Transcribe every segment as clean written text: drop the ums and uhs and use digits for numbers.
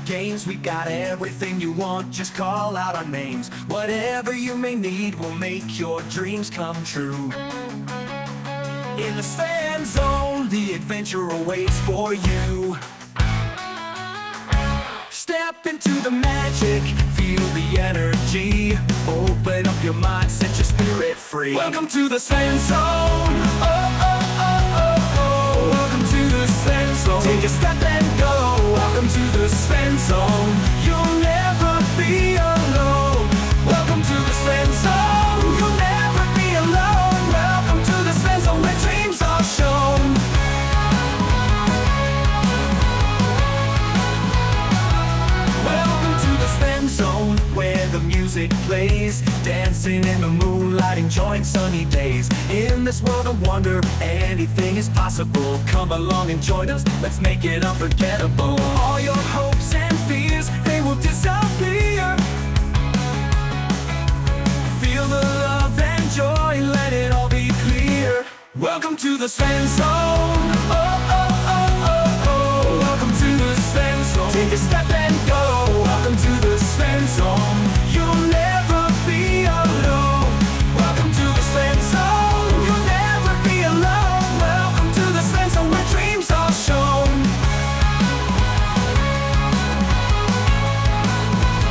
games. We got everything you want, just call out our names. Whatever you may need, we'll make your dreams come true. In the Svenzone, the adventure awaits for you. Step into the magic, feel the energy. Open up your mind, set your spirit free. Welcome to the Svenzone. Oh, oh, oh, oh, oh. Welcome to the Svenzone. Take a step and go. Welcome to the Svenzone. You'll never be alone. Welcome to the Svenzone. You'll never be alone. Welcome to the Svenzone, where dreams are shown. Zone, where the music plays, dancing in the moonlight, enjoying sunny days. In this world of wonder, anything is possible. Come along and join us, let's make it unforgettable. All your hopes and fears, they will disappear. Feel the love and joy, let it all be clear. Welcome to the Svenzone. Oh, oh, oh, oh, oh. Welcome to the Svenzone. Take a step and go. Welcome to the Svenzone. You'll never be alone. Welcome to the Svenzone. You'll never be alone. Welcome to the Svenzone, where dreams are shown.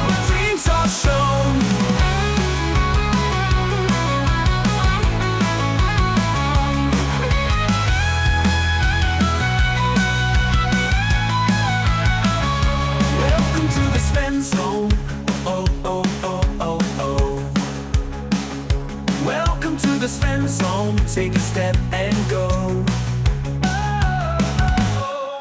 Where dreams are shown. Welcome to the Svenzone. Oh, oh, oh, oh, oh. Welcome to the Svenzone. Take a step and go.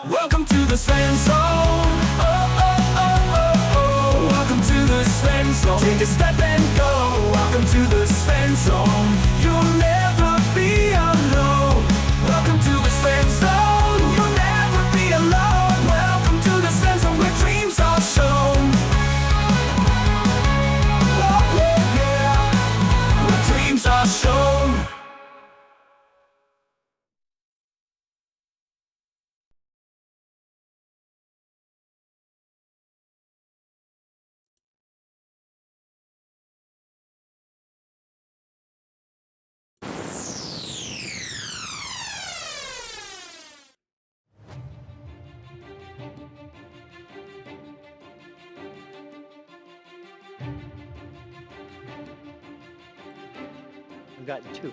Welcome to the Svenzone. Oh, oh, oh, oh, oh. Welcome to the Svenzone. Take a step and go. Welcome to the Svenzone. You'll never be alone. Welcome to the Svenzone. You'll never be alone. Welcome to the Svenzone, where dreams are shown. Oh, yeah. Where dreams are shown. We've gotten 2.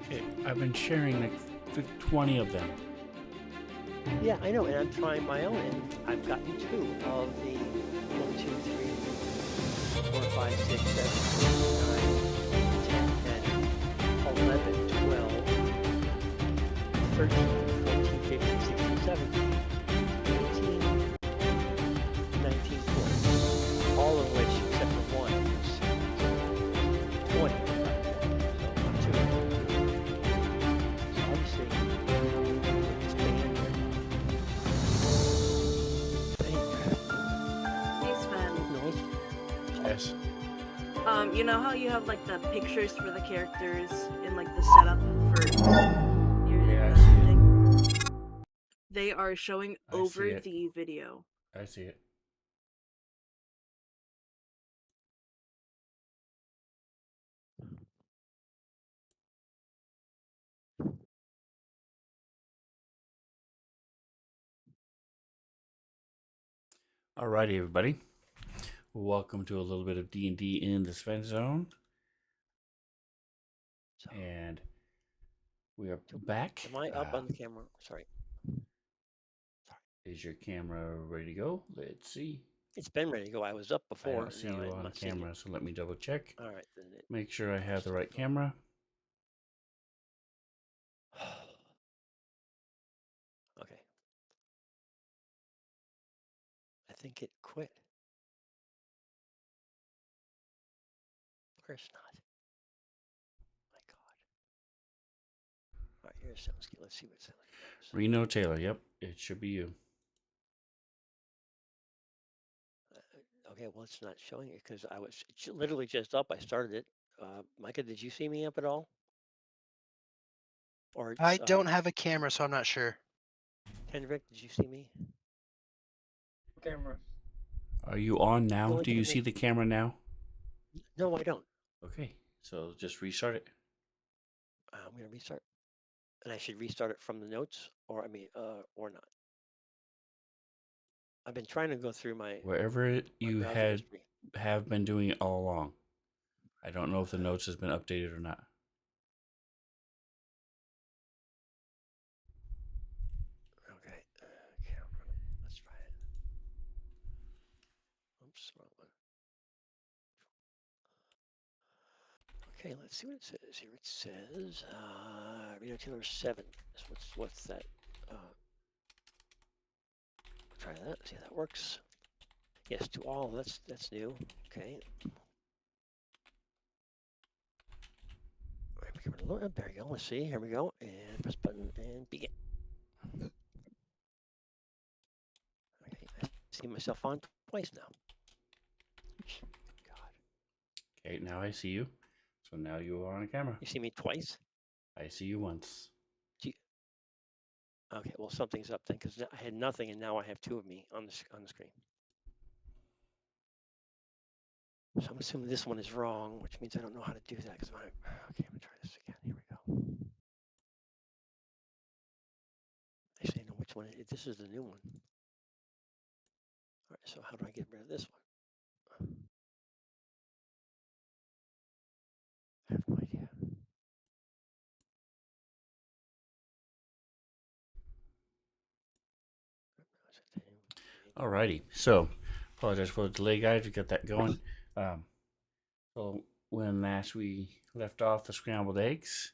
Okay, I've been sharing like 20 of them. Yeah, I know, and I'm trying my own end. I've gotten 2 of the 1, 2, 3, 4, 5, 6, 7, 8, 9, 10, 11, 12, 13, 14, 15, 16, 17, 18, 19, 20. All of which, except for 1, is 20. So, 2. So obviously, expand here. Hey Sven, Nice. Yes. you know how you have like the pictures for the characters in like the setup for your Yeah, I see it. thing? They are showing I see over it. the video. I see it. Alrighty, everybody. Welcome to a little bit of D&D in the Svenzone. So, And we are back. am I up on the camera? Sorry. Is your camera ready to go? Let's see. It's been ready to go. I was up I before. don't see now you I'm on not seeing camera, it. so let me double check. All right, then it. Make sure I have the right camera. Okay. I think it quit. Of course not. My God. All right, here's Soundscape. Let's see what Soundscape does. Reno Taylor. Yep, it should be you. Okay, well, it's not showing it because it's literally just up. I started it. Micah, did you see me up at all? Or I don't have a camera, so I'm not sure. Henrik, did you see me? Camera. Are you on now? only Do you thing see the camera now? No, I don't. Okay, so just restart it. I'm gonna restart, and I should restart it from the notes, or or not. I've been trying to go through my Wherever you browser history. have been doing it all along. I don't know if the notes has been updated or not. Okay, camera. Let's try it. Oops, wrong one. Okay, let's see what it says here. It says Radio Taylor 7. So what's that? Try that. See how that works. Yes, to all. That's new. Okay. There you go. Let's see. Here we go. And press button and begin. Okay, I see myself on twice now. God. Okay, now I see you. So now you are on a camera. You see me twice? I see you once. Okay, well something's up then, because I had nothing and now I have two of me on the screen. So I'm assuming this one is wrong, which means I don't know how to do that. Okay, I'm gonna try this again. Here we go. Actually, I know which one. This is the new one. All right, so how do I get rid of this one? I have no idea. Alrighty, so apologize for the delay, guys. We got that going. So when last we left off the scrambled eggs,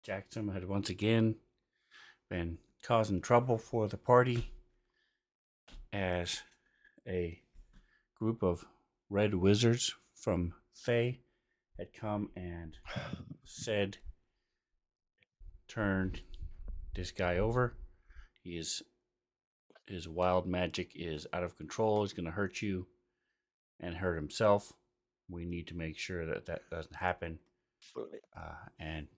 Jackson had once again been causing trouble for the party as a group of red wizards from Fae had come and said, turned this guy over. His wild magic is out of control. He's going to hurt you and hurt himself. We need to make sure that that doesn't happen. And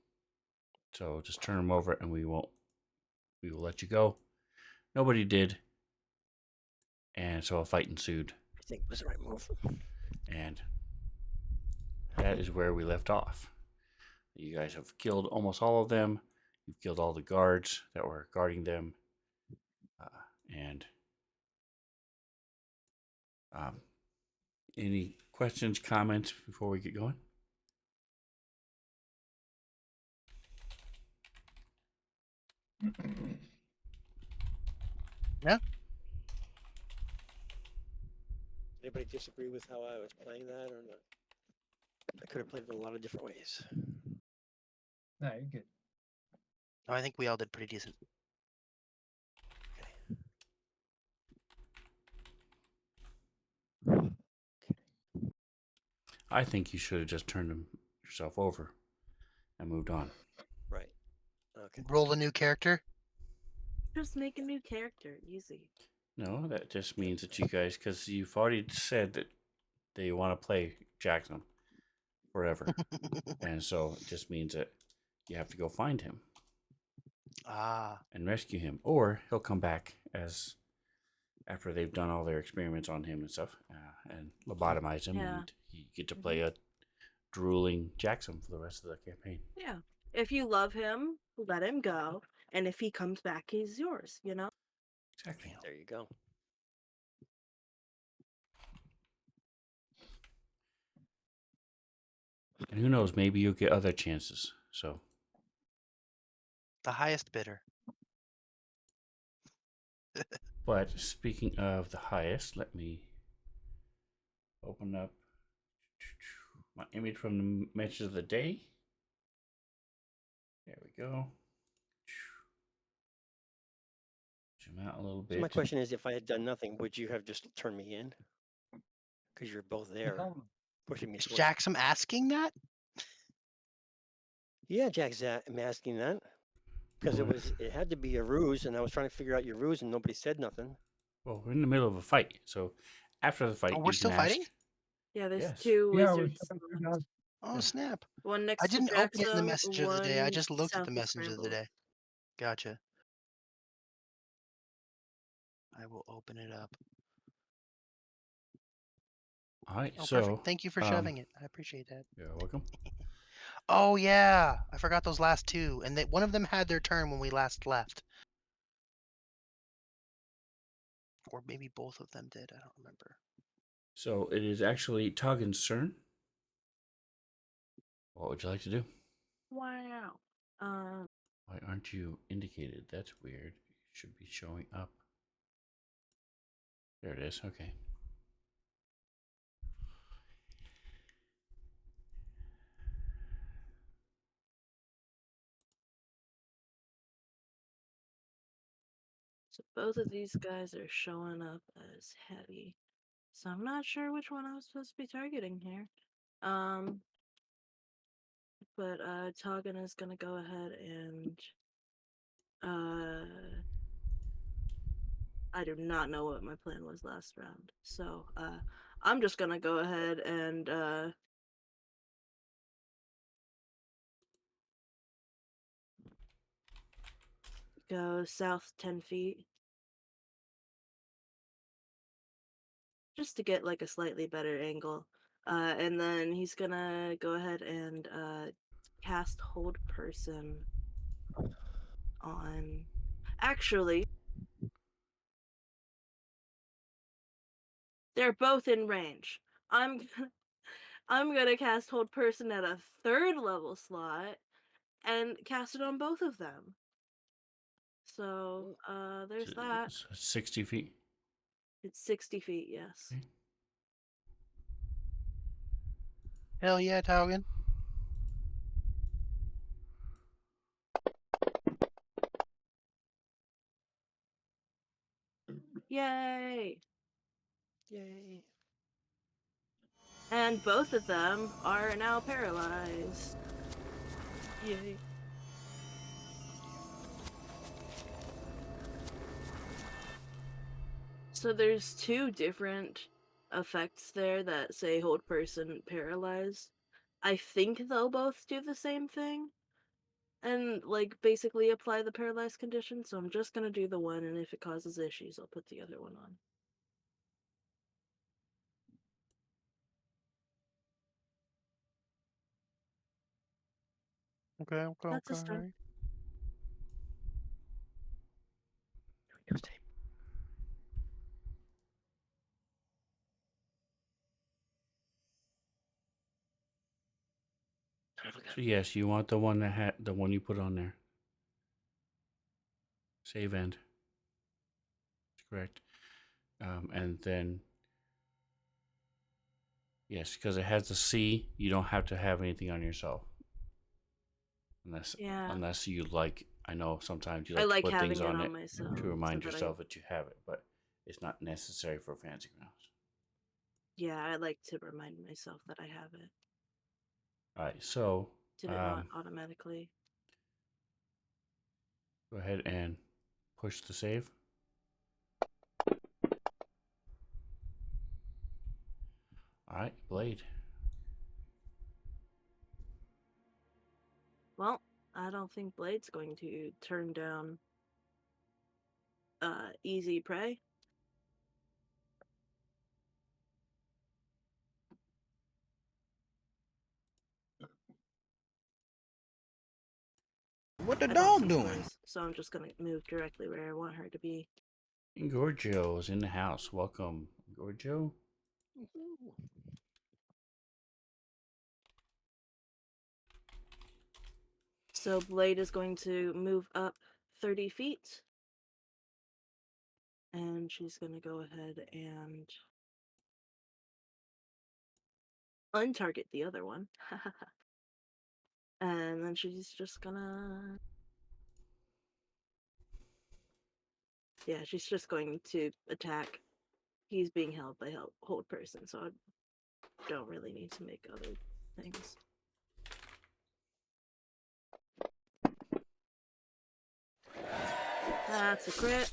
so just turn him over and we will let you go. Nobody did. And so a fight ensued. I think it was the right move. And that is where we left off. You guys have killed almost all of them. You've killed all the guards that were guarding them. And any questions, comments before we get going? Yeah. Anybody disagree with how I was playing that or not? I could have played it a lot of different ways. No, you're good. No, I think we all did pretty decent. I think you should have just turned yourself over and moved on. Right. Okay. Roll a new character. Just make a new character, easy. No, that just means that you guys, because you've already said that they want to play Jackson forever. And so it just means that you have to go find him and rescue him. Or he'll come back as after they've done all their experiments on him and stuff and lobotomize him. Yeah. And you get to play a drooling Jackson for the rest of the campaign. Yeah. If you love him, let him go. And if he comes back, he's yours, you know? Exactly. There you go. And who knows, maybe you'll get other chances. So The highest bidder. but speaking of the highest, let me open up my image from the message of the day. There we go. Zoom out a little bit. So my question is, if I had done nothing, would you have just turned me in? Because you're both there, pushing me. Is towards- Jackson asking that? Yeah, Jack's I'm asking that because it had to be a ruse, and I was trying to figure out your ruse, and nobody said nothing. Well, we're in the middle of a fight, so after the fight, Oh, you we're still can ask- fighting? Yeah, there's Yes. two Yeah, we're wizards. done. Oh, snap. One next I to didn't open it in the Jackson, message of the day. I one just looked at south the of message of the Scramble. day. Gotcha. I will open it up. All right, Oh, so perfect. Thank you for shoving it. I appreciate that. You're welcome. Oh yeah, I forgot those last two, and one of them had their turn when we last left, or maybe both of them did. I don't remember. So it is actually Toggen's turn. What would you like to do? Wow. Why aren't you indicated? That's weird. You should be showing up. There it is. Okay. So both of these guys are showing up as heavy. So I'm not sure which one I was supposed to be targeting here. But Toggen is gonna go ahead and I do not know what my plan was last round. So I'm just gonna go ahead and go south 10 feet. Just to get like a slightly better angle. And then he's gonna go ahead and cast Hold Person on. Actually, they're both in range. I'm gonna cast Hold Person at a 3rd level slot and cast it on both of them. So there's that. So 60 feet. It's 60 feet, yes. Okay. Hell yeah, Taugen. Yay! Yay. And both of them are now paralyzed. Yay. So there's 2 different effects there that say hold person paralyzed. I think they'll both do the same thing and like basically apply the paralyzed condition, so I'm just gonna do the one, and if it causes issues I'll put the other one on. Okay, That's his turn. okay. So yes, you want the one that had the one you put on there. Save end. That's correct. And then yes, because it has the C, you don't have to have anything on yourself. Yeah. Unless you like, I know sometimes you I like to like put having things it on on it myself to remind so that yourself that you have it, but it's not necessary for fancy grounds. Yeah, I like to remind myself that I have it. All right, so Did it not automatically? go ahead and push the save. All right, Blade. Well, I don't think Blade's going to turn down easy prey. What the I don't dog see doing? stars, so I'm just gonna move directly where I want her to be. Gorgio is in the house. Welcome, Gorgio. So Blade is going to move up 30 feet. And she's gonna go ahead and untarget the other one. And then she's just gonna... Yeah, she's just going to attack. He's being held by hold person, so I don't really need to make other things. That's a crit.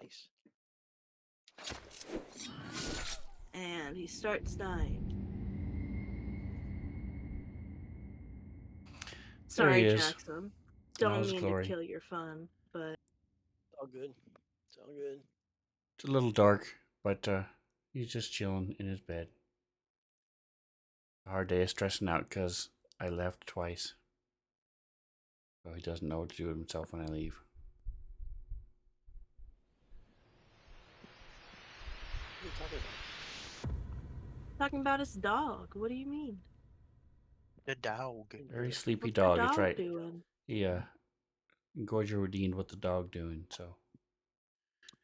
Nice. And he starts dying. Sorry, he is. Jackson. In all Don't his mean glory. to kill your fun, but It's all good. It's all good. It's a little dark, but he's just chilling in his bed. A hard day of stressing out because I left twice. So he doesn't know what to do with himself when I leave. What are you talking about? talking about his dog. What do you mean? The dog. Very sleepy What's dog, the that's dog right. doing? He Gorgia redeemed what the dog doing, so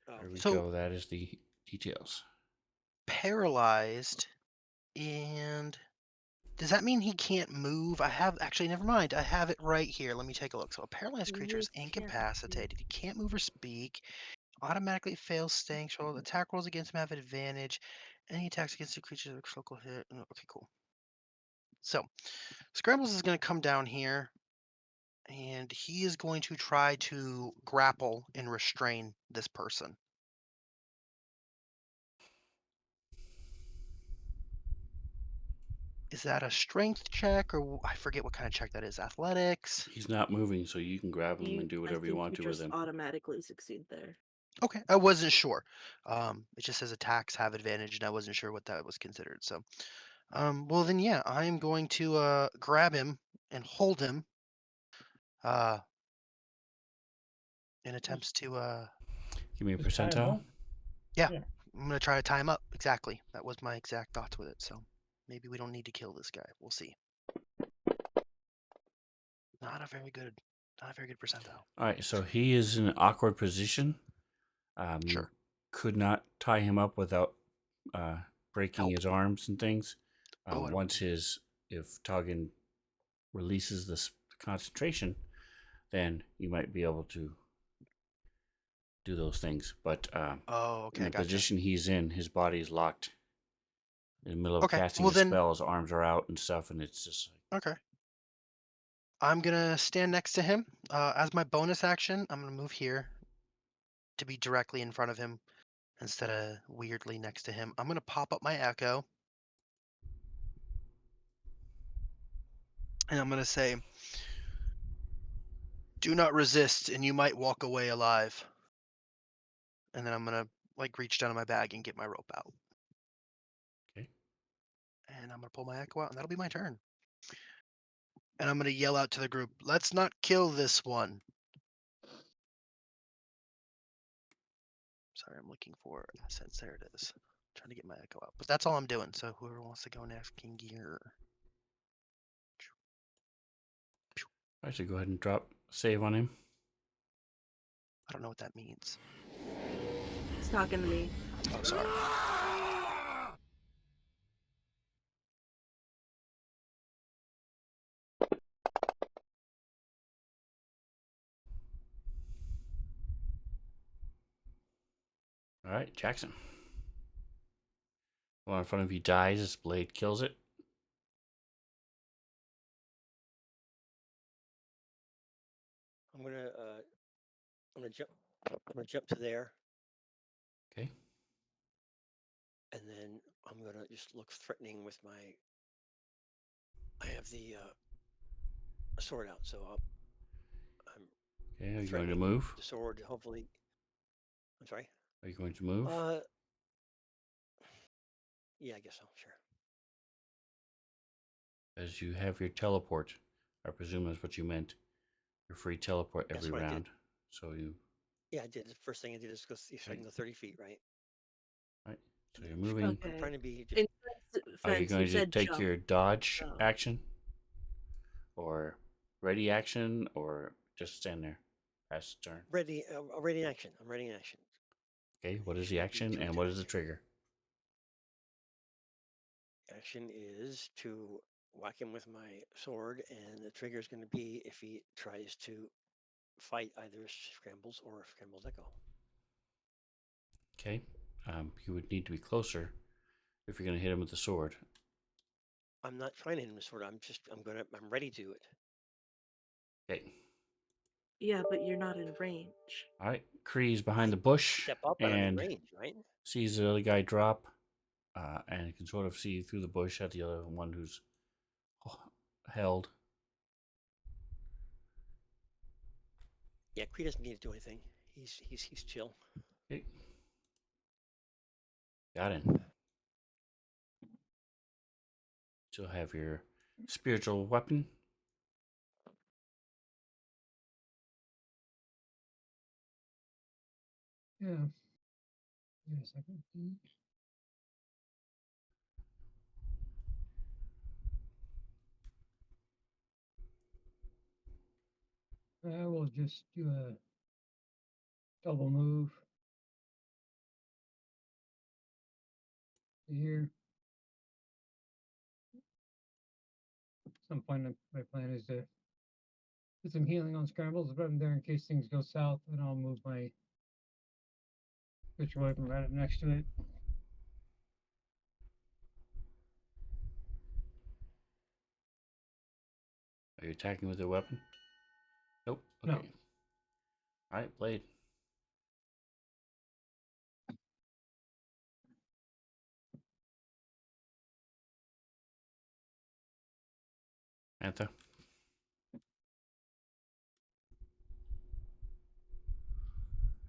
Oh, there we So- go. That is the details. Paralyzed, and does that mean he can't move? I have actually, never mind. I have it right here. Let me take a look. So a paralyzed creature is We can't incapacitated. He can't move or speak. Automatically fails staying control. Attack rolls against him have advantage. Any attacks against the creature with focal hit. Okay, cool. So Scrambles is going to come down here, and he is going to try to grapple and restrain this person. Is that a strength check, or I forget what kind of check that is? Athletics. He's not moving, so you can grab him and do I whatever you think want you to with just him. automatically succeed there. Okay, I wasn't sure. It just says attacks have advantage, and I wasn't sure what that was considered. So, well then, yeah, I am going to grab him and hold him. In attempts to Give me a Just tie him percentile. up. Yeah. Yeah. I'm gonna try to tie him up. Exactly. That was my exact thoughts with it. So maybe we don't need to kill this guy. We'll see. Not a very good, not a very good percentile. All right, so he is in an awkward position. You Sure. could not tie him up without breaking Help. his arms and things. Oh, I don't- Once if Toggin releases this concentration, then you might be able to do those things. But Oh, in okay, the gotcha. position he's in, his body is locked. In the middle of Okay, casting well a then- spell, his arms are out and stuff, and it's just like, Okay. I'm gonna stand next to him. As my bonus action, I'm gonna move here to be directly in front of him instead of weirdly next to him. I'm gonna pop up my echo, and I'm gonna say, "Do not resist, and you might walk away alive." And then I'm gonna like reach down in my bag and get my rope out. okay. And I'm gonna pull my echo out, and that'll be my turn. And I'm gonna yell out to the group, "Let's not kill this one." Sorry, I'm looking for assets. There it is. Trying to get my echo out, but that's all I'm doing. So whoever wants to go next can gear. I should go ahead and drop save on him. I don't know what that means. He's talking to me. Oh, sorry. All right, Jackson. One in front of you dies. His blade kills it. I'm gonna jump. I'm gonna jump to there, Okay. and then I'm gonna just look threatening with my. I have the sword out, so I'm Okay. Are you going to threatening move? the sword. Hopefully, I'm sorry. Are you going to move? Yeah, I guess so. Sure. As you have your teleport, I presume that's what you meant. Your free teleport That's every what I did. round. So you, Yeah, I did. The first thing I did is go see if I can go 30 feet, right? right? So And you're then moving. Okay. I'm trying to be just. In Are you Fence, going to said take jump. your dodge so- action, or ready action, or just stand there? Pass the turn. Ready, ready in action. I'm ready in action. Okay. What is Should the be action to and what is the attack. trigger? Action is to whack him with my sword, and the trigger is going to be if he tries to fight either Scrambles or Scrambles Echo. Okay. You would need to be closer if you're going to hit him with the sword. I'm not trying to hit him with the sword. I'm ready to do it. Okay. Yeah, but you're not in range. All right. Kree's behind the bush Step up and I'm in and range, right? sees the other guy drop, and can sort of see through the bush at the other one who's held. Yeah, Kree doesn't need to do anything. He's chill. Okay. Got it. Still have your spiritual weapon. Yeah. Wait a second. I will just do a double move to here. At some point, my plan is to put some healing on scrambles, but I'm there in case things go south, and I'll move my switch weapon right up next to it. Are you attacking with a weapon? Nope. No. Okay. All right, blade. Antha.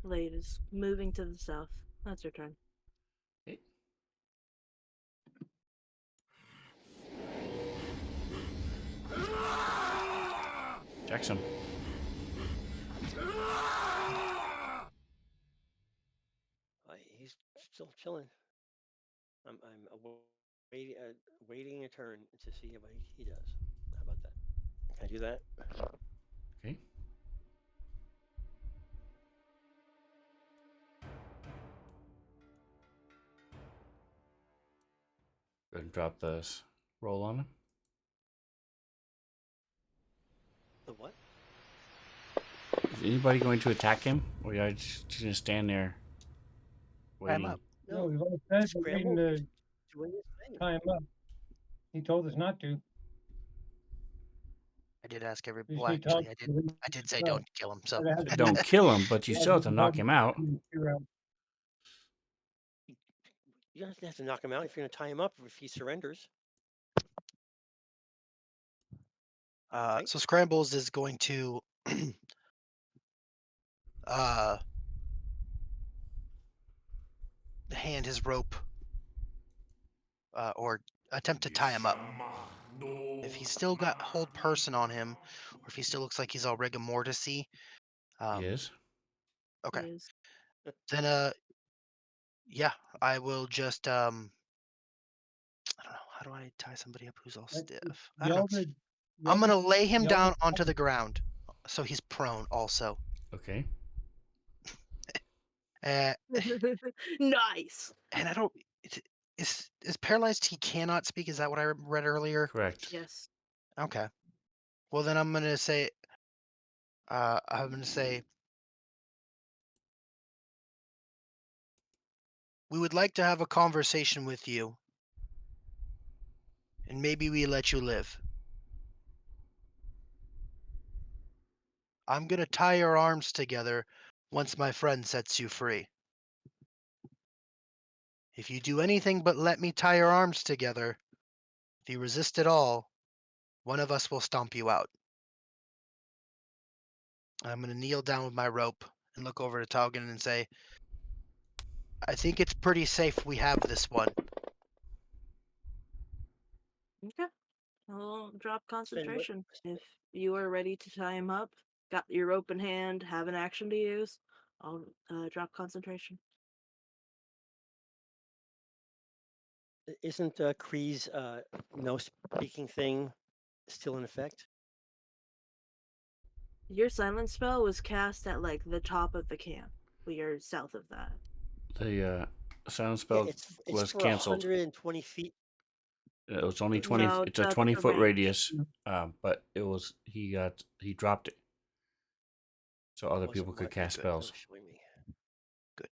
Blade is moving to the south. That's your turn. Okay. Jackson. He's still chilling. I'm waiting a turn to see what he does. How about that? Can I do that? Okay. Go ahead and drop this roll on him. The what? Is anybody going to attack him, or are you just going to stand there Tie him waiting? up. No, No. we've already said we're waiting Scramble to doing his thing. tie him up. He told us not to. I did ask every. We Well, see talk. actually, I did say don't kill him. So Don't kill him, but you still have to knock him out. You don't have to knock him out if you're going to tie him up if he surrenders. Right? So Scrambles is going to hand his rope or attempt to tie him up. If he's still got hold person on him, or if he still looks like he's all rigor mortisy, Yes. okay, Is then yeah, I will just I don't know, how do I tie somebody up who's all stiff? I don't know. I'm gonna lay him down onto the ground, so he's prone also. Okay. Uh, nice. and I don't. Is paralyzed? He cannot speak. Is that what I read earlier? Correct. Yes. Okay. Well, then I'm gonna say. I'm gonna say. We would like to have a conversation with you, and maybe we let you live. I'm gonna tie your arms together once my friend sets you free. If you do anything but let me tie your arms together, if you resist at all, one of us will stomp you out. I'm gonna kneel down with my rope and look over to Taugen and say, I think it's pretty safe we have this one. Okay. I'll drop Sven, concentration. If you are ready to tie him up, got your rope in hand, have an action to use, I'll drop concentration. isn't Kree's no speaking thing still in effect? Your silence spell was cast at like the top of the camp. We are south of that. The sound Yeah, spell it's was for canceled. 120 feet. It was only 20. No, It's a that's 20-foot range. radius, but it was he dropped it so other Wasn't people could marked. cast Good. spells Showing me. Good.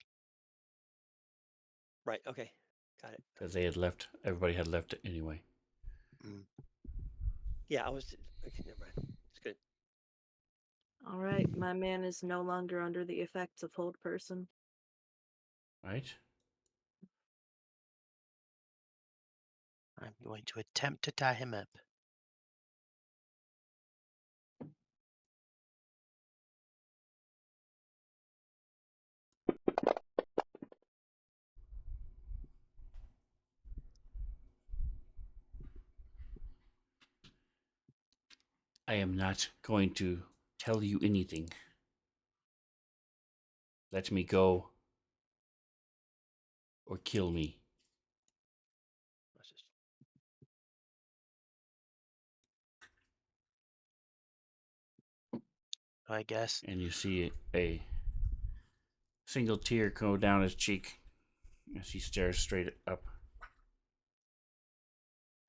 Right. Okay. Got it. because everybody had left it anyway. Mm. Yeah, I was. Okay, never mind. It's good. All right, my man is no longer under the effects of hold person. Right? I'm going to attempt to tie him up. I am not going to tell you anything. Let me go or kill me. Let's just- I guess. And you see a single tear go down his cheek as he stares straight up.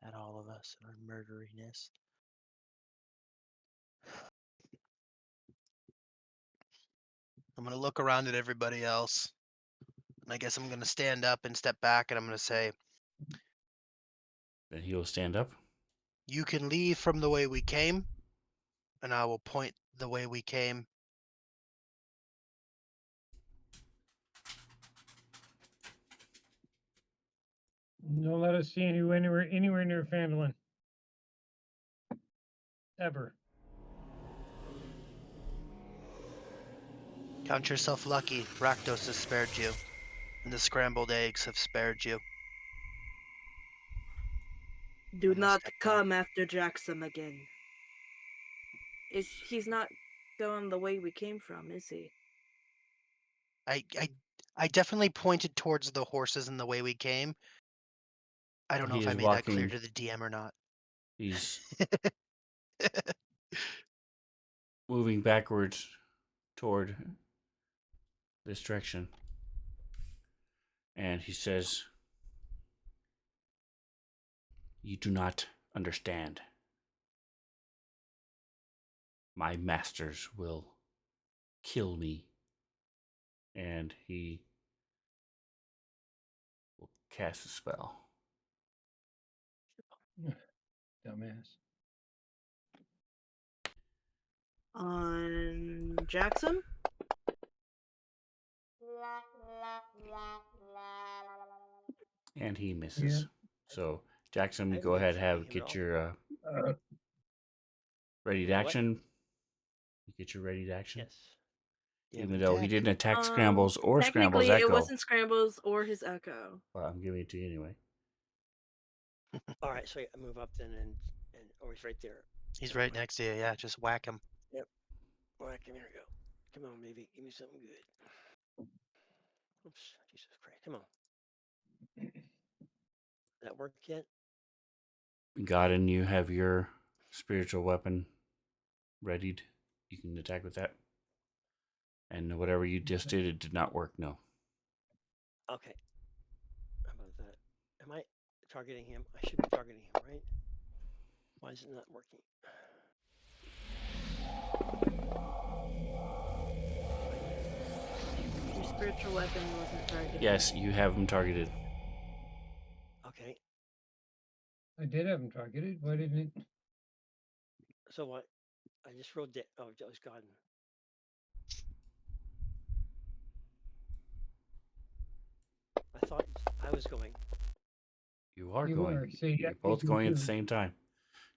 At all of us and our murderiness. I'm gonna look around at everybody else. And I guess I'm gonna stand up and step back and I'm gonna say, Then he will stand up. you can leave from the way we came, and I will point the way we came. Don't let us see you anywhere near Fandolin. Ever. Count yourself lucky. Rakdos has spared you. And the scrambled eggs have spared you. Do I'm gonna not step back. come after Jackson again. He's not going the way we came from, is he? I definitely pointed towards the horses and the way we came. I don't know He if I is made that clear walking. to the DM or not. He's moving backwards toward this direction. And he says, you do not understand. My masters will kill me. And he will cast a spell. Dumbass. On Jackson? And he misses. So, Jackson, I go haven't ahead, been shooting him at get all. your Uh, ready to What? action. You get your ready to action. Yes. Even though he attack. didn't attack Scrambles or Scrambles Technically, it Echo. wasn't Scrambles or his Echo. Well, I'm giving it to you anyway. All right, so I move up then, and oh, he's right there. He's Never right mind. next to you. Yeah, just whack him. Whack him. Here we go. Come on, baby, give me something good. Oops, Jesus Christ! Come on. That work yet? God, and you have your spiritual weapon readied. You can attack with that. And whatever you just did, it did not work. No. Okay. How about that? Am I targeting him? I should be targeting him, right? Why is it not working? Your spiritual weapon wasn't targeted. Yes, you have him targeted. Okay. I did have him targeted. Why didn't it? So what? I just wrote that. Oh, that was God. I thought I was going. You are You going. are. So yeah, You're you both do going at the too. same time.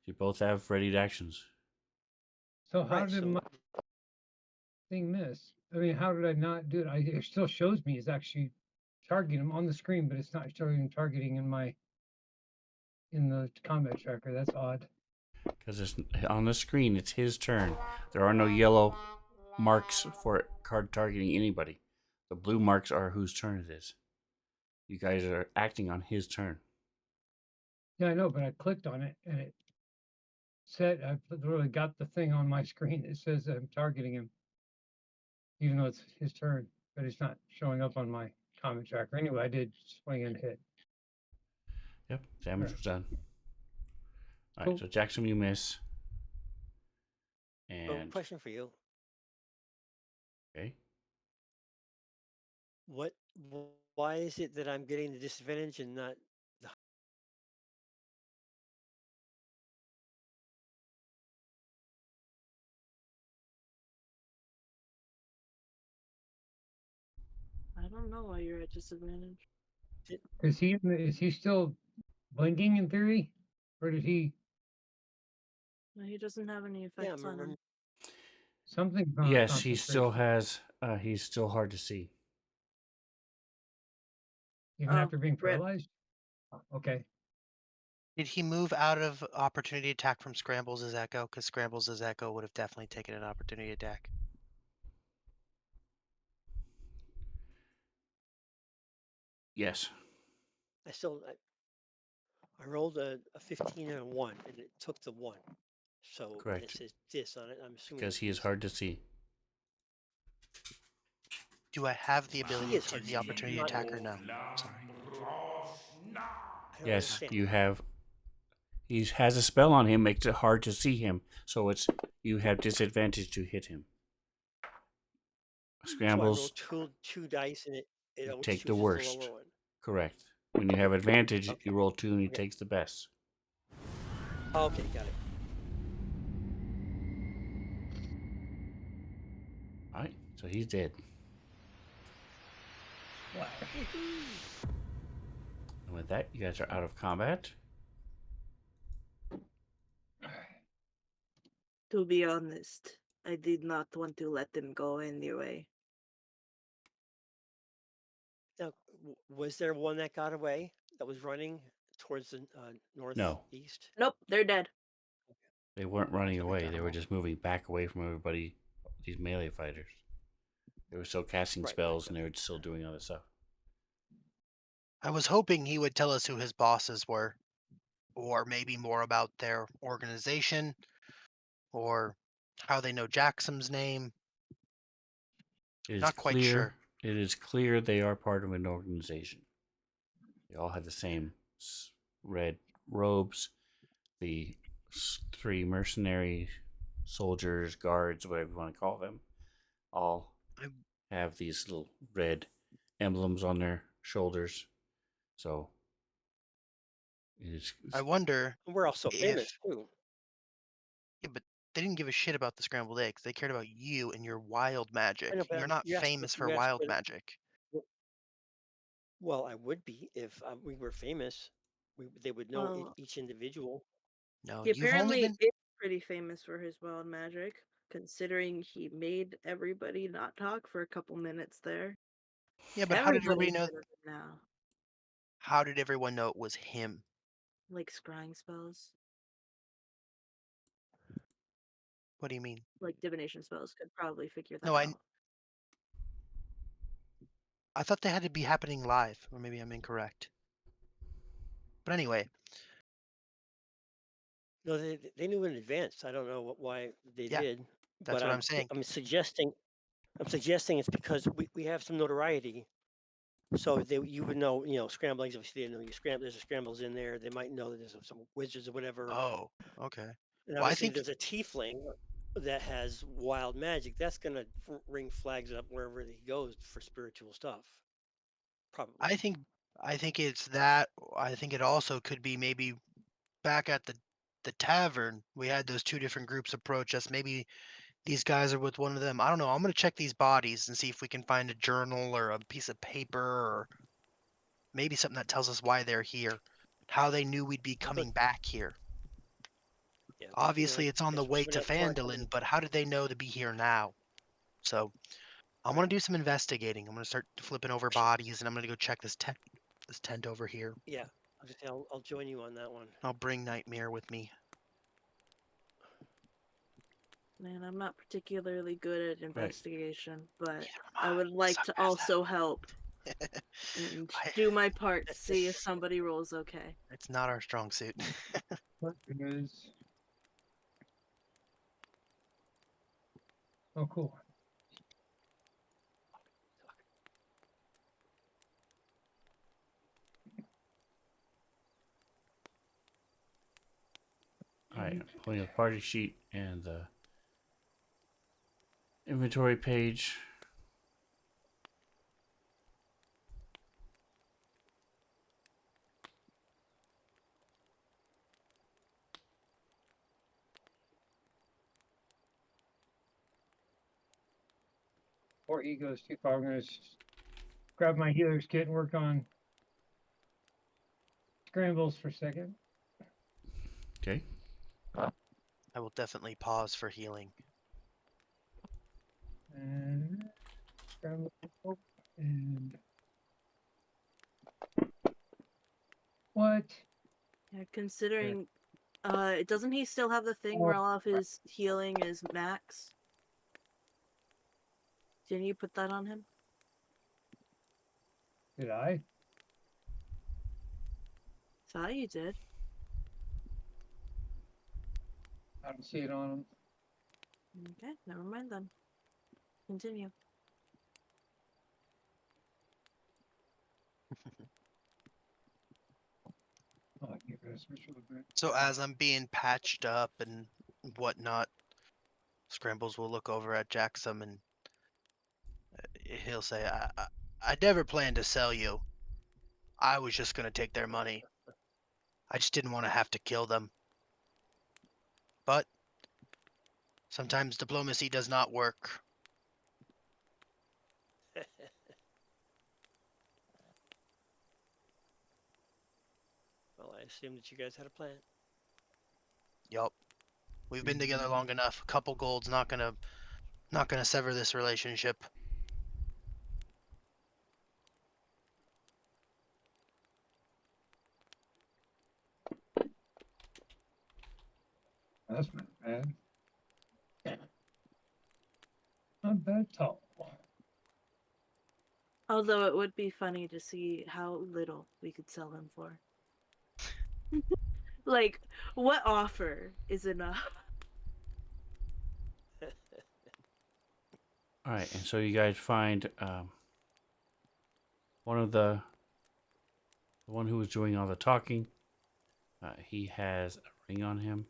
You both have ready actions. So how Right. did So my thing miss? I mean, how did I not do it? It still shows me it's actually targeting him on the screen, but it's not showing him targeting in the combat tracker. That's odd. Because it's on the screen, it's his turn. There are no yellow marks for card targeting anybody. The blue marks are whose turn it is. You guys are acting on his turn. Yeah, I know, but I clicked on it and it said I literally got the thing on my screen that says I'm targeting him, even though it's his turn, but it's not showing up on my comment tracker. Anyway, I did swing and hit. Yep, damage Sure. was done. All Cool. right, so Jackson, you miss. oh, And question for you. okay, What? Why is it that I'm getting the disadvantage and not the? I don't know why you're at disadvantage. Is he still blinking in theory, or did he No, he doesn't have any Yeah, effects on him. something's not yes, he still concentration, has. He's still hard to see. even Oh, after being rip. paralyzed? Oh, okay. Did he move out of opportunity attack from Scrambles as Echo? Because Scrambles as Echo would have definitely taken an opportunity attack. Yes. I rolled a 15 and a 1, and it took the 1. So, and it Correct. says dis on it. I'm assuming Because that he is means hard to see. Do I have the he ability is to do hard to the see. opportunity Not, attack or no? Sorry. I don't Yes, understand. you have. He has a spell on him, makes it hard to see him. So it's you have disadvantage to hit him. So I roll Scrambles, two dice, and it you always take the chooses the lower worst. one. Correct. When you have advantage, Okay. you roll 2 and he Okay. takes the best. Okay, got it. All right, so he's dead. Splash. And with that, you guys are out of combat. To be honest, I did not want to let them go anyway. Now, was there one that got away that was running towards the No, northeast? Nope, they're dead. they weren't running So they away. got They them were all. just moving back away from everybody, these melee fighters. They were still casting Right. spells and they were still doing other stuff. I was hoping he would tell us who his bosses were, or maybe more about their organization, or how they know Jackson's name. It is Not quite clear. sure. It is clear they are part of an organization. They all have the same red robes. The 3 mercenary soldiers, guards, whatever you want to call them, all I, have these little red emblems on their shoulders. So I wonder And we're also famous if. too. Yeah, but they didn't give a shit about the scrambled eggs. They cared about you and your wild I know, magic. but You're not you asked. famous for You asked wild what. magic. Well, I would be if we were famous. They would know Well, each individual. No, he you've only apparently been. is pretty famous for his wild magic, considering he made everybody not talk for a couple minutes there. Yeah, but how did everybody Everybody's know? scared of him now. How did everyone know it was him? Like scrying spells, What do you mean? like divination spells, could probably figure that No, out. I thought they had to be happening live, or maybe I'm incorrect. But anyway, No, they knew in advance. I don't know why they yeah, did, that's but what I'm saying. I'm suggesting it's because we have some notoriety. So you would know, scramblings. Obviously, they know you scramble. There's a scrambles in there. They might know that there's some wizards or whatever. Oh, okay. And Well, I obviously, if think there's a tiefling that has wild magic, that's gonna ring flags up wherever he goes for spiritual stuff. Probably. I think I think it's that. I think it also could be maybe back at the tavern. We had those 2 different groups approach us. Maybe these guys are with one of them. I don't know. I'm gonna check these bodies and see if we can find a journal or a piece of paper or maybe something that tells us why they're here, how they knew we'd be I'll go. coming back here. Yeah, but Obviously, it's on the way to Phandalin, but how did they know to be here now? So I'm right. gonna do some investigating. I'm gonna start flipping over bodies, and I'm gonna go check this tent over here. Yeah, I'll join you on that one. I'll bring Nightmare with me. Man, I'm not particularly good at investigation, but Neither I am would I. like Suck to at also help that. and I- do my part to see if somebody rolls okay. it's not our strong suit. What is? Oh, cool. All right, I'm pulling the party sheet and the inventory page. Before he goes too far, I'm going to grab my healer's kit and work on scrambles for a second. Okay. I will definitely pause for healing. And scramble and what? Yeah, considering, doesn't he still have the thing Oh, where all of his healing is max? Didn't you put that on him? did I? Thought you did. I don't see it on him. Okay, never mind then. Continue. Oh, I get rid of switch real quick. So as I'm being patched up and whatnot, Scrambles will look over at Jackson and he'll say, I never planned to sell you. I was just going to take their money. I just didn't want to have to kill them. But sometimes diplomacy does not work. Well, I assume that you guys had a plan. Yup. We've been together long enough. A couple gold's not gonna sever this relationship. That's not bad. Not bad at all. Although it would be funny to see how little we could sell him for. Like, what offer is enough? All right, and so you guys find one of the one who was doing all the talking. He has a ring on him.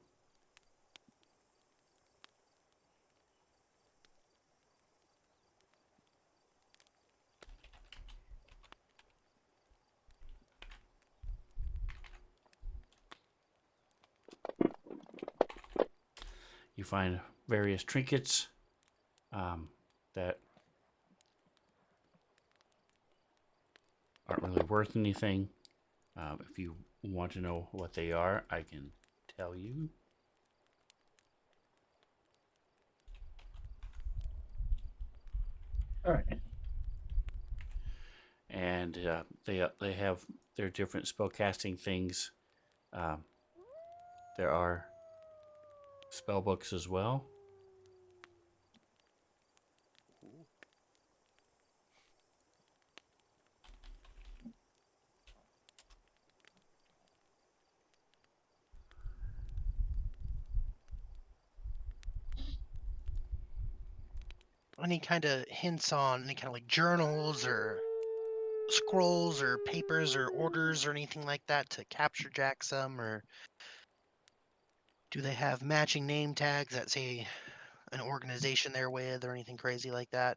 You find various trinkets that aren't really worth anything. If you want to know what they are, I can tell you. All right. And they have their different spellcasting things. There are spell books as well. Any kind of hints on any kind of like journals or scrolls or papers or orders or anything like that to capture Jackson, or do they have matching name tags that say an organization they're with or anything crazy like that?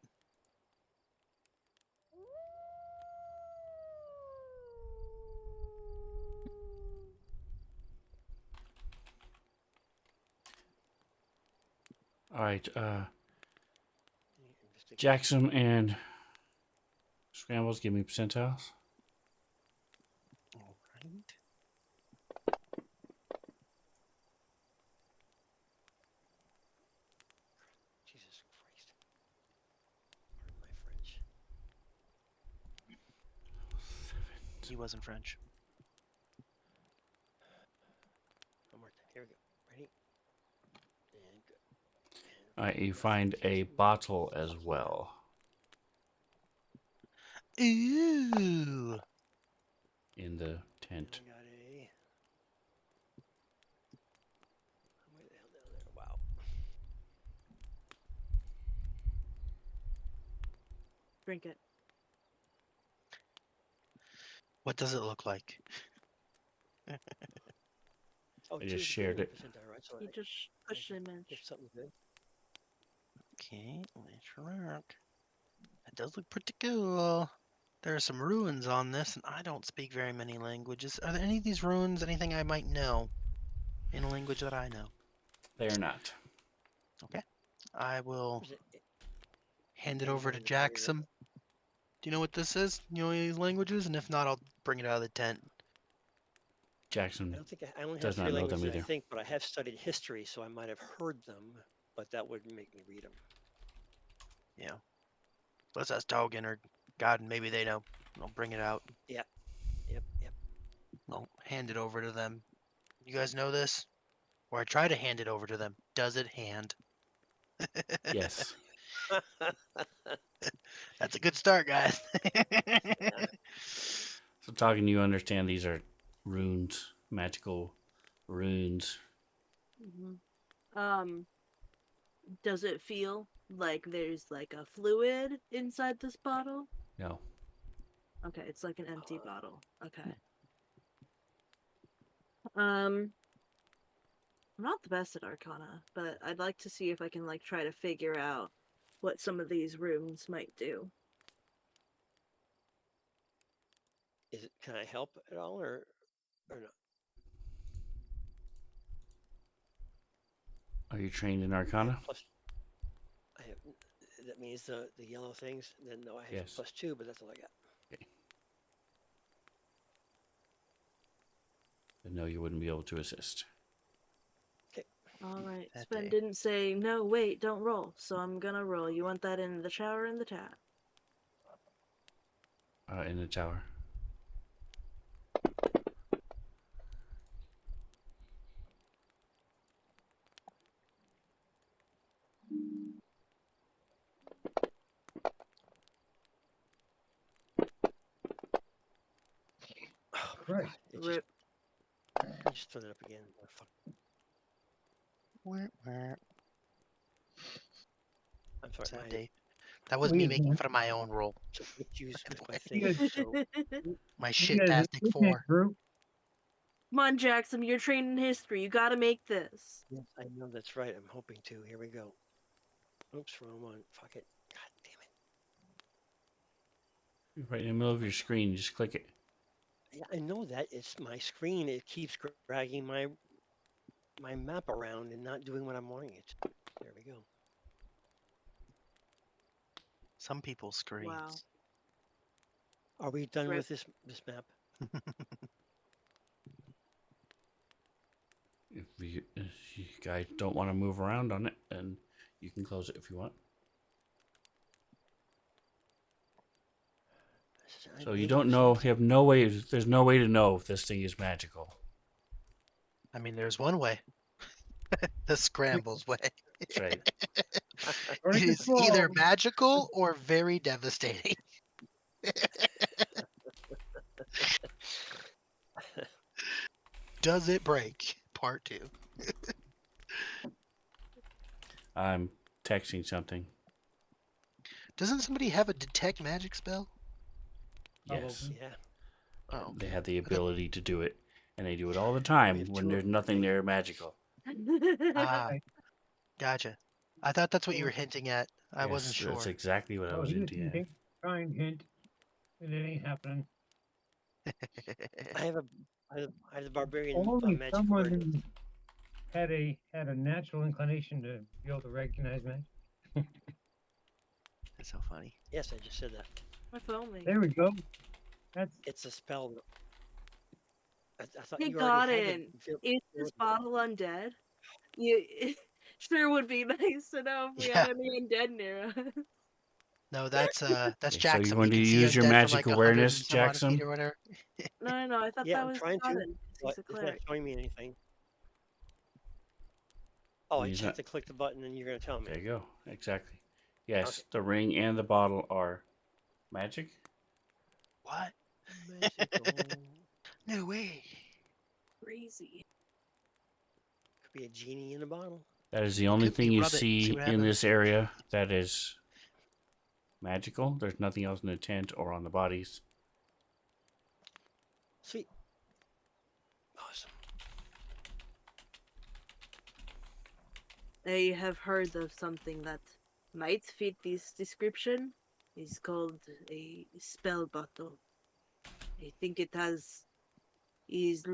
All right, Investigate. Jackson and Scrambles, give me percentiles. All right. Jesus Christ. Pardon my French. He wasn't French. One more time. Here we go. Ready? And good. And All right, you find a bottle as well Ooh. in the tent. I got a. Where the hell down there? Wow. Drink it. What does it look like? Oh, I just two's shared good it. percentile, right? So You just push should him in. get something good. Okay, let's look. It does look pretty cool. There are some ruins on this, and I don't speak very many languages. Are there any of these ruins anything I might know in a language that I know? They are not. Okay. I will Was it hand it any over more to in the party room? Jackson. Do you know what this is? You know any of these languages? And if not, I'll bring it out of the tent. I Jackson don't think I only have does not three know them languages, I either. think, but I have studied history, so I might have heard them, but that wouldn't make me read them. Yeah. Let's ask Dogan or God, maybe they know. I'll bring it out. Yep. I'll hand it over to them. You guys know this? Or I try to hand it over to them. Does it hand? Yes. That's a good start, guys. So talking, you understand these are runes, magical runes. Mhm. Does it feel like there's like a fluid inside this bottle? No. Okay, it's like an empty bottle. Okay. I'm not the best at Arcana, but I'd like to see if I can like try to figure out what some of these runes might do. Can I help at all, or not? Are you trained in I have Arcana? plus. I have. That means the yellow things. Then no, I have Yes. +2, but that's all I got. Okay. Then no, you wouldn't be able to assist. Okay. All right. That Sven day. didn't say no. Wait, don't roll. So I'm gonna roll. You want that in the shower or in the tap? In the tower. Oh my Right. god! It Rip. just throw it up again. Oh, fuck. I'm sorry. Sad My day. That was me We making fun of my own roll. so confused with my You thing. guys, So My you guys shit-tastic in that 4. group. Come on, Jackson. You're trained in history. You gotta make this. yes, I know that's right. I'm hoping to. Here we go. Oops, wrong one. Fuck it. God damn Right in the middle of your screen, just click it. it. Yeah, I know that. It's my screen. It keeps dragging my map around and not doing what I'm wanting it. There we go. Some people's screens. Wow. Are we done Rip. with this map? If you guys don't want to move around on it, then you can close it if you want. So you don't know. You have no way. There's no way to know if this thing is magical. I mean, there's one way. The scrambles way. That's right. It is either magical or very devastating. Does it break? Part 2. I'm texting something. Doesn't somebody have a detect magic spell? Yes. Yeah. Oh, They have the ability to do it, and they do it all the time have when two there's of them, nothing I there magical. ah, gotcha. I thought that's what you were hinting at. I wasn't Yes, that's sure. exactly what I Oh, was he was into. hinting, trying to hint, and it ain't happening. I have the barbarian Only magic someone awareness. who had a natural inclination to be able to recognize magic. That's so funny. Yes, I just said that. If only. There we go. That's It's a spell. I thought Hey, you already had Godin, is this bottle undead? You sure would be nice to know if we had Yeah. any undead near us. No, that's Okay, so Jackson. you He want to can see use your undead from magic like 100 awareness, and some odd feet Jackson? or whatever. No, I thought Yeah, that I'm was trying to, Godin. but He's a it's not cleric. showing me anything. Oh, I He's just have not- to click the button and you're going to tell There me. you go. Exactly. Yes, Okay. the ring and the bottle are magic. What? Magical. No way. Crazy. Could be a genie in a bottle. That is the It only could be. thing you Rub it, see see what in happens. this area that is magical. There's nothing else in the tent or on the bodies. Sweet. Awesome. I have heard of something that might fit this description. It's called a spell bottle. I think it is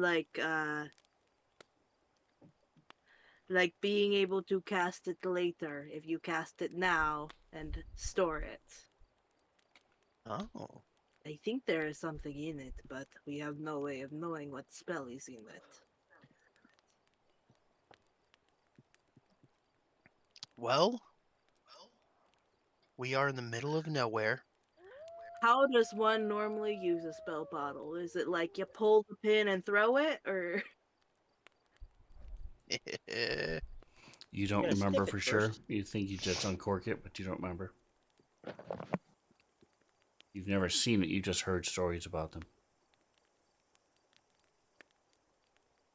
like being able to cast it later if you cast it now and store it. Oh. I think there is something in it, but we have no way of knowing what spell is in it. Well, we are in the middle of nowhere. How does one normally use a spell bottle? Is it like you pull the pin and throw it, or You don't Yeah, remember sniff it for sure. first. You think you just uncork it, but you don't remember. You've never seen it. You just heard stories about them.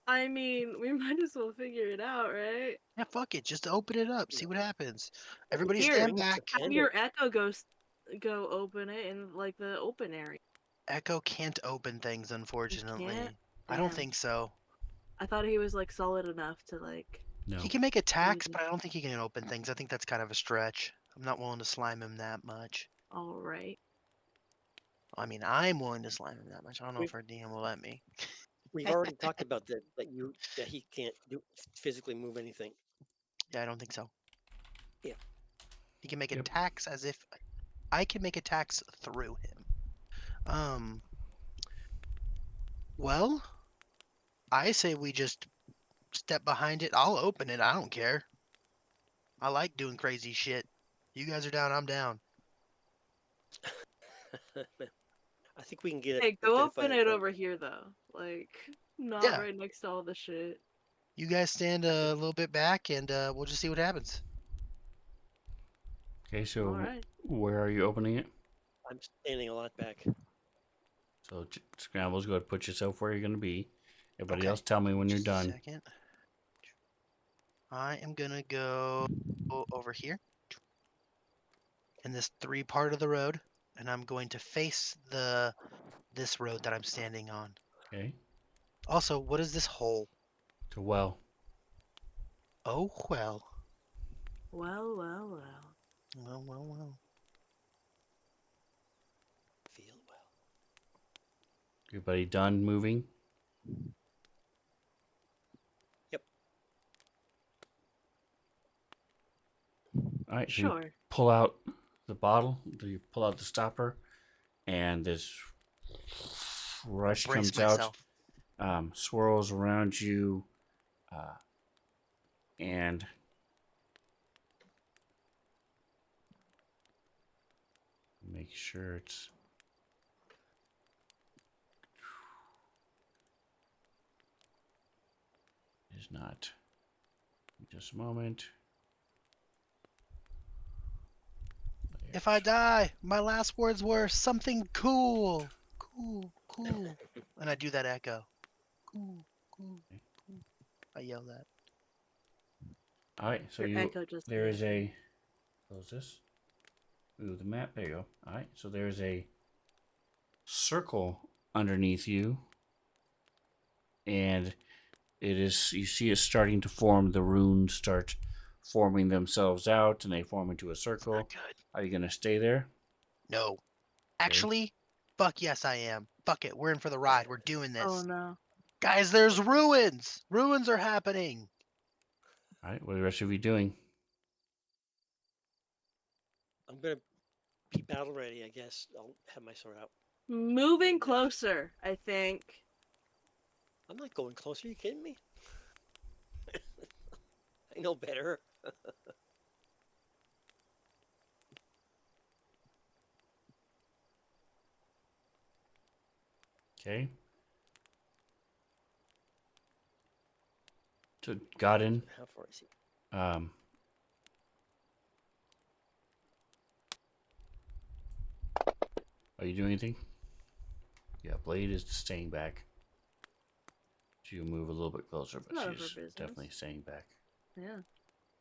I mean, we might as well figure it out, right? Yeah, fuck it. Just open it up. See Yeah. what happens. We Everybody could Here, stand bring some back. have candles. your echo go open it in like the open area. Echo can't open things, He can't. unfortunately. I don't Damn. think so. I thought he was like solid enough to like. No. He can make attacks, Mhm. but I don't think he can open things. I think that's kind of a stretch. I'm not willing to slime him that much. All right. I mean, I'm willing to slime him that much. I don't know We've if our DM will let me. we've already talked about that he can't physically move anything. Yeah, I don't think so. Yeah. He can make Yep. attacks as if I can make attacks through him. Well, I say we just step behind it. I'll open it. I don't care. I like doing crazy shit. You guys are down, I'm down. I think we can get it Hey, go identified open in it front. over here though. Like, not Yeah, right next to all the shit. you guys stand a little bit back and we'll just see what happens. Okay, so All right. where are you opening it? I'm standing a lot back. So Scrambles, go ahead and put yourself where you're going to be. Everybody Okay. else, tell me when you're Just a done. second. I am gonna go over here in this 3 part of the road, and I'm going to face this road that I'm standing on. Okay. Also, what is this hole? It's a well. Oh well. Well, well, well. Well, well, well. Feel well. Everybody done moving? Yep. All right. So you Sure. pull out the bottle. You pull out the stopper, and this rush Brace comes out, myself. swirls around you, and make sure it's is not. Just a moment. If I die, my last words were something cool. Cool, cool. And I do that echo. Cool, cool, cool. I yell that. All right. So Your echo just there is hit. a close this. Ooh, the map. There you go. All right. So there's a circle underneath you, and it is. You see it starting to form. The runes start forming themselves out, and they form into a circle. Not good. Are you gonna stay there? No. Actually, fuck yes I am. Fuck it. We're in for the ride. We're doing this. Oh no. Guys, there's ruins. Ruins are happening. All right. What are the rest of you doing? I'm gonna be battle ready. I guess I'll have my sword out. Moving closer, I think. I'm not going closer. Are you kidding me? I know better. Okay. So got in. How far is he? Are you doing anything? Yeah, Blade is staying back. She'll move a little bit closer, but none of her she's business. definitely staying back. Yeah.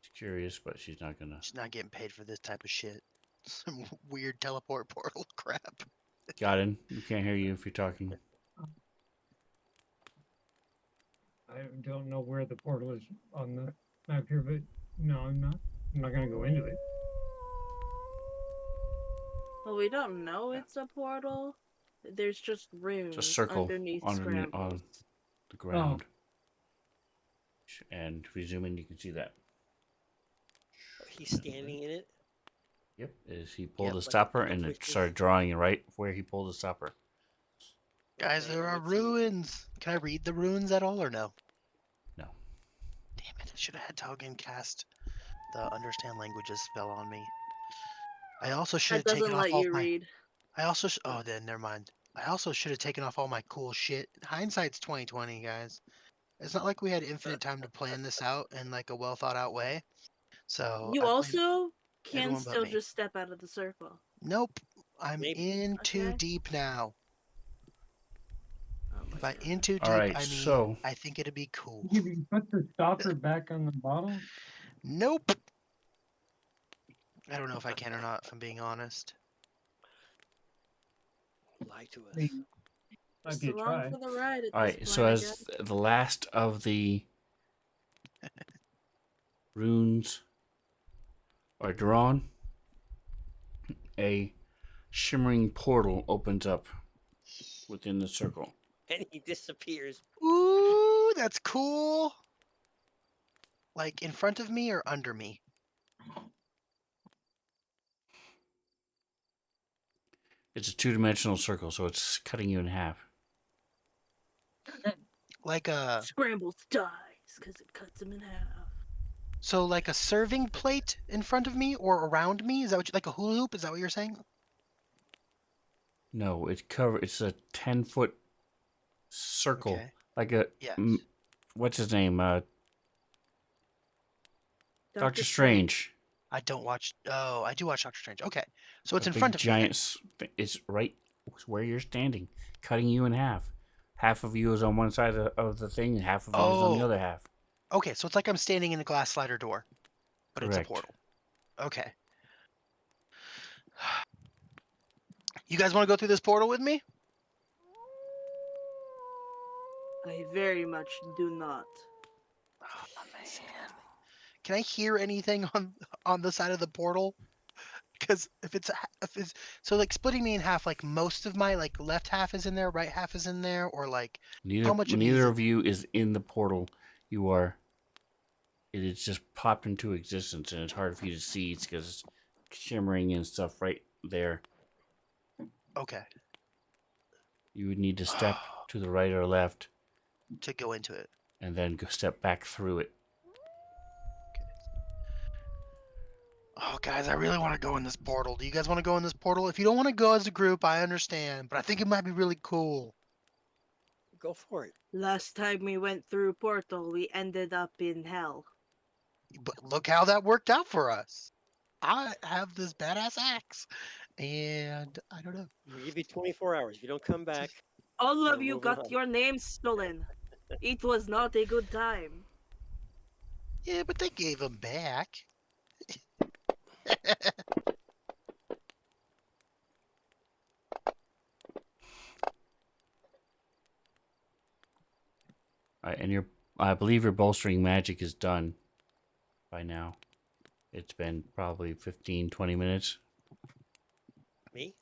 She's curious, but she's not gonna. She's not getting paid for this type of shit. Some weird teleport portal crap. Got in. We can't hear you if you're talking. I don't know where the portal is on the map here, but no, I'm not. I'm not gonna go into it. Well, we don't know it's a portal. There's just runes It's a circle underneath on scrambles. the ground. And if you zoom in, you can see that. He's standing in it. Yep. Is he pulled Yep. the Like stopper a and it twisted- started drawing right where he pulled the stopper. Guys, Okay, there are let's see. ruins. Can I read the ruins at all or no? No. Damn it, I should have had Togen cast the understand languages spell on me. I also should have That taken doesn't off let all you my read. I also oh then never mind. I also should have taken off all my cool shit. Hindsight's 2020, guys. It's not like we had infinite time to plan this out in like a well thought out way. So You I believe also can everyone but still me. just step out of the circle. Nope. I'm Maybe. in too Okay. deep now. Oh my By god. in too All deep, right, I mean so I think it'd be cool. You can put the stopper back on the bottle. Nope. I don't know if I can or not, if I'm being honest. Lie to I us. mean, might Just be a along try. for the ride at all this right, point, so I as guess. the last of the runes are drawn, a shimmering portal opens up within the circle. And he disappears. Ooh, that's cool. Like in front of me or under me? It's a two-dimensional circle, so it's cutting you in half. Like a Scrambles dies because it cuts him in half. so like a serving plate in front of me or around me? Is that what you like a hula hoop? Is that what you're saying? No, it's a 10-foot circle, Okay. like a Yes. what's his name? Doctor Strange. Strange. I don't watch. Oh, I do watch Doctor Strange. Okay, so it's A in big front of me. Then. giant. It's right where you're standing, cutting you in half. Half of you is on one side of the thing, and half of you is on the Oh, other half. okay. So it's like I'm standing in a glass slider door, but it's a Correct. portal. Okay. You guys want to go through this portal with me? I very much do not. Oh man. Can I hear anything on the side of the portal? Because if it's so like splitting me in half, like most of my like left half is in there, right half is in there, or like how much of me is Neither in of you is in the portal. You are. It is just popped into existence, and it's hard for you to see because it's shimmering and stuff right there. Okay. You would need to step to the right or left, To go into it. and then go step back through it. Oh, guys, I really want to go in this portal. Do you guys want to go in this portal? If you don't want to go as a group, I understand, but I think it might be really cool. Go for it. Last time we went through Portal, we ended up in hell. But look how that worked out for us. I have this badass axe, and I don't know. We give you 24 hours. If you don't come back, All of we're you moving got on. your names stolen. It was not a good time. Yeah, but they gave them back. And I believe your bolstering magic is done by now. It's been probably 15, 20 minutes. Me?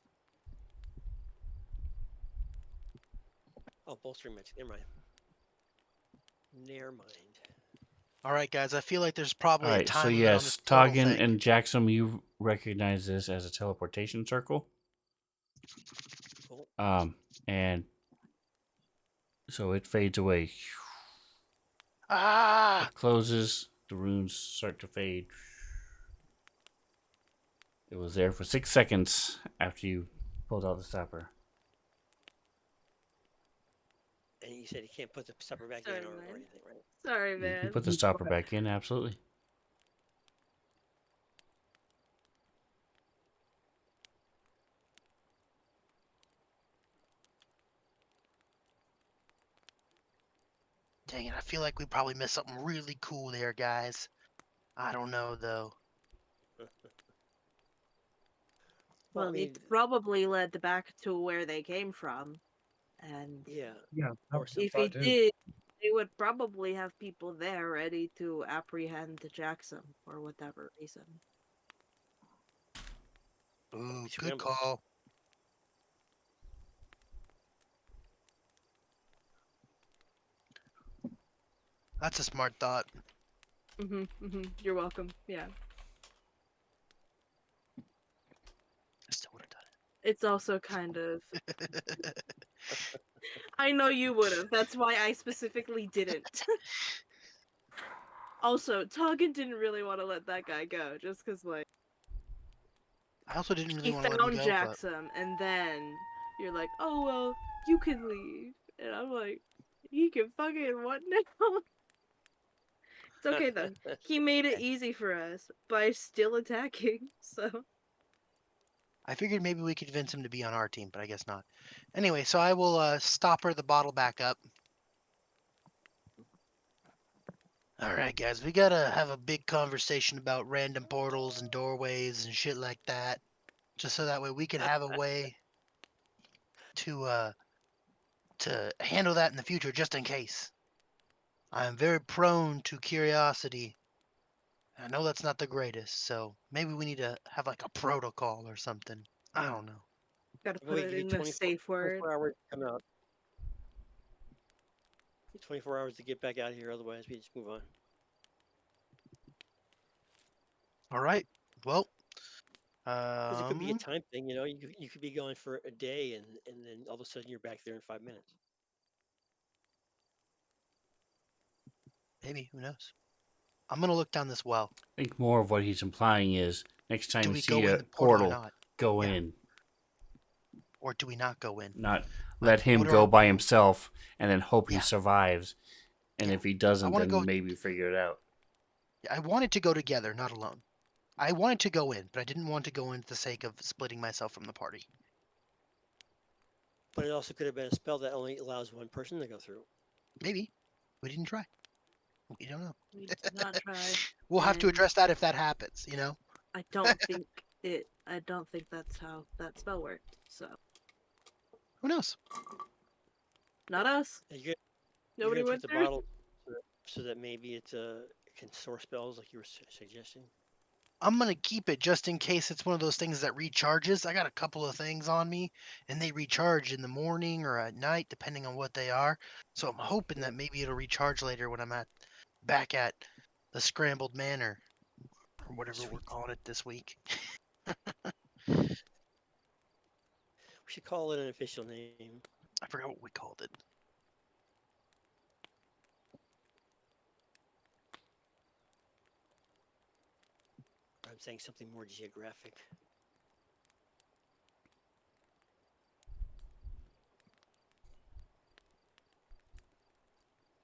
Oh, bolstering magic. Never mind. Never mind. All right, guys, I feel like there's All probably a right, so time limit on this yes, portal Toggin thing. and Jackson, you recognize this as a teleportation circle. Cool. And so it fades away. Ah! It closes, the runes start to fade. It was there for 6 seconds after you pulled out the stopper. And you said you can't put the supper back Sorry, in or man. anything, right? Sorry, You can man. put the stopper back in, absolutely. Dang it, I feel like we probably missed something really cool there, guys. I don't know, though. Well, I Well, mean, it probably led back to where they came from. And yeah. Yeah. Or that's what I if thought it too. did, they would probably have people there ready to apprehend Jackson for whatever reason. Ooh, good Scramble. call. That's a smart thought. You're welcome. Yeah. I still would have done It's also kind of. it. I know you would have. That's why I specifically didn't. Also, Toggin didn't really want to let that guy go, just because, like, I also didn't really he want to let him found go, but Jackson, and then you're like, oh, well, you can leave. And I'm like, He can fucking what now? It's okay though. He made it easy for us by still attacking. So I figured maybe we could convince him to be on our team, but I guess not. Anyway, so I will stopper the bottle back up. All right, guys, we gotta have a big conversation about random portals and doorways and shit like that, just so that way we can have a way to handle that in the future, just in case. I am very prone to curiosity. I know that's not the greatest, so maybe we need to have like a protocol or something. I don't know. gotta Well, put we it give you in the safe word. 24 hours to come out. 24 hours to get back out of here, otherwise we just move on. All right. Well, Because it could be a time thing, you know. You could be going for a day, and then all of a sudden you're back there in 5 minutes. maybe, who knows? I'm gonna look down this well. I think more of what he's implying is next time Do you we see go in a the portal or portal, not? go Yeah. in. Or do we not go in? Not Like, let him what are go our by rules? himself and then hope he Yeah. survives. And Yeah. if he doesn't, wanna then go- maybe figure it out. I wanted to go together, not alone. I wanted to go in, but I didn't want to go in for the sake of splitting myself from the party. But it also could have been a spell that only allows one person to go through. Maybe. We didn't try. We don't know. We did not try. We'll have to And address that if that happens, you know? I don't think I don't think that's how that spell worked. So Who knows? not us. And you're Nobody gonna keep went the through. bottle so that maybe it can source spells like you were suggesting. I'm gonna keep it just in case it's one of those things that recharges. I got a couple of things on me, and they recharge in the morning or at night, depending on what they are. So I'm hoping that maybe it'll recharge later when I'm back at the Scrambled Manor, or whatever we're Sweet. calling it this week. We should call it an official name. I forgot what we called it. I'm saying something more geographic.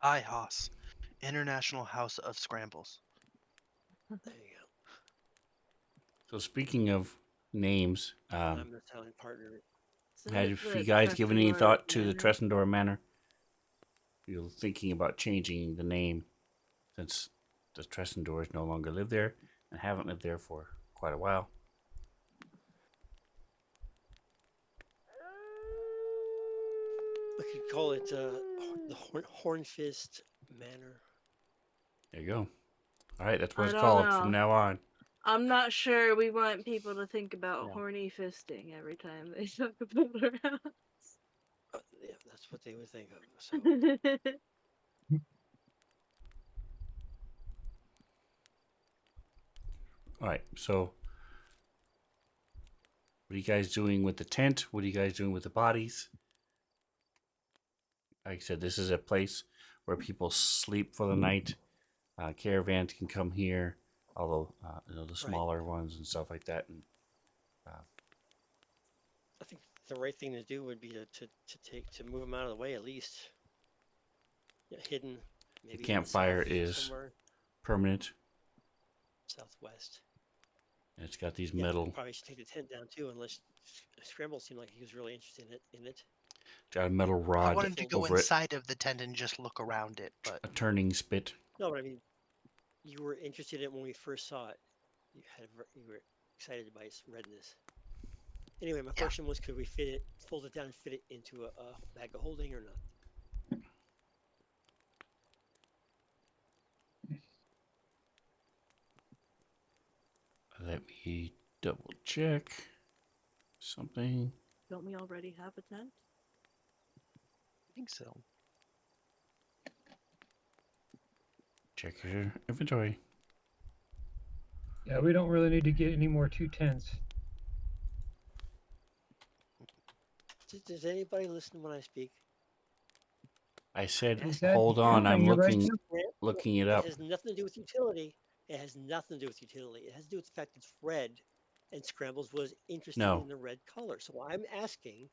IHOS, International House of Scrambles. There you go. So speaking of names, I'm the silent partner. have you guys given any thought to the Manor? Tressendor Manor? You're thinking about changing the name since the Tressendors no longer live there and haven't lived there for quite a while. We could call it the Hornfist Manor. There you go. All right, that's what I it's don't called know. from now on. I'm not sure we want people to think about Yeah. horny fisting every time they talk about our house. Yeah, that's what they would think of. So All right, so what are you guys doing with the tent? What are you guys doing with the bodies? Like I said, this is a place where people sleep for the night. Caravans can come here, although the smaller ones and stuff like that. And I think the right thing to do would be to move them out of the way at least. Yeah, hidden. Maybe the campfire is somewhere permanent. southwest. And it's got these Yeah, metal. probably should take the tent down too, unless Scramble seemed like he was really interested in it. Got a metal I rod wanted to go over it, inside of the tent and just look around it, but a turning spit. No, but I mean, you were interested in it when we first saw it. You were excited by its redness. Anyway, my question was, could we fold it down and fit it into a bag of holding or not? Let me double check something. Don't we already have a tent? I think so. Check your inventory. Yeah, we don't really need to get any more 2 tents. Does anybody listen when I speak? I said, Is that hold on, I'm happening right looking now? looking it up. It has nothing to do with utility. It has nothing to do with utility. It has to do with the fact it's red, and Scrambles was interested No. in the red color. So I'm asking,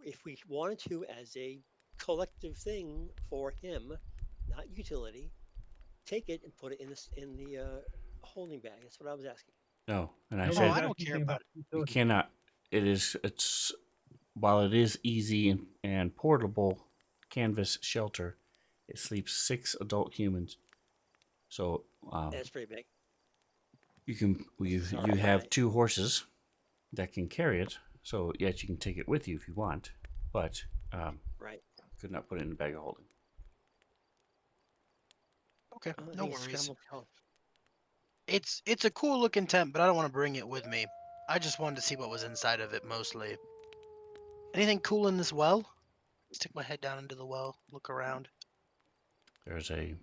if we wanted to, as a collective thing for him, not utility. Take it and put it in the holding bag. That's what I was asking. No, and I No, Oh, said I that's don't the care thing about it. you utility. cannot. It's while it is easy and portable canvas shelter, it sleeps 6 adult humans. So That's pretty big. you Sorry, have 2 horses that can carry it. So yes, you can take it with you if you want, but right. could not put it in the bag of holding. Okay, I no think it's worries. scrambled kelp. It's a cool looking tent, but I don't want to bring it with me. I just wanted to see what was inside of it mostly. Anything cool in this well? Stick my head down into the well, look around. There's a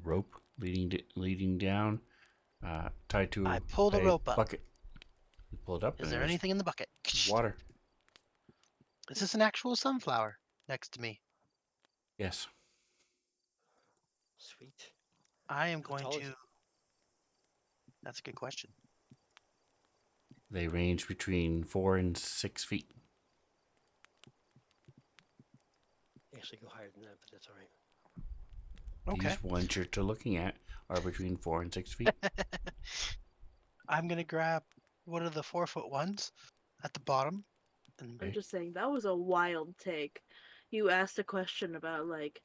rope leading down, tied to I pull the a rope up. bucket. You pull it up, Is and there there's anything in the bucket? water. Is this an actual sunflower next to me? Yes. Sweet. I am How going tall is to. it? That's a good question. They range between 4 and 6 feet. Actually, go higher than that, but that's all right. Okay. These ones you're looking at are between 4 and 6 feet. I'm gonna grab one of the 4-foot ones at the bottom, and I'm Okay. just saying that was a wild take. You asked a question about like,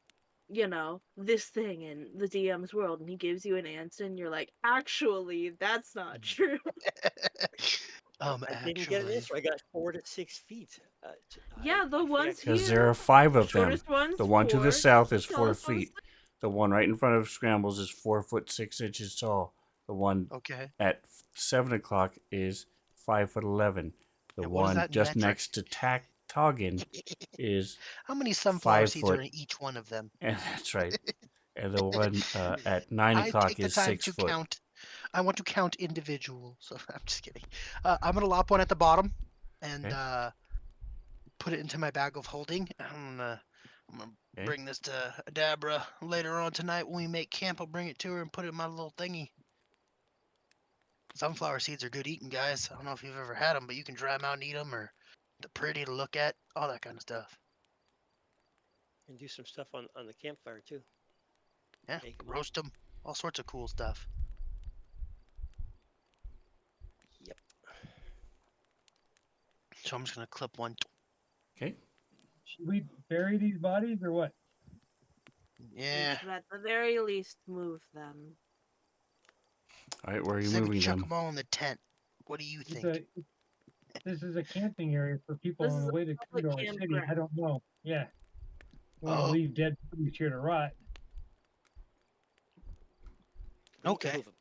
this thing in the DM's world, and he gives you an answer, and you're like, actually, that's not true. I didn't get an actually, answer. I got 4 to 6 feet. Yeah, the I think I ones Because here, there are 5 the of them. shortest one's The one to the 4, south the is 4 tallest one's feet. The one right in front of Scrambles is 4 foot 6 inches tall. The one okay. at 7 o'clock is 5 foot 11. The And what is one that in just metric? next to Toggin is How many sunflower 5 seeds are foot, in each one of them? and that's right. And the one at 9 I o'clock take the is time 6 to foot. count. I want to count individuals. So I'm just kidding. I'm gonna lop one at the bottom and Okay. put it into my bag of holding. I'm gonna Okay. bring this to Adabra later on tonight when we make camp. I'll bring it to her and put it in my little thingy. Sunflower seeds are good eating, guys. I don't know if you've ever had them, but you can dry them out and eat them, or they're pretty to look at, all that kind of stuff. can do some stuff on the campfire too. Yeah, Bake 'em up. roast them, all sorts of cool stuff. Yep. So I'm just gonna clip one. Okay. Should we bury these bodies or what? We Yeah, should at the very least move them. All right. Where are you say we moving chuck them? them all in the tent. What do you It's think? a, this is a camping area for people This on is the a way to public come to our city. I campground. don't know. Yeah. Want to Oh, leave dead bodies here to rot. We can okay. move 'em.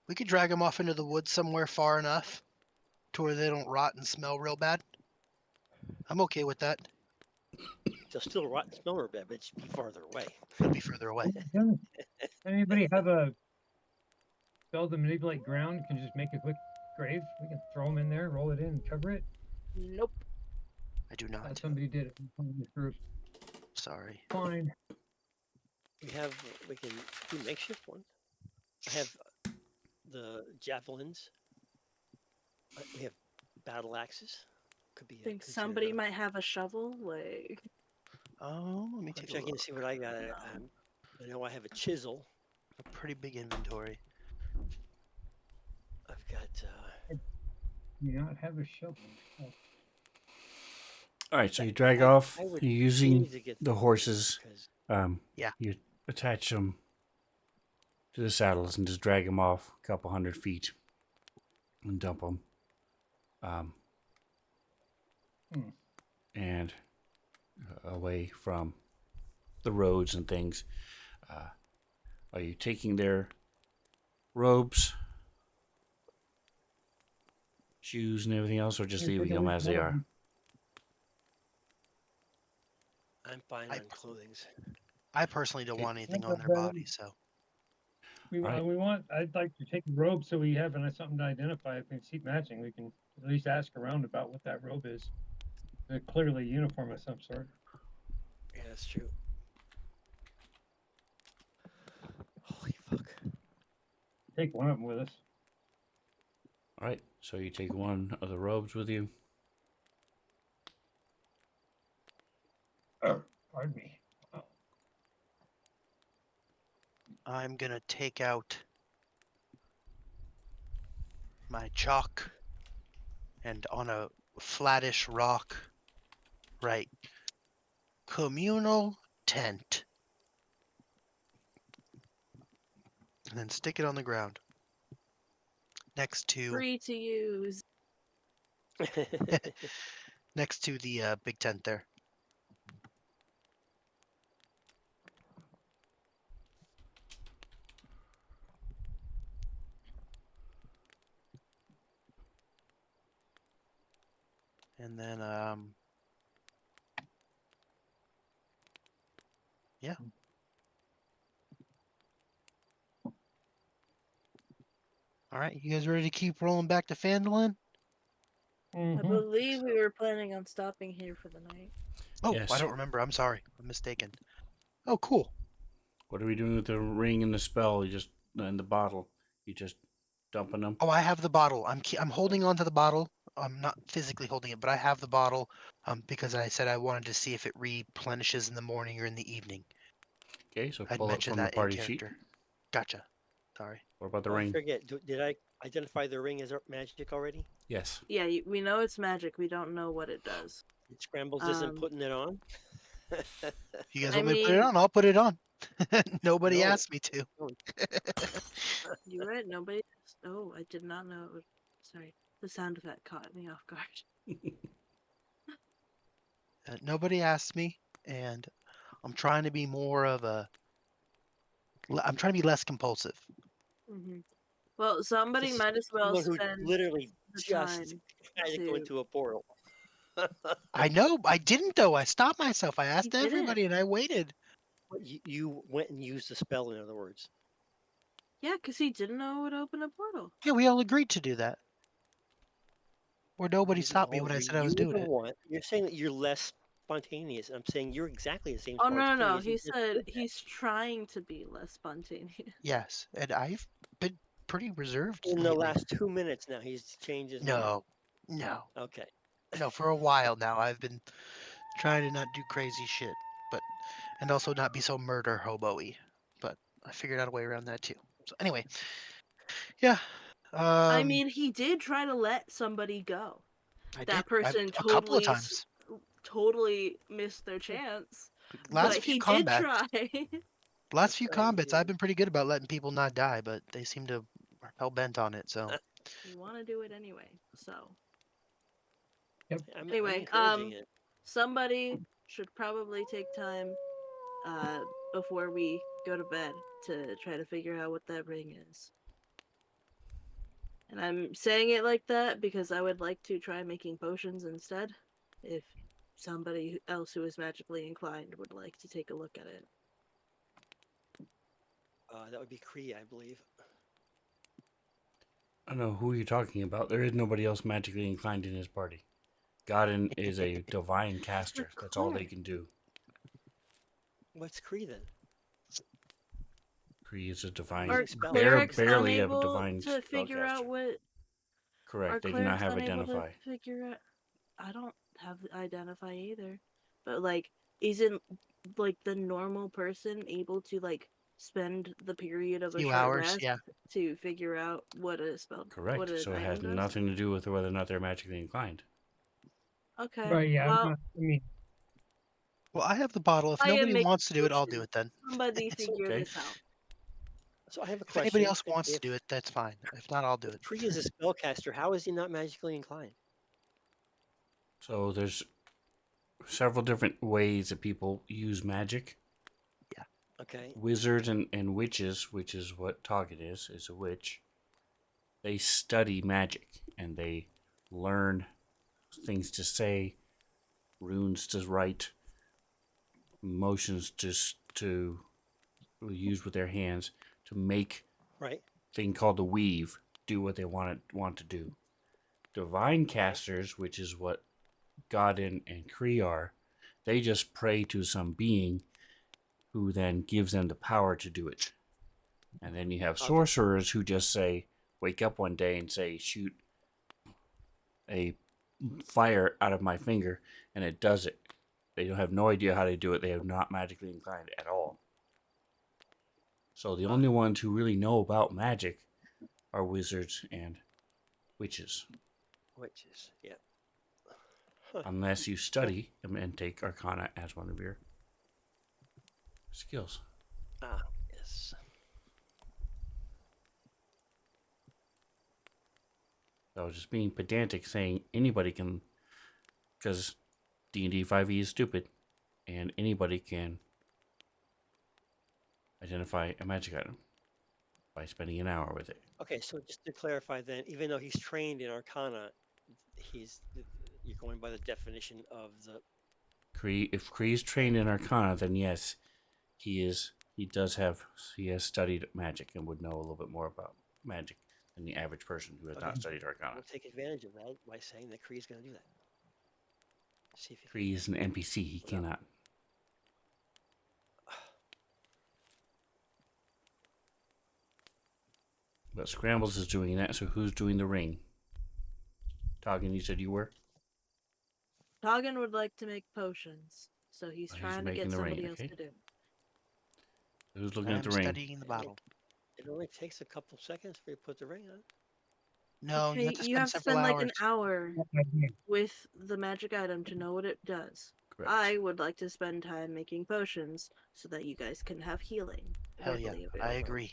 We could drag them off into the woods somewhere far enough to where they don't rot and smell real bad. I'm okay with that. They'll still rot and smell real bad, but it should be farther away. It'll be further away. Anybody have a spell to manipulate ground? Can just make a quick grave. We can throw them in there, roll it in, and cover it. Nope. I do not. Somebody did it in this group. Sorry. Fine. We can do makeshift ones. I have the javelins. We have battle axes. Could be. Think considered somebody a- might have a shovel, like. Let me I'm take a checking look. to see what I got. I know I have a chisel. A pretty big inventory. I've got. Do you not have a shovel? Oh, All right. So you drag off. I would You're using need to get the horses. 'cause Yeah. You attach them to the saddles and just drag them off a couple 100 feet and dump them. And away from the roads and things. Are you taking their robes, shoes, and everything else, or just Yeah, leaving take a them look as at they all of are? them. I'm fine I on clothings. I personally don't Okay. want anything Yeah, on their but, body, so Right. I'd like to take a robe so we have something to identify. If we see matching, we can at least ask around about what that robe is. They're clearly a uniform of some sort. Yeah, that's true. Holy fuck. Take one of them with us. All right. So you take one of the robes with you. Pardon me. Oh, I'm gonna take out my chalk and on a flattish rock, write communal tent, and then stick it on the ground next to Free to use. next to the big tent there. And then yeah. All right, you guys ready to keep rolling back to Fandolin? I mhm. believe we were planning on stopping here for the night. Oh, Yes. I don't remember. I'm sorry. I'm mistaken. Oh, cool. What are we doing with the ring and the spell? You just and the bottle. You just dumping them. Oh, I have the bottle. I'm holding on to the bottle. I'm not physically holding it, but I have the bottle because I said I wanted to see if it replenishes in the morning or in the evening. Okay, so I'd pull it mentioned from the that in party sheet. character. Gotcha. Sorry. What about the Oh, I ring? forget. Did I identify the ring as magic already? Yes. Yeah, we know it's magic. We don't know what it does. Scrambles isn't Um, putting it on. If you guys I want me to put it mean, on, I'll put it on. Nobody No. asked me to. No. you're right. Nobody. Oh, I did not know. Sorry, the sound of that caught me off guard. Nobody asked me, and I'm trying to be more of a. I'm trying to be less compulsive. Hmm. Well, somebody This is might as well someone who spend literally the just time had to go to. into a portal. I know. I didn't though. I stopped myself. I He asked didn't. everybody, and I waited. You went and used the spell, in other words. Yeah, because he didn't know it would open a portal. Yeah, we all agreed to do that. Or nobody You didn't stopped me all when I agree. said I You was were doing the it. one. You're saying that you're less spontaneous. I'm saying you're exactly the same Oh no, no, no. spontaneous. You He just said did that. he's trying to be less spontaneous. Yes, and I've been pretty reserved In the lately. last 2 minutes now, he's changed his mind. No. Okay. No, for a while now I've been trying to not do crazy shit, and also not be so murder hobo-y. But I figured out a way around that too. So anyway, yeah. I mean, he did try to let somebody go. I did. That person A couple of totally, times. totally missed their chance. But Last few he did combats. try. Last few Right, combats, yeah. I've been pretty good about letting people not die, but they seem to hell bent on it. So You want to do it anyway. So I'm anyway, encouraging it. somebody should probably take time before we go to bed to try to figure out what that ring is. And I'm saying it like that because I would like to try making potions instead. If somebody else who is magically inclined would like to take a look at it. That would be Kree, I believe. I don't know who you're talking about. There is nobody else magically inclined in his party. Godin is a divine caster. That's all they can do. What's Kree then? Kree is a divine, Are Using spell clerics barely a unable divine to figure out spellcaster. what? Are Correct. They do not clerics have unable to identify. figure out? I don't have identify either. But like, isn't like the normal person able to like spend the period of a few short hours, rest yeah. to figure out what a spell, Correct. what an So it item has does? nothing to do with whether or not they're magically inclined. Okay. Right, yeah. Well, I mean, Well, I have the bottle. If I am nobody making wants to do it, I'll do potions. it then. Somebody It's figure okay. this out. So I have a If anybody question. else wants to If do it, that's fine. If not, I'll do it. Kree is a spellcaster, how is he not magically inclined? So there's several different ways that people use magic. Okay. Wizards and witches, which is what Target is a witch. They study magic and they learn things to say, runes to write, motions to use with their hands to make Right. thing called the weave do what they want to do. Divine casters, which is what Godin and Kree are, they just pray to some being who then gives them the power to do it. And then you have Okay. sorcerers who just say, wake up one day and say, shoot a fire out of my finger, and it does it. They don't have no idea how to do it. They are not magically inclined at all. So the only ones who really know about magic are wizards and witches. Witches. Yeah. Huh. Unless you study and take Arcana as one of your skills. Ah, yes. So I was just being pedantic, saying anybody can, because D&D 5e is stupid, and anybody can identify a magic item by spending an hour with it. Okay, so just to clarify then, even though he's trained in Arcana, you're going by the definition of the. If Kree is trained in Arcana, then yes, he is. He has studied magic and would know a little bit more about magic than the average person who has Okay. not studied Arcana. We'll take advantage of that by saying that Kree's going to do that. See if he Kree is an NPC. He cannot. But Scrambles is doing that, so who's doing the ring? Toggin, you said you were? Toggin would like to make potions, so he's He's trying to making get the ring, somebody else okay. to do. Who's looking at I'm the ring? studying the bottle. It only takes a couple seconds for you to put the ring on. No, you Okay, have to you spend have to several spend like hours. an hour I did. with the magic item to know what it does. Correct. I would like to spend time making potions so that you guys can have healing. Hell yeah, readily I available. agree.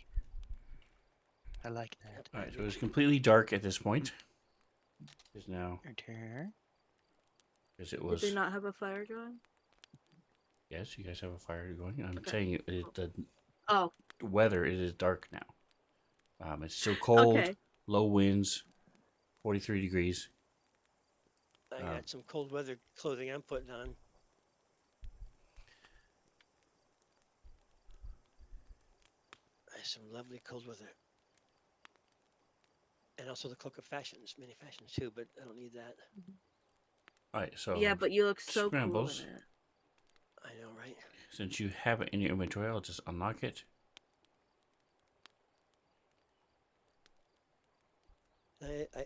I like that. Alright, so it's completely dark at this point. It's now, Your turn. because it Did was... they not have a fire going? Yes, you guys have a fire going. I'm Okay. saying the Oh, weather, it is dark now. It's still cold, okay. low winds, 43 degrees. I got some cold weather clothing I'm putting on. Some lovely cold weather. And also the cloak of fashions, many fashions too, but I don't need that. Alright, so Yeah, but you look so Scrambles. cool in it. I know, right? Since you have it in your inventory, I'll just unlock it.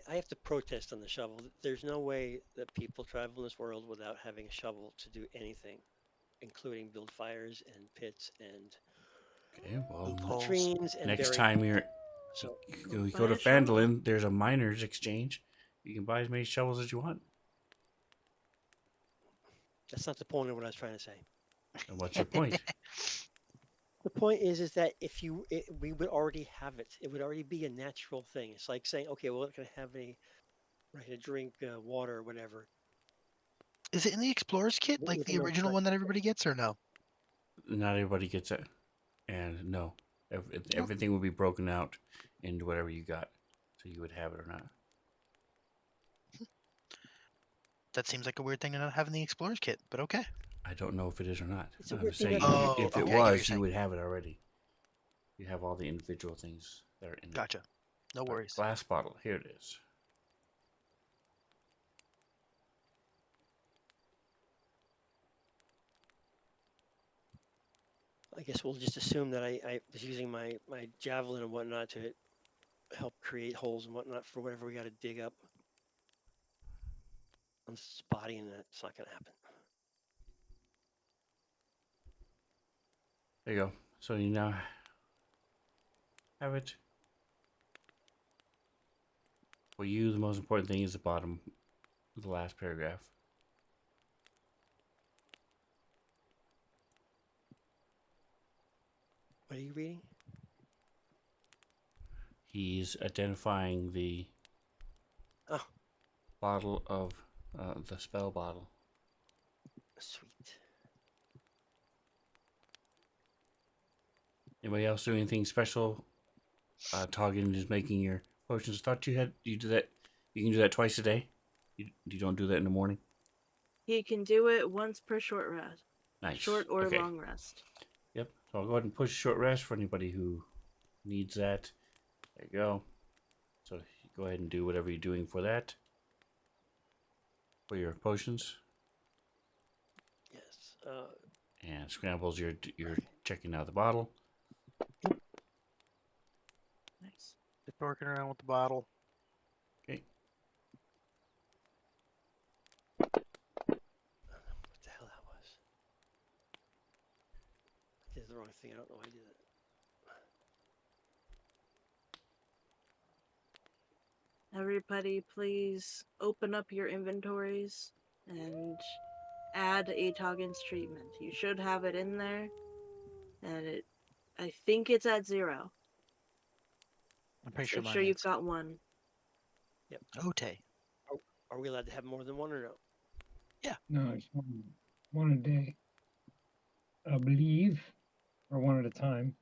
I have to protest on the shovel. There's no way that people travel in this world without having a shovel to do anything, including build fires and pits and Okay, well, Loopholes. latrines and next bury time people. you're So you Buy go to a shovel. Phandalin, there's a miner's exchange. You can buy as many shovels as you want. that's not the point of what I was trying to say. And what's your point? The point is that if we would already have it. It would already be a natural thing. It's like saying, okay, well, we're going to have a drink water or whatever. Is it in the Explorer's Kit, like With the enough original fresh- one that everybody gets, or no? Not everybody gets it. And no, everything will be broken out into whatever you got. So you would have it or not. That seems like a weird thing to not have in the Explorer's Kit, but okay. I don't know if it is or not. It's a I'm weird thing saying that Oh, if it okay, I get what you're was, you saying. would have it already. You have all the individual things that are in there. Gotcha. No Alright, worries. glass bottle. Here it is. I guess we'll just assume that I was using my javelin and whatnot to help create holes and whatnot for whatever we got to dig up. I'm spotting that. It's not going to happen. There you go. So you now have it. For you, the most important thing is the bottom of the last paragraph. What are you reading? He's identifying the Oh, bottle of the spell bottle. sweet. Anybody else do anything special? Toggin is making your potions. Thought you do that. You can do that twice a day. You don't do that in the morning. He can do it once per short rest. Nice. Short or Okay. long rest. Yep. So I'll go ahead and push a short rest for anybody who needs that. There you go. So you go ahead and do whatever you're doing for that. For your potions. Yes. And Scrambles, you're checking out the bottle. Nice. Just working around with the bottle. Okay. What the hell that was? the wrong thing. I don't know why I did that. Everybody, please open up your inventories and add a Toggen's treatment. You should have it in there, and I think it's at 0. I'm pretty Let's sure make sure mine you've is. got one. Ote. Are we allowed to have more than one or no? No, it's one a day, I believe, or one at a time.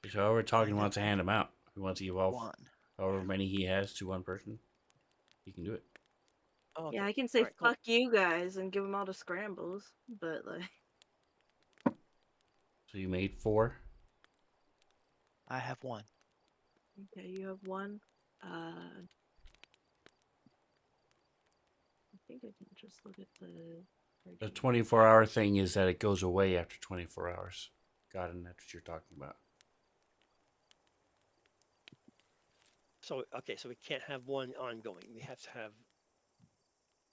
So however Talking have wants to hand them out. He wants to give off One. however many he has to one person. He can do it. Oh, Yeah, okay. I can say Alright, cool. fuck you guys and give them all to Scrambles, but like, So you made 4. I have one. okay, you have one. I think I can just look at the. The original. 24-hour thing is that it goes away after 24 hours. Got it, and that's what you're talking about. So okay, so we can't have one ongoing. We have to have.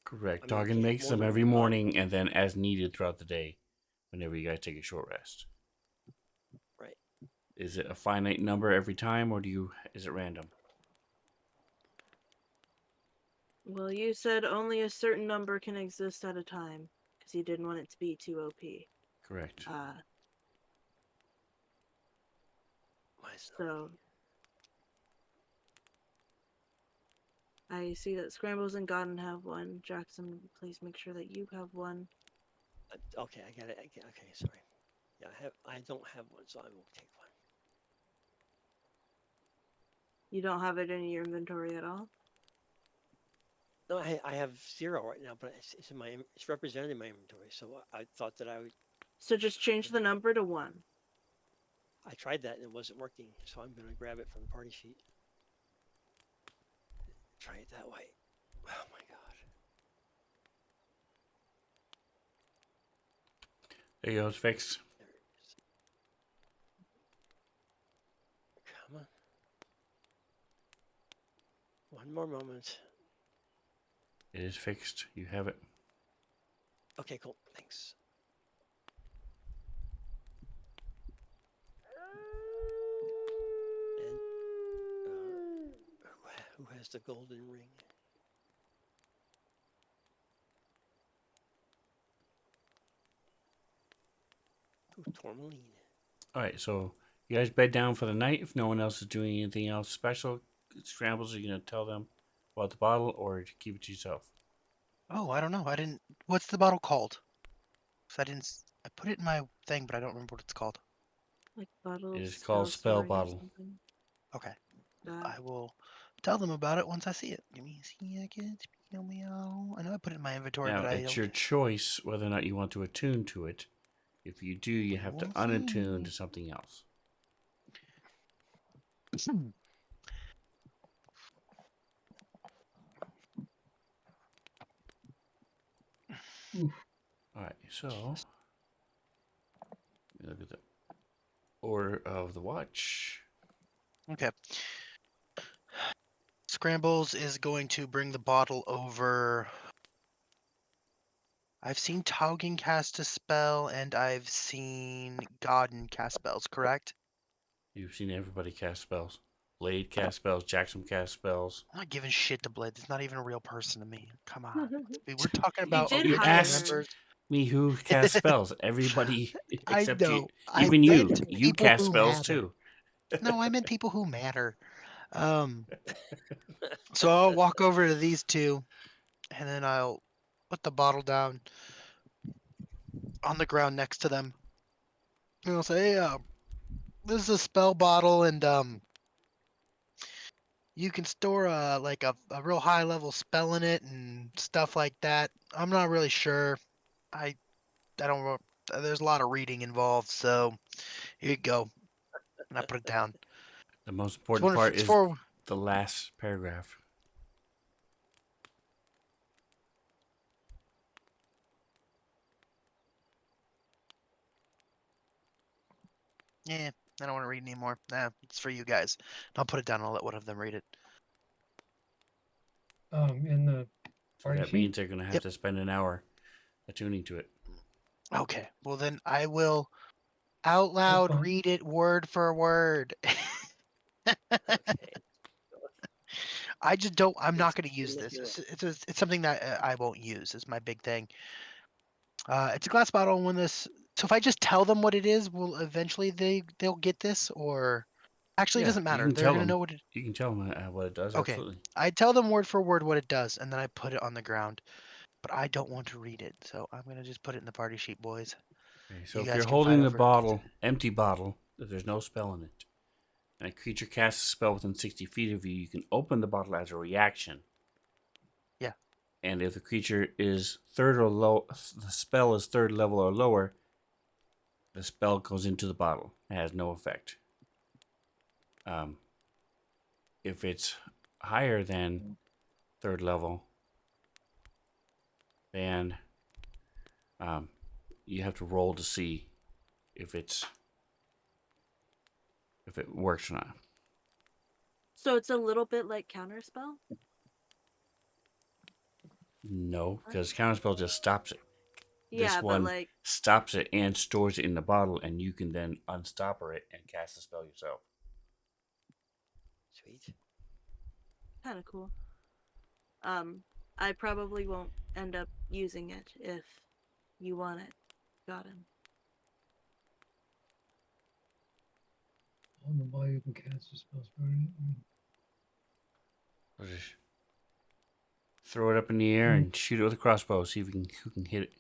Correct. I mean, we Talking can't have makes more them than every one morning and then as needed throughout the day whenever you guys take a short rest. Right. Is it a finite number every time or is it random? Well, you said only a certain number can exist at a time because you didn't want it to be too OP. Correct. Why is it So I see that Scrambles and Godden have one. Jackson, please make sure that you have one. okay, I got it. Okay, sorry. Yeah, I don't have one, so I will take one. You don't have it in your inventory at all? No, I have 0 right now, but it's in it's represented in my inventory. So I thought that I would. So just change the number to 1. I tried that and it wasn't working, so I'm gonna grab it from the party sheet. Try it that way. Oh my god. There you go. It's fixed. There it is. Come on. One more moment. It is fixed. You have it. Okay, cool. Thanks. And who has the golden ring? Ooh, tourmaline. All right. So you guys bed down for the night. If no one else is doing anything else special, Scrambles, are you going to tell them about the bottle or keep it to yourself? Oh, I don't know. I didn't. What's the bottle called? 'Cause I didn't. I put it in my thing, but I don't remember what it's called. Like bottle It of is called Spell Sword or Bottle. something. Okay. That. I will tell them about it once I see it. Give me a second. Meow meow. I know I put it in my inventory, Now, but I it's don't. your choice whether or not you want to attune to it. If you do, you have to We'll unattune see. to something else. All right, so let me look at the order of the watch. Okay. Scrambles is going to bring the bottle over. I've seen Taugen cast a spell, and I've seen Godden cast spells, correct? You've seen everybody cast spells. Blade cast spells. Jackson cast spells. I'm not giving shit to Blade. It's not even a real person to me. Come on. We're talking You about did You original hire asked her. members. me who cast spells. Everybody I except you, know. I even you. meant You people cast who spells matter. too. No, I meant people who matter. So I'll walk over to these two, and then I'll put the bottle down on the ground next to them. And I'll say, hey, this is a spell bottle, and you can store like a real high level spell in it and stuff like that. I'm not really sure. I don't know. There's a lot of reading involved, so here you go. And I put it down. The most It's important one. part It's is for. the last paragraph. Yeah, I don't want to read anymore. Nah, it's for you guys. I'll put it down. I'll let one of them read it. In the So party that sheet. means they're going to have Yep. to spend an hour attuning to it. Okay. Well, then I will Out loud, fine. read it word for word. Okay. I just don't. I'm not It's going to use gonna this. do it. It's something that I won't use. Is my big thing. It's a glass bottle. When this, so if I just tell them what it is, will eventually they'll get this, or actually it Yeah, doesn't you matter. can They're tell gonna them. know what it. You can tell them what it does. Okay, Absolutely. I tell them word for word what it does, and then I put it on the ground. But I don't want to read it, so I'm gonna just put it in the party sheet, boys. Okay, so You if guys you're can fight holding the over it. bottle, empty bottle, that there's no spell in it, and a creature casts a spell within 60 feet of you, you can open the bottle as a reaction. Yeah. And if the creature is third or low, the spell is third level or lower, the spell goes into the bottle. It has no effect. Um, if it's higher than third level, then you have to roll to see if it works or not. So it's a little bit like counterspell. No, because counterspell just stops it. This Yeah, but one like, stops it and stores it in the bottle, and you can then unstopper it and cast the spell yourself. Sweet. kind of cool. I probably won't end up using it if you want it. Got him. On the ball, you can cast the spells. So just throw it up in the air and shoot it with a crossbow. See if who can hit it.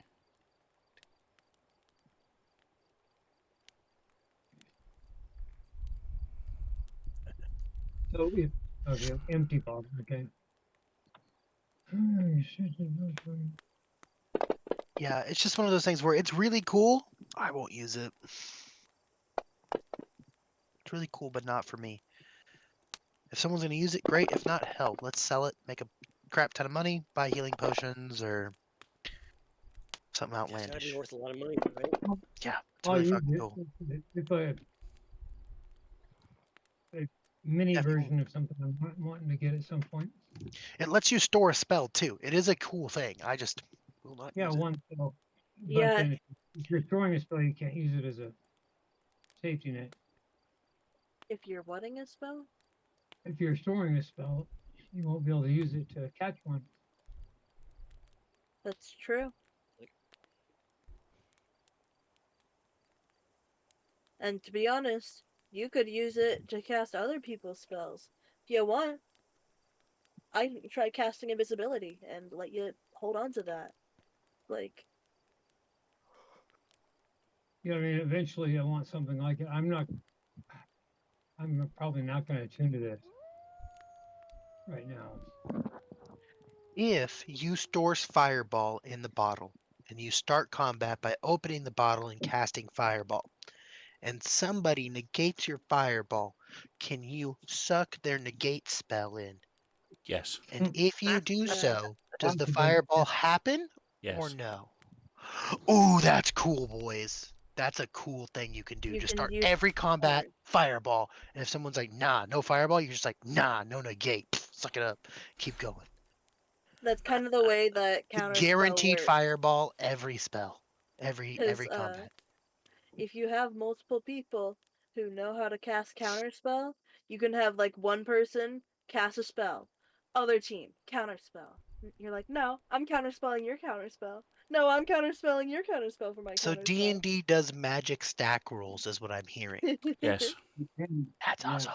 So if okay, empty bottle. Okay. Yeah, it's just one of those things where it's really cool. I won't use it. It's really cool, but not for me. If someone's gonna use it, great. If not, hell, let's sell it, make a crap ton of money, buy healing potions or something It's gotta be outlandish. worth a lot of money, right? Yeah, it's I'll really use fucking it cool. if a mini Yeah, if you- version of something I'm wanting to get at some point. It lets you store a spell too. It is a cool thing. I just will not Yeah, use it. one spell. But Yeah. then if you're throwing a spell, you can't use it as a safety net. If you're wanting a spell, If you're storing a spell, you won't be able to use it to catch one. that's true. And to be honest, you could use it to cast other people's spells. If you want, I can try casting invisibility and let you hold on to that. Like, You know, I mean, eventually I want something like it. I'm probably not going to attune to this right now. If you store Fireball in the bottle and you start combat by opening the bottle and casting Fireball, and somebody negates your Fireball, can you suck their negate spell in? Yes. And if you do yeah. so, does the Possibly. Fireball happen or Yes. no? Ooh, that's cool, boys. That's a cool thing you can do. You Just can start use every combat cards. Fireball, and if someone's like, "Nah, no Fireball," you're just like, "Nah, no negate." Suck it up. Keep going. That's kind of the way that counterspell Guaranteed works. Fireball every spell, Because every combat. if you have multiple people who know how to cast counterspell, you can have like one person cast a spell, other team counterspell. You're like, no, I'm counterspelling your counterspell. No, I'm counterspelling your counterspell for my So counterspell. D&D does magic stack rules, is what I'm hearing. Yes. That's Yeah. awesome.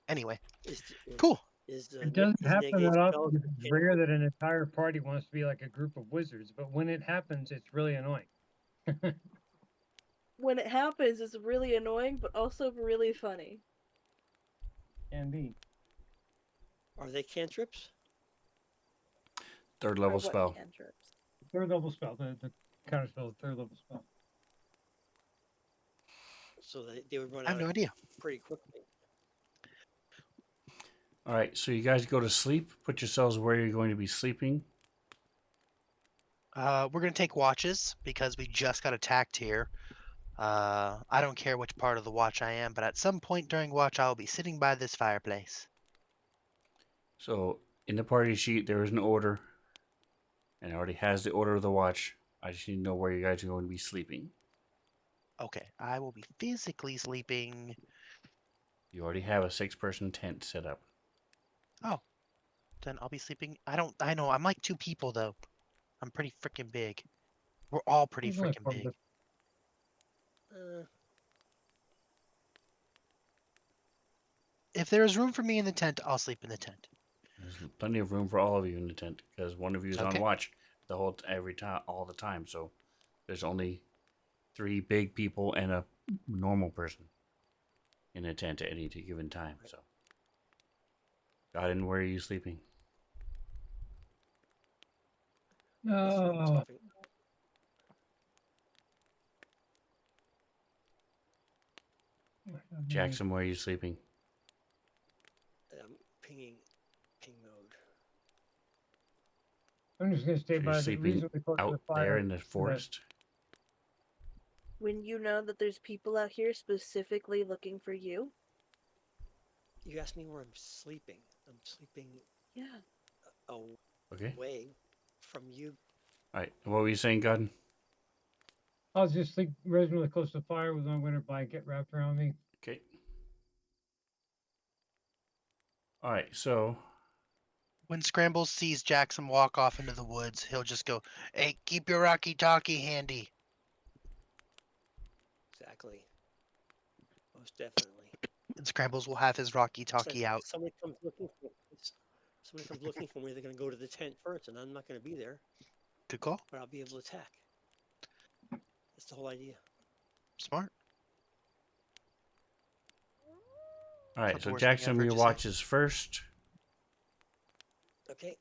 Anyway, Is cool. It doesn't is happen negate that spell often. It's rare that an entire party wants to be like a group of wizards, but when it happens, it's really annoying. When it happens, it's really annoying, but also really funny. Can be. Are they cantrips? Third Or level what spell. cantrips? Third level spell. The counter spell is third level spell. So they would run I have out no idea. pretty quickly. All right. So you guys go to sleep. Put yourselves where you're going to be sleeping. We're gonna take watches because we just got attacked here. I don't care which part of the watch I am, but at some point during watch, I'll be sitting by this fireplace. So in the party sheet, there is an order, and it already has the order of the watch. I just need to know where you guys are going to be sleeping. Okay, I will be physically sleeping. You already have a 6-person tent set up. Oh, then I'll be sleeping. I know, I'm like 2 people though. I'm pretty freaking big. We're all pretty There's only freaking 4 of big. us. If there is room for me in the tent, I'll sleep in the tent. There's plenty of room for all of you in the tent because one of you is on Okay. watch every time, all the time. So there's only 3 big people and a normal person in a tent at any given time. So, Godin, where are you sleeping? No. Jackson, where are you sleeping? Pinging ping mode. I'm just gonna stay So you're by the sleeping reasonably close to the out fire. there in the so that- forest. When you know that there's people out here specifically looking for you. You asked me where I'm sleeping. I'm sleeping Yeah. Okay. away from you. All right. What were you saying, Godin? I was just sleep reasonably close to the fire with my winter blanket wrapped around me. Okay. All right. So When Scrambles sees Jackson walk off into the woods, he'll just go, "Hey, keep your walkie-talkie handy." Exactly. Most definitely. And Scrambles will have his walkie-talkie out. Somebody comes looking for me, they're going to go to the tent first, and I'm not going to be there, Good call. but I'll be able to attack. That's the whole idea. Smart. all right. Not the So worst thing Jackson, ever you to say. watches first. Okay.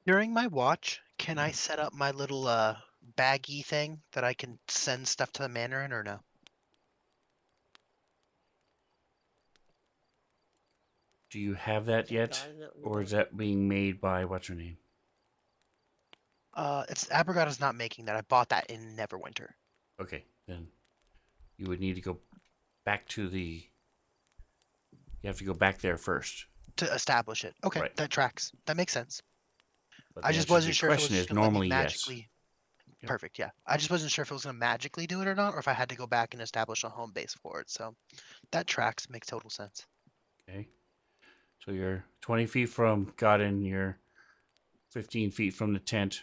During my watch, can I set up my little baggy thing that I can send stuff to the manor in, or no? Do you have that Is that yet, God in that or is robot? that being made by what's her name? It's Abragada's not making that. I bought that in Neverwinter. Okay, then you would need to go back to the. You have to go back there first. To establish it. Okay, Right. that tracks. That makes sense. But I the just answer to wasn't your sure if it was question just is going to let me normally yes. magically. Yep. Perfect, yeah. I just wasn't sure if it was going to magically do it or not, or if I had to go back and establish a home base for it. So that tracks. Makes total sense. Okay. So you're 20 feet from Godin, you're 15 feet from the tent.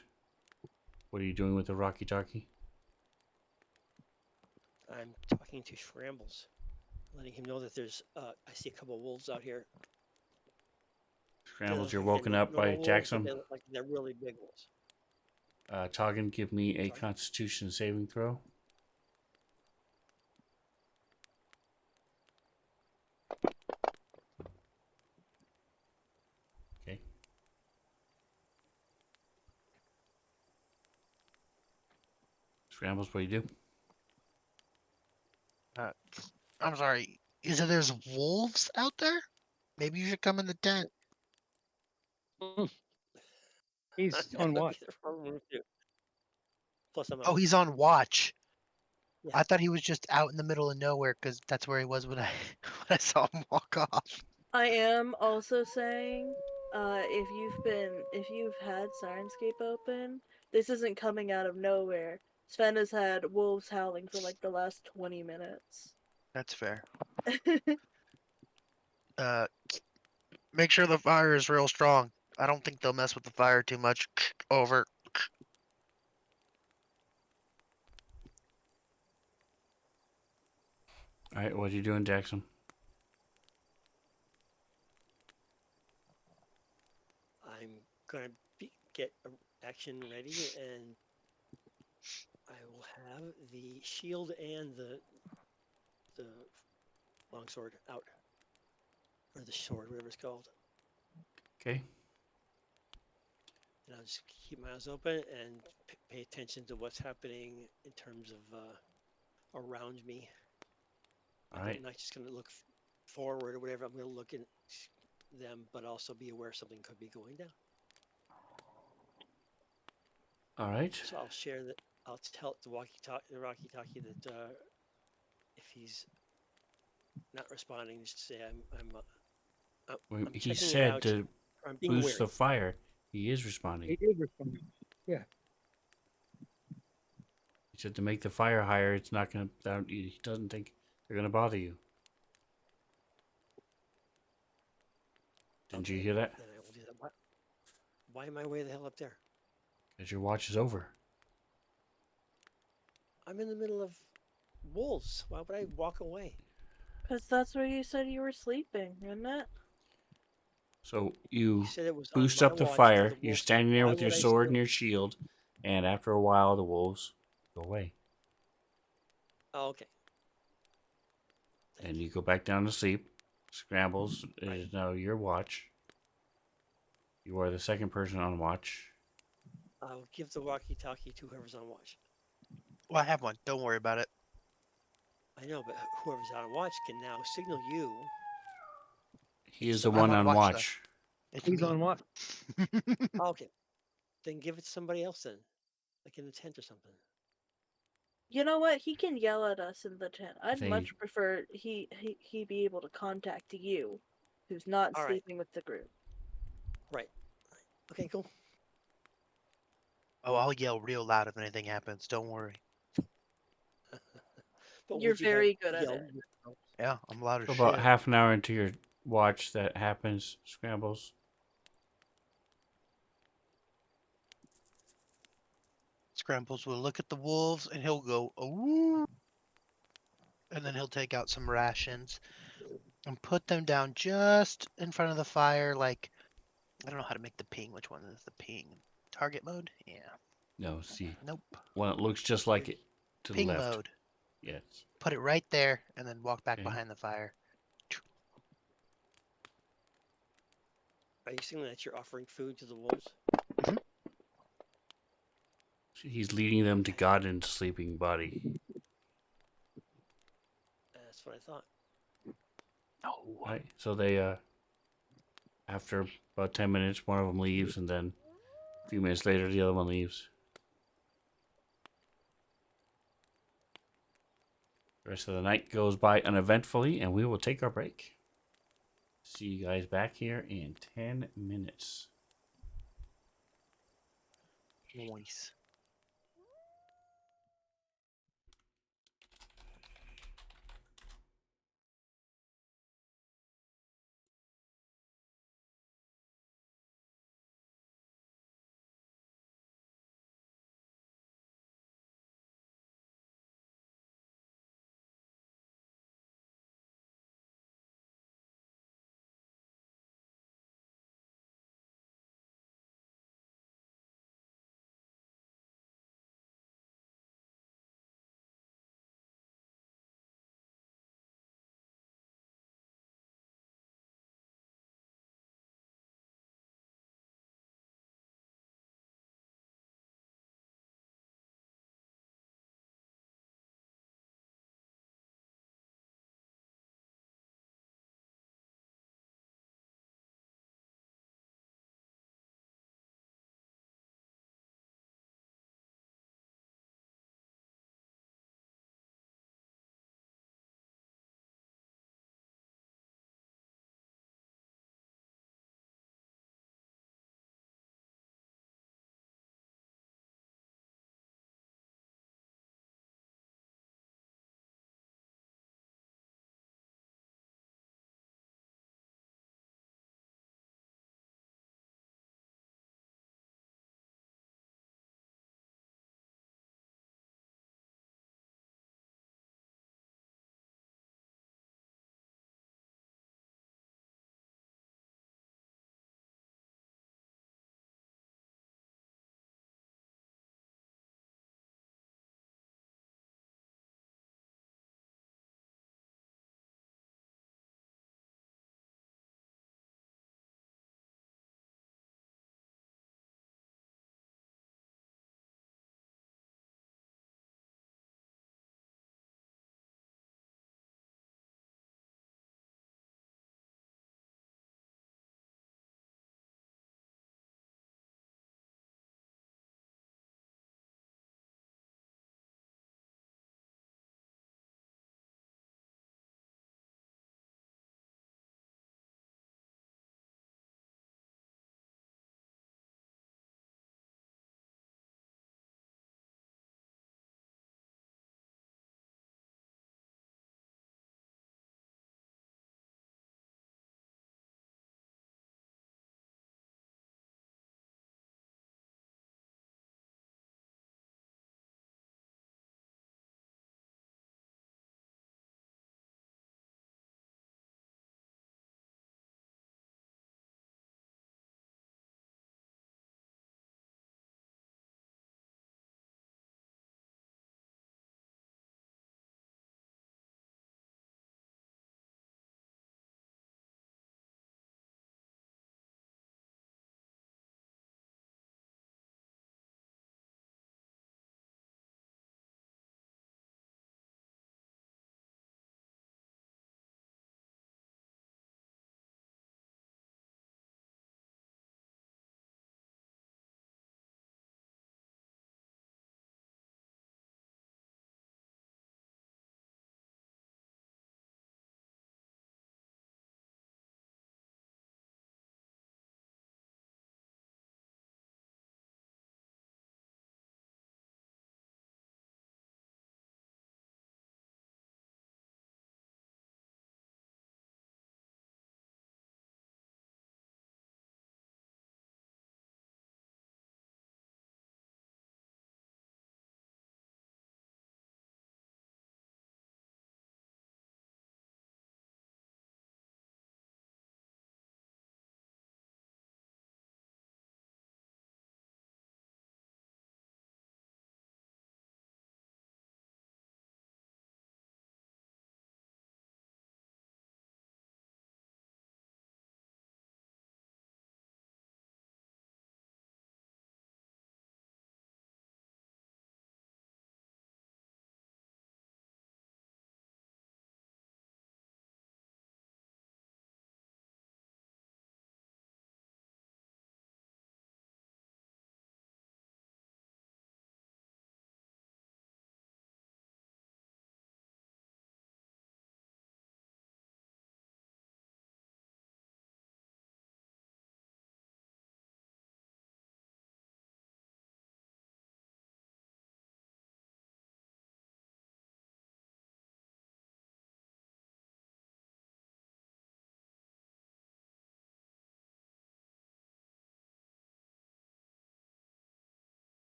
What are you doing with the Rocky Talkie? I'm talking to Scrambles, letting him know that there's, I see a couple of wolves out here. They Scrambles, look you're like they're woken up by normal wolves, but Jackson. they look like they're really big wolves. Toggin, give me a Sorry? Constitution saving throw. Okay. Scrambles, what do you do? I'm sorry. You said there's wolves out there? Maybe you should come in the tent. He's That on would watch. be the wrong move too. Plus, I'm Oh, he's on watch. Yeah. I thought he was just out in the middle of nowhere because that's where he was when I when I saw him walk off. I am also saying, if you've had Sirenscape open, this isn't coming out of nowhere. Sven has had wolves howling for like the last 20 minutes. That's fair. Make sure the fire is real strong. I don't think they'll mess with the fire too much. Over. All right, what are you doing, Jackson? I'm gonna get action ready, and I will have the shield and the longsword out, or the sword, whatever it's called. Okay. And I'll just keep my eyes open and pay attention to what's happening in terms of around me. All Like right. I'm not just gonna look forward or whatever. I'm gonna look at them, but also be aware something could be going down. All right. So I'll share that. I'll tell the walkie-talkie that if he's not responding, just say When I'm he checking it said out. to I'm being boost the wary. fire. He is responding. He did respond. Yeah. He said to make the fire higher. It's not gonna. He doesn't think they're gonna bother you. Didn't you Okay, hear that? then I will do that. Why am I way the hell up there? Because your watch is over. I'm in the middle of wolves. Why would I walk away? Because that's where you said you were sleeping, isn't it? So You you said it was on boost my up the watch that fire. the You're wolves. standing there Why with your would I sword still? and your shield, and after a while, the wolves go away, Oh, okay. Thank and you. you go back down to sleep. Scrambles Right. is now your watch. You are the second person on watch. I'll give the walkie-talkie to whoever's on watch. Well, I have one. Don't worry about it. I know, but whoever's on watch can now signal you. He is So the I'm one on on watch though. watch. It's He's me. on what? Oh, okay, then give it to somebody else then, like in the tent or something. You know what? He can yell at us in the tent. I'd They much prefer he be able to contact you, who's not All right. sleeping with the group. Right. Okay, cool. Oh, I'll yell real loud if anything happens. Don't worry. But You're would you have very good at yelled? it. Yeah, I'm loud as so about shit. half an hour into your watch that happens. Scrambles. Scrambles will look at the wolves and he'll go, "Ooh," and then he'll take out some rations and put them down just in front of the fire. Like, I don't know how to make the ping. Which one is the ping? Target mode? Yeah. No, see, Nope. one that looks just like it to the Ping left. mode. Yes. Put it right there and then walk back Okay. behind the fire. Are you saying that you're offering food to the wolves? He's leading them to God into sleeping body. That's what I thought. No. Right. So they after about 10 minutes, one of them leaves, and then a few minutes later, the other one leaves. The rest of the night goes by uneventfully, and we will take our break. See you guys back here in 10 minutes. Nice.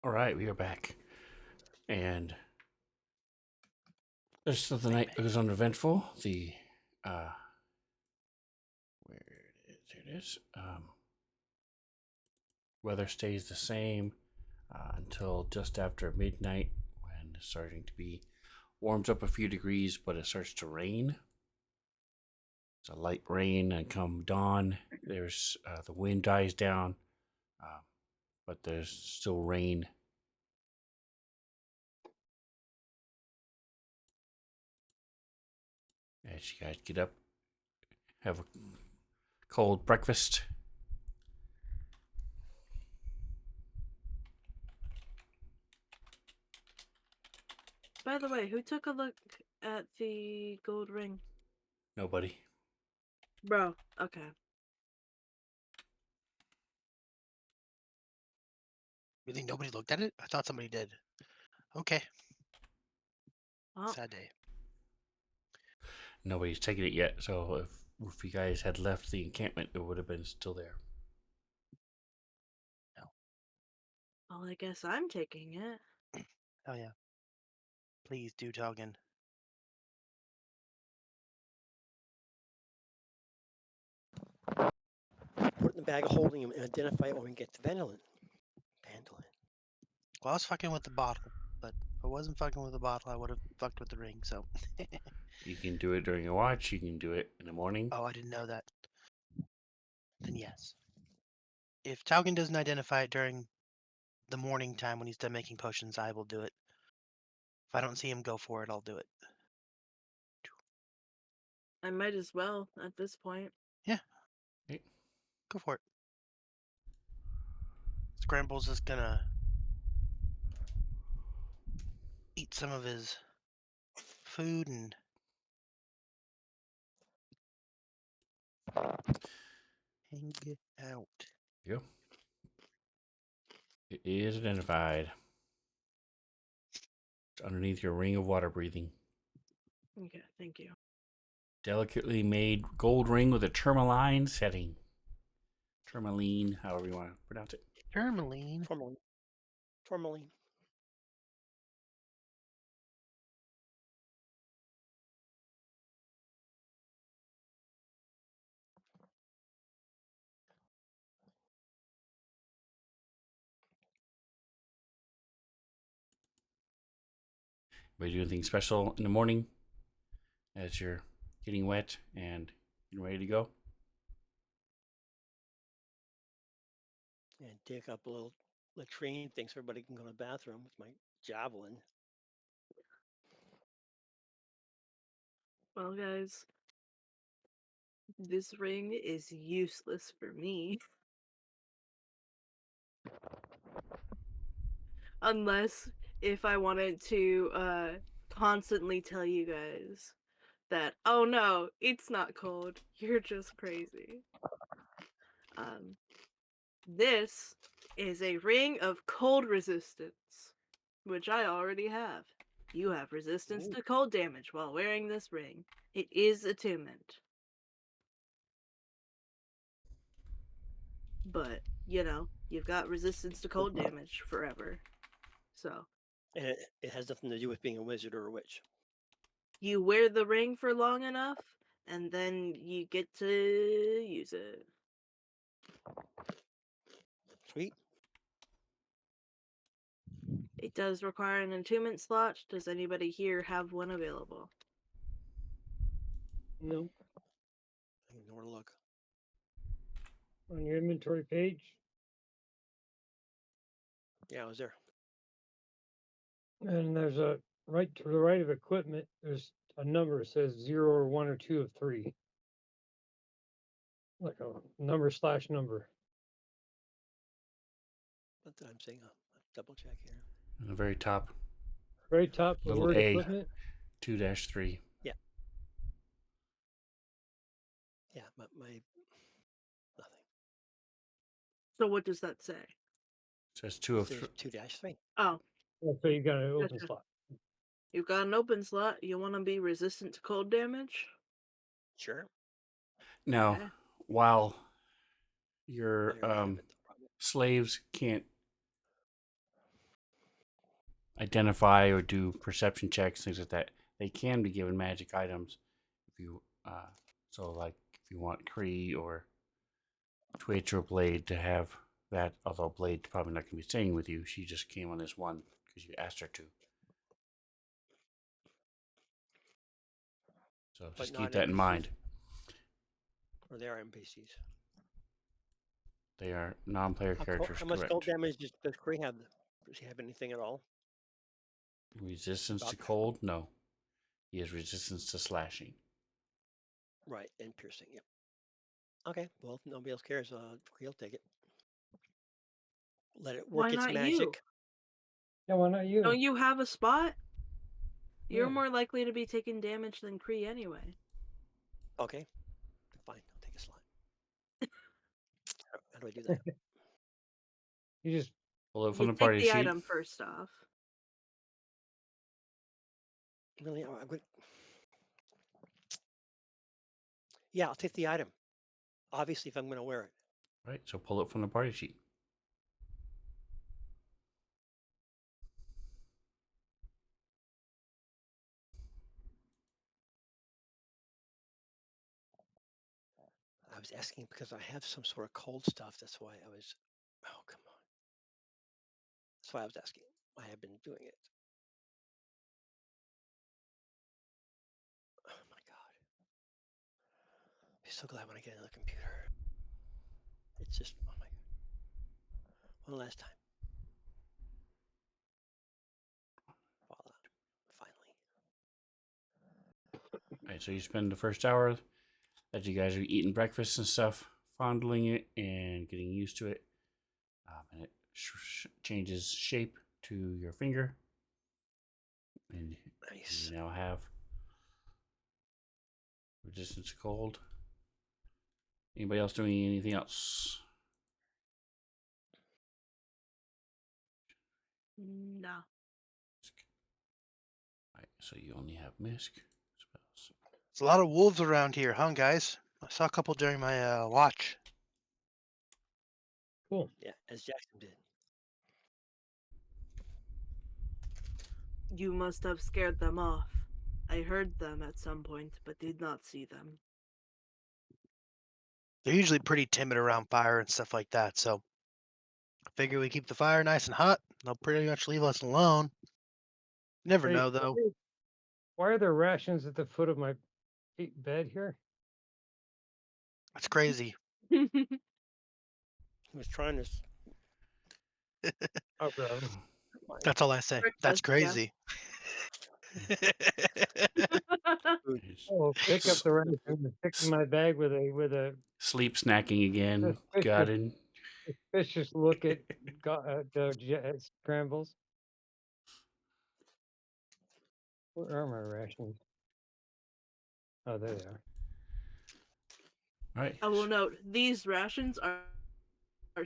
All right, we are back. And the rest of the Bang, night bang. goes uneventful. The where it is, here it is. Weather stays the same until just after midnight, when it's starting to be warms up a few degrees, but it starts to rain. It's a light rain, and come dawn, there's the wind dies down, uh, but there's still rain. As you guys get up, have a cold breakfast. By the way, who took a look at the gold ring? Nobody. Bro, okay. You think nobody looked at it? I thought somebody did. Okay. Well, Sad day. Nobody's taken it yet, so if you guys had left the encampment, it would have been still there. well, I guess I'm taking it. Oh yeah. Please do, Togan. Put it in the bag of holding and identify it when we get to Vandalin. Vandalin. Well, I was fucking with the bottle, but if I wasn't fucking with the bottle, I would have fucked with the ring. So. You can do it during your watch. You can do it in the morning. Oh, I didn't know that. Then yes. If Taugen doesn't identify it during the morning time when he's done making potions, I will do it. If I don't see him go for it, I'll do it. I might as well at this point. Yeah. Okay. Go for it. Scramble's just gonna eat some of his food and hang out. Yeah. It is identified. It's underneath your ring of water breathing. Okay, thank you. Delicately made gold ring with a tourmaline setting. Tourmaline, however you want to pronounce it. Tourmaline. Tourmaline. Tourmaline. But do anything special in the morning as you're getting wet and getting ready to go? And dig up a little latrine thing so everybody can go to the bathroom with my javelin. Well, guys, this ring is useless for me. Unless if I wanted to constantly tell you guys that, oh no, it's not cold, you're just crazy. This is a ring of cold resistance, which I already have. You have resistance Ooh. to cold damage while wearing this ring. It is attunement. But, you know, you've got resistance to cold damage forever. So, And it has nothing to do with being a wizard or a witch. you wear the ring for long enough, and then you get to use it. Sweet. It does require an attunement slot. Does anybody here have one available? No, I don't know where to look. on your inventory page. Yeah, I was there. And there's a right to the right of equipment, there's a number that says 0 or 1 or 2 of 3. Like a number. What did I'm saying? I'll double check here. On the very top, Very top, the little word A, equipment. 2-3. Yeah. Yeah, my nothing. So what does that say? It says 2 of There's 3. 2-3. Oh, So you got an open Gotcha. slot. you've got an open slot. You want to be resistant to cold damage? Sure. Now, Okay. while your I already have it, though, probably. slaves can't identify or do perception checks, things like that. They can be given magic items if you so like if you want Kree or Twitch or Blade to have that. Although Blade's probably not going to be staying with you, she just came on this one because you asked her to. So But just keep not that in NPCs? mind. Or they are NPCs? They are non-player characters, How much correct? cold damage does Kree have? Does he have anything at all? Resistance to About that? cold? No. He has resistance to slashing. Right, and piercing. Yep. Okay. Well, if nobody else cares, Kree'll take it. Let it Why work its not you? magic. Yeah, why not you? Don't you have a spot? You're Yeah. more likely to be taking damage than Kree anyway. Okay. Fine. I'll take a slot. How do I do that? You just Pull it from You the take party the sheet. item first off. Really? I'm good. Yeah, I'll take the item. Obviously, if I'm going to wear it. Right, so pull it from the party sheet. I was asking because I have some sort of cold stuff. That's why I was. Oh, come on. That's why I was asking. I have been doing it. Oh my god. I'm so glad when I get another computer. It's just, oh my god. One last time. Voila. Finally. Right, so you spend the first hour that you guys are eating breakfast and stuff, fondling it and getting used to it. And it changes shape to your finger. And Nice. you now have resistance to cold. Anybody else doing anything else? No. Right, so you only have misc spells. There's a lot of wolves around here, huh, guys? I saw a couple during my watch. cool. Yeah, as Jackson did. You must have scared them off. I heard them at some point, but did not see them. They're usually pretty timid around fire and stuff like that, so I figure we keep the fire nice and hot. They'll pretty much leave us alone. Never Hey, know, though. why are there rations at the foot of my bed here? That's crazy. He was trying to Oh, bro. find That's all I say. That's Breakfast, yeah. crazy. food. Oh, pick up the ration and stick in my bag with a Sleep snacking again. Got suspicious, it. suspicious look at scrambles. Where are my rations? Oh, there they are. All right. I will note, these rations are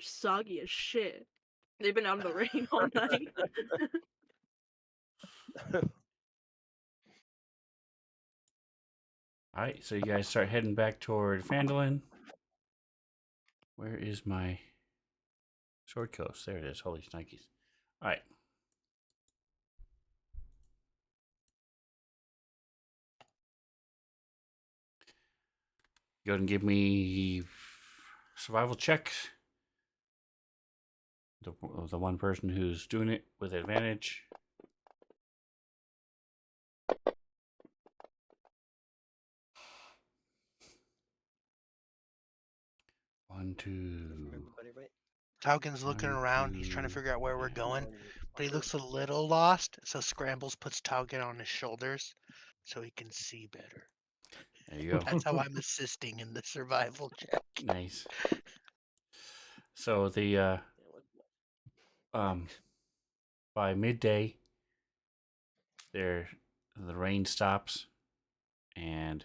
soggy as shit. They've been out in the rain all night. All right, so you guys start heading back toward Fandolin. Where is my sword coast? There it is. Holy shnikes. All right. Go ahead and give me survival checks. The one person who's doing it with advantage. One, two. Everybody, right? Taugen's looking 1, around. He's trying to 2. figure out where we're Yeah. going, On but he Earth. looks a little lost. So Scrambles puts Taugen on his shoulders so he can see better. There you go. That's how I'm assisting in the survival check. Nice. So the Yeah, by midday, the rain stops, and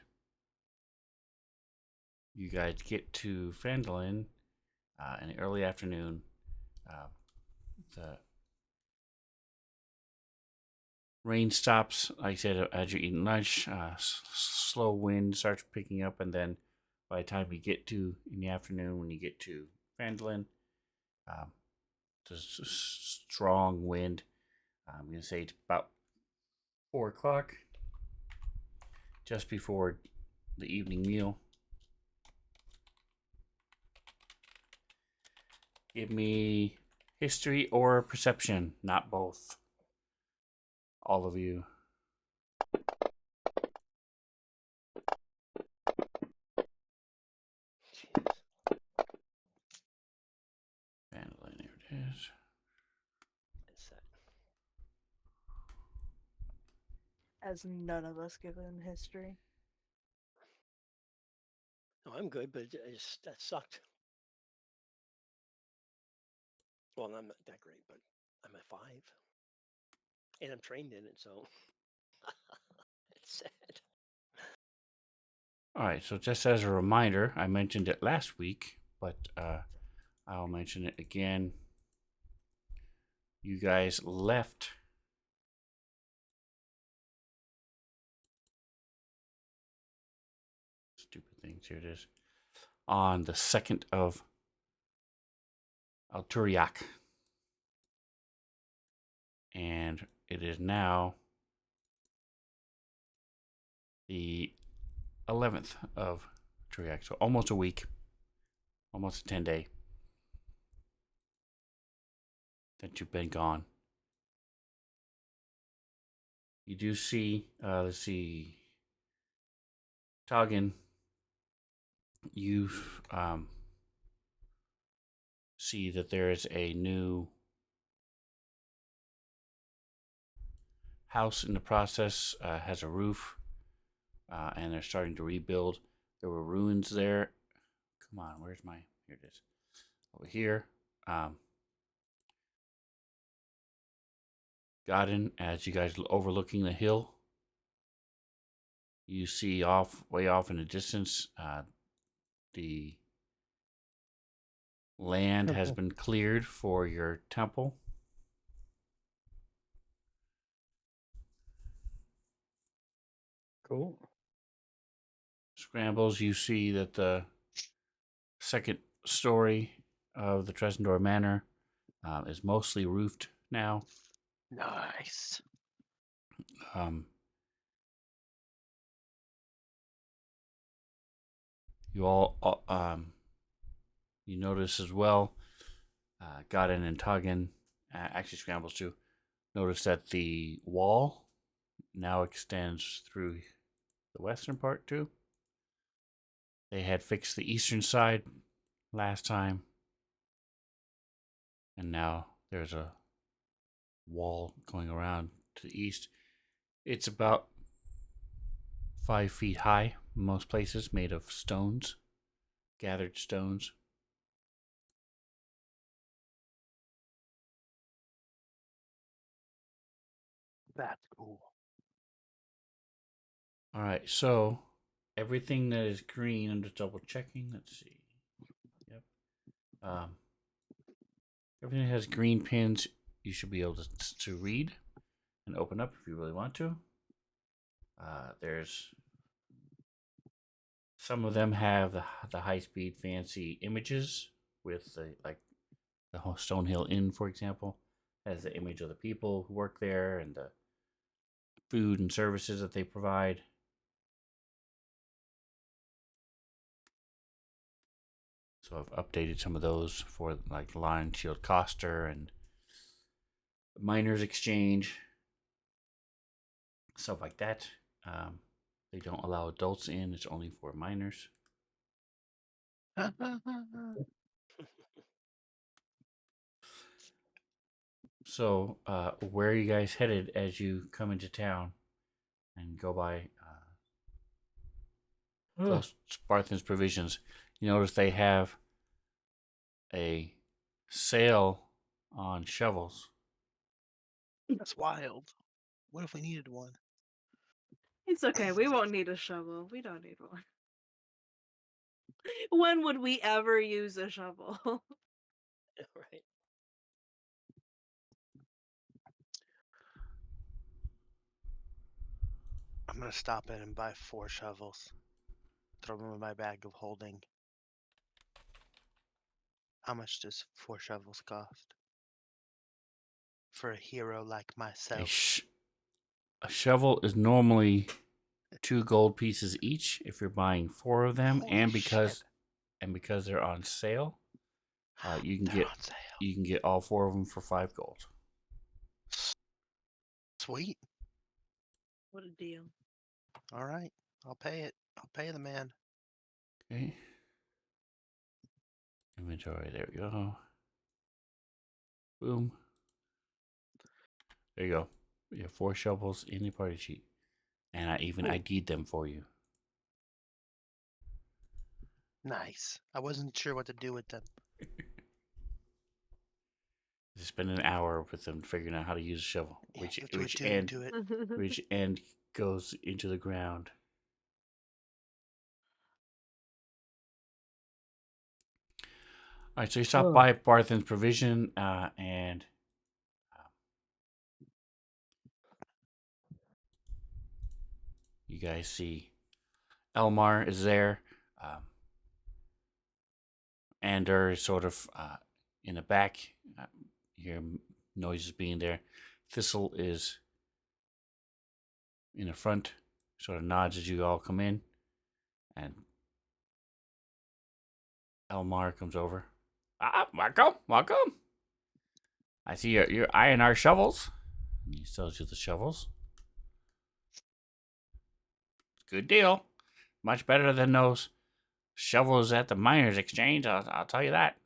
you guys get to Fandolin in the early afternoon. The rain stops, like I said, as you're eating lunch. Slow wind starts picking up, and then by the time you get to in the afternoon, when you get to Fandolin, there's a strong wind. I'm going to say it's about 4 o'clock, just before the evening meal. Give me history or perception, not both. All of you. Jeez. Vandalin, there it is. It's that. As none of us given history. No, I'm good, but that sucked. Well, I'm not that great, but I'm at 5, and I'm trained in it, so it's sad. All right, so just as a reminder, I mentioned it last week, but I'll mention it again. You guys left stupid things. Here it is. On the 2nd of Alturiak. And it is now the 11th of Alturiak. So almost a week. Almost a 10-day that you've been gone. You do see, let's see, Toggin, you see that there is a new house in the process, has a roof, and they're starting to rebuild. There were ruins there. Come on, where's my, here it is. Over here. Garden, as you guys overlooking the hill, you see way off in the distance, the land has Temple. been cleared for your temple. Cool. Scrambles, you see that the second story of the Tresendor Manor is mostly roofed now. Nice. Um, you all, you notice as well, Godin and Toggin, actually Scrambles too, notice that the wall now extends through the western part too. They had fixed the eastern side last time, and now there's a wall going around to the east. It's about 5 feet high in most places, made of stones, gathered stones. That's cool. All right, so everything that is green, I'm just double checking. Let's see. Yep. Everything that has green pins, you should be able to read and open up if you really want to. There's some of them have the high speed fancy images with the whole Stonehill Inn, for example, has the image of the people who work there and the food and services that they provide. So I've updated some of those for like Lion Shield Coster and Miners Exchange, stuff like that. They don't allow adults in; it's only for minors. So, where are you guys headed as you come into town and go by close to Spartan's Provisions? You notice they have a sale on shovels. That's wild. What if we needed one? It's okay. We won't need a shovel. We don't need one. When would we ever use a shovel? Right. I'm gonna stop in and buy 4 shovels. Throw them in my bag of holding. How much does 4 shovels cost? for a hero like A, myself. a shovel is normally 2 gold pieces each if you're buying 4 of them, Holy shit. and because they're on sale, you can They're get on sale. all 4 of them for 5 gold. Sweet. What a deal. All right. I'll pay it. I'll pay the man. Okay. Inventory. There we go. Boom. There you go. You have 4 shovels in the party sheet, and I even Cool. ID'd them for you. Nice. I wasn't sure what to do with them. Just spend an hour with them figuring out how to use a shovel, Yeah, which you do it. which end goes into the ground. All right, so you stop Oh. by Barthen's Provision, and you guys see Elmar is there. Ander is sort of in the back. You hear noises being there. Thistle is in the front, sort of nods as you all come in, and Elmar comes over. Welcome. I see you're eyeing our shovels. He sells you the shovels. Good deal. Much better than those shovels at the miners' exchange. I'll tell you that.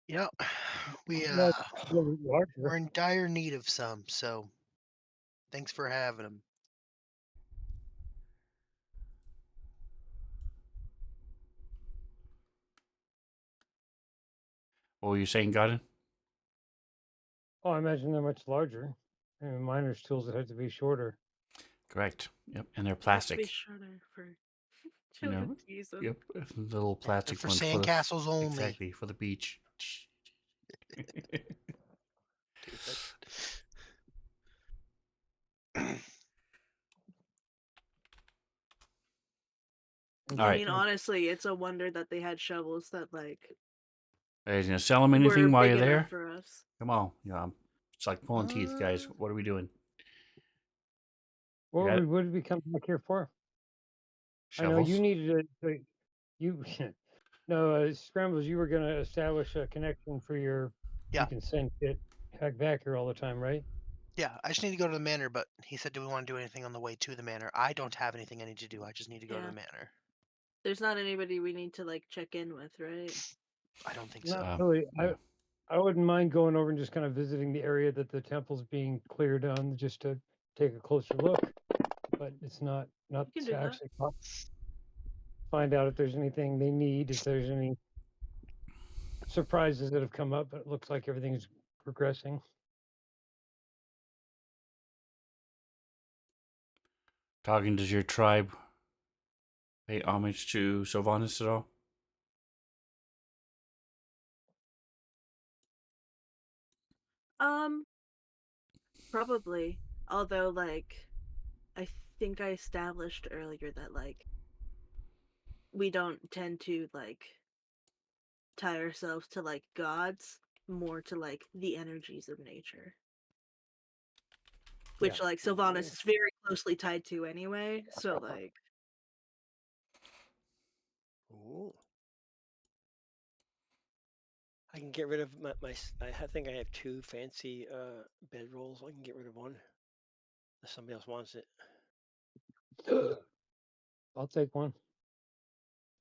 You know, we That's really larger. we're in dire need of some, so thanks for having them. What were you saying, Garden? Oh, I imagine they're much larger. And miner's tools that have to be shorter. Correct. Yep, and they're It has to be plastic. shorter for You children know. to use them. Yep, the little They're plastic for ones for the sandcastles only. exactly for the beach. Dude, that's... All I right. mean, honestly, it's a wonder that they had shovels that like Are you gonna sell them were anything while big you're enough there? for us. Come on, it's like pulling teeth, guys. Uh, What are we doing? What You got it? would we come back here for? I know you Shovels. needed you no Scrambles. You were going to establish a connection for your. Yeah. You can send it back here all the time, right? yeah, I just need to go to the manor, but he said, do we want to do anything on the way to the manor? I don't have anything I need to do. I just need to go to Yeah. the manor. There's not anybody we need to like check in with, right? I don't think Not so. really. Yeah. I wouldn't mind going over and just kind of visiting the area that the temple's being cleared on, just to take a closer look. But it's not You can to do that. actually find out if there's anything they need, if there's any surprises that have come up. But it looks like everything's progressing. Talking, does your tribe pay homage to Sylvanas at all? Probably. Although, like, I think I established earlier that like we don't tend to like tie ourselves to like gods, more to like the energies of nature. Which like Sylvanas is very closely tied to anyway, so like Ooh. I can get rid of I think I have 2 fancy bedrolls. I can get rid of one if somebody else wants it. I'll take one.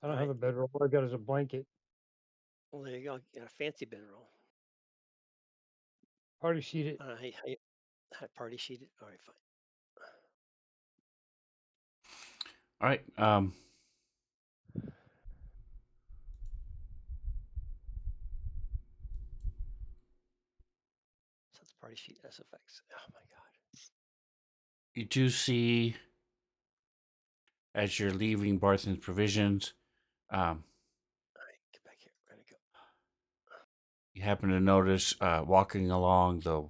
I don't have Alright. a bedroll. All I got is a blanket. Well, there you go. Get a fancy bedroll. Party sheet it. How party sheeted. All right, fine. All right. So it's party sheet SFX. Oh my god. You do see as you're leaving Barthen's Provisions, All right, get back here. Ready to go. you happen to notice walking along the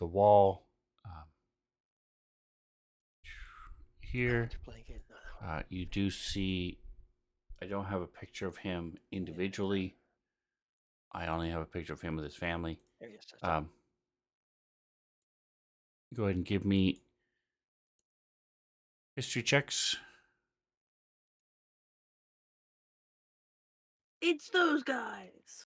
wall here. Too blanket. You do see I don't have a picture of him individually. I only have a picture of him with his family. There he is. That's done. Go ahead and give me history checks. It's those guys.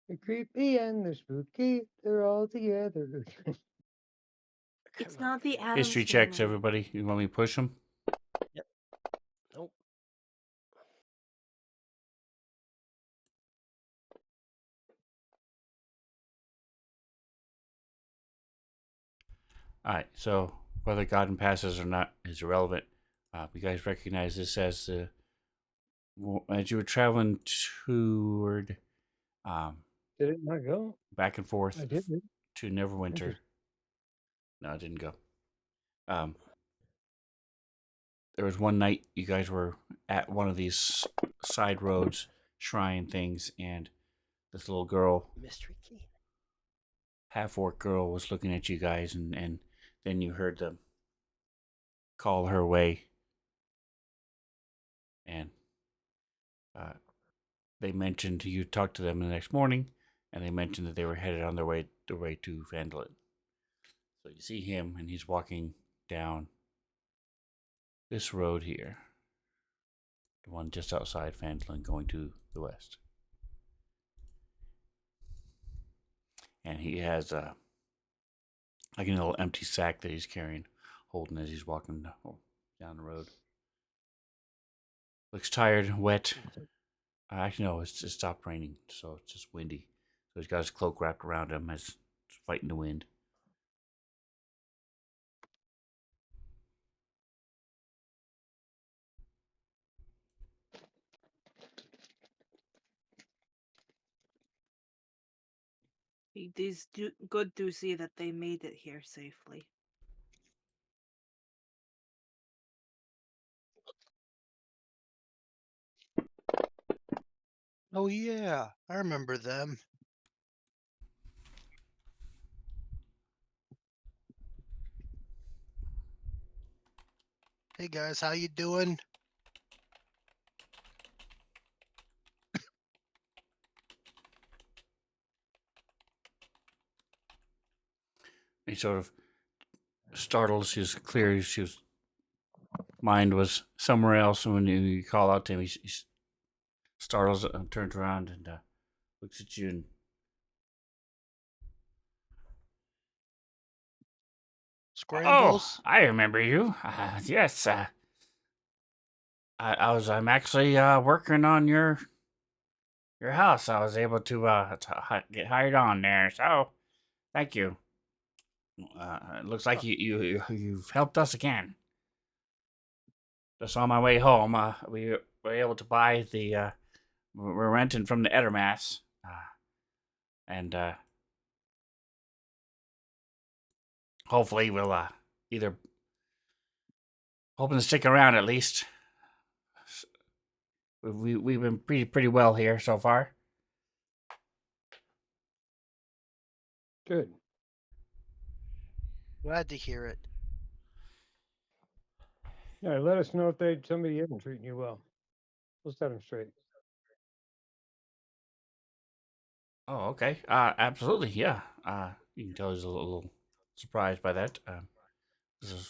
The creepy and the spooky, they're all together. It's Come on, not the man. Adams History checks, family. everybody. You want me to push them? Nope. All right. So whether Godden passes or not is irrelevant. You guys recognize this as the as you were traveling toward Did it not go? back and forth I didn't. to Neverwinter. Interesting. No, it didn't go. There was one night you guys were at one of these side roads, shrine things, and this little girl, Mystery key. half-orc girl, was looking at you guys, and then you heard them call her away, and they mentioned you talked to them the next morning, and they mentioned that they were headed on their way to Vandalin. So you see him, and he's walking down this road here, the one just outside Vandalin, going to the west. And he has like a little empty sack that he's carrying, holding as he's walking down the road. Looks tired, wet. Actually, no, it's just stopped raining, so it's just windy. So he's got his cloak wrapped around him as he's fighting the wind. It is good to see that they made it here safely. Oh yeah, I remember them. Hey guys, how you doing? He sort of startles. His clear. His mind was somewhere else, and when you call out to him, he startles and turns around and looks at you and Scrambles. I remember you. Yes. I'm actually working on your house. I was able to get hired on there. So, thank you. It looks like you've helped us again. Just on my way home, we were able to buy the. We're renting from the Ettermaths, and hopefully we'll either hoping to stick around at least. We've been pretty well here so far. Good. Glad to hear it. Yeah, let us know if somebody isn't treating you well. We'll set them straight. Oh, okay. Absolutely, yeah. You can tell he's a little surprised by that.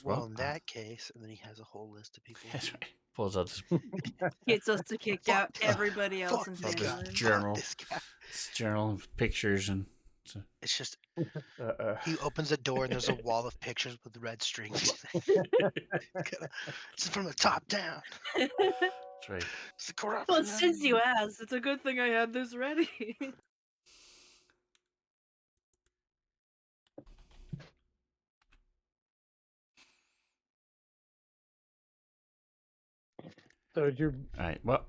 Well, in that case, and then he has a whole list of people. That's right. Pulls out this Gets us to kick Fuck out this- everybody else fuck in this this guy. Vandalin. journal. Fuck this guy. journal of pictures and. It's just Uh, he opens the door and there's a wall of pictures with red strings. It's from the top down. That's right. It's the corrupt. Well, since you asked, it's a good thing I had this ready. So did you All right. Well.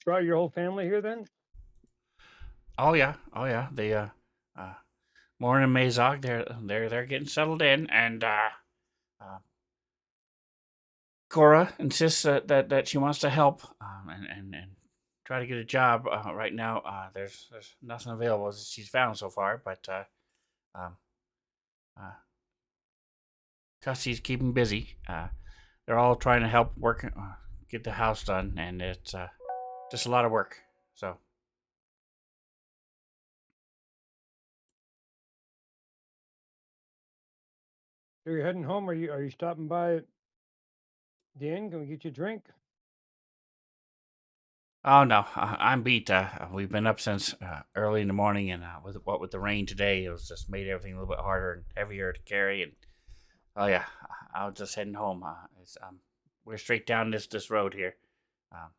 try your whole family here then? Oh yeah. They Lauren and Mazog, they're getting settled in, and Cora insists that she wants to help and try to get a job. Right now, there's nothing available that she's found so far, but Um, uh, Cussie's keeping busy. They're all trying to help work, get the house done, and it's just a lot of work. So So you're heading home? Are you stopping by at the inn? Can we get you a drink? oh no, I'm beat. We've been up since early in the morning, and with the rain today, it was just made everything a little bit harder and heavier to carry. And oh yeah, I was just heading home. We're straight down this road here. Um,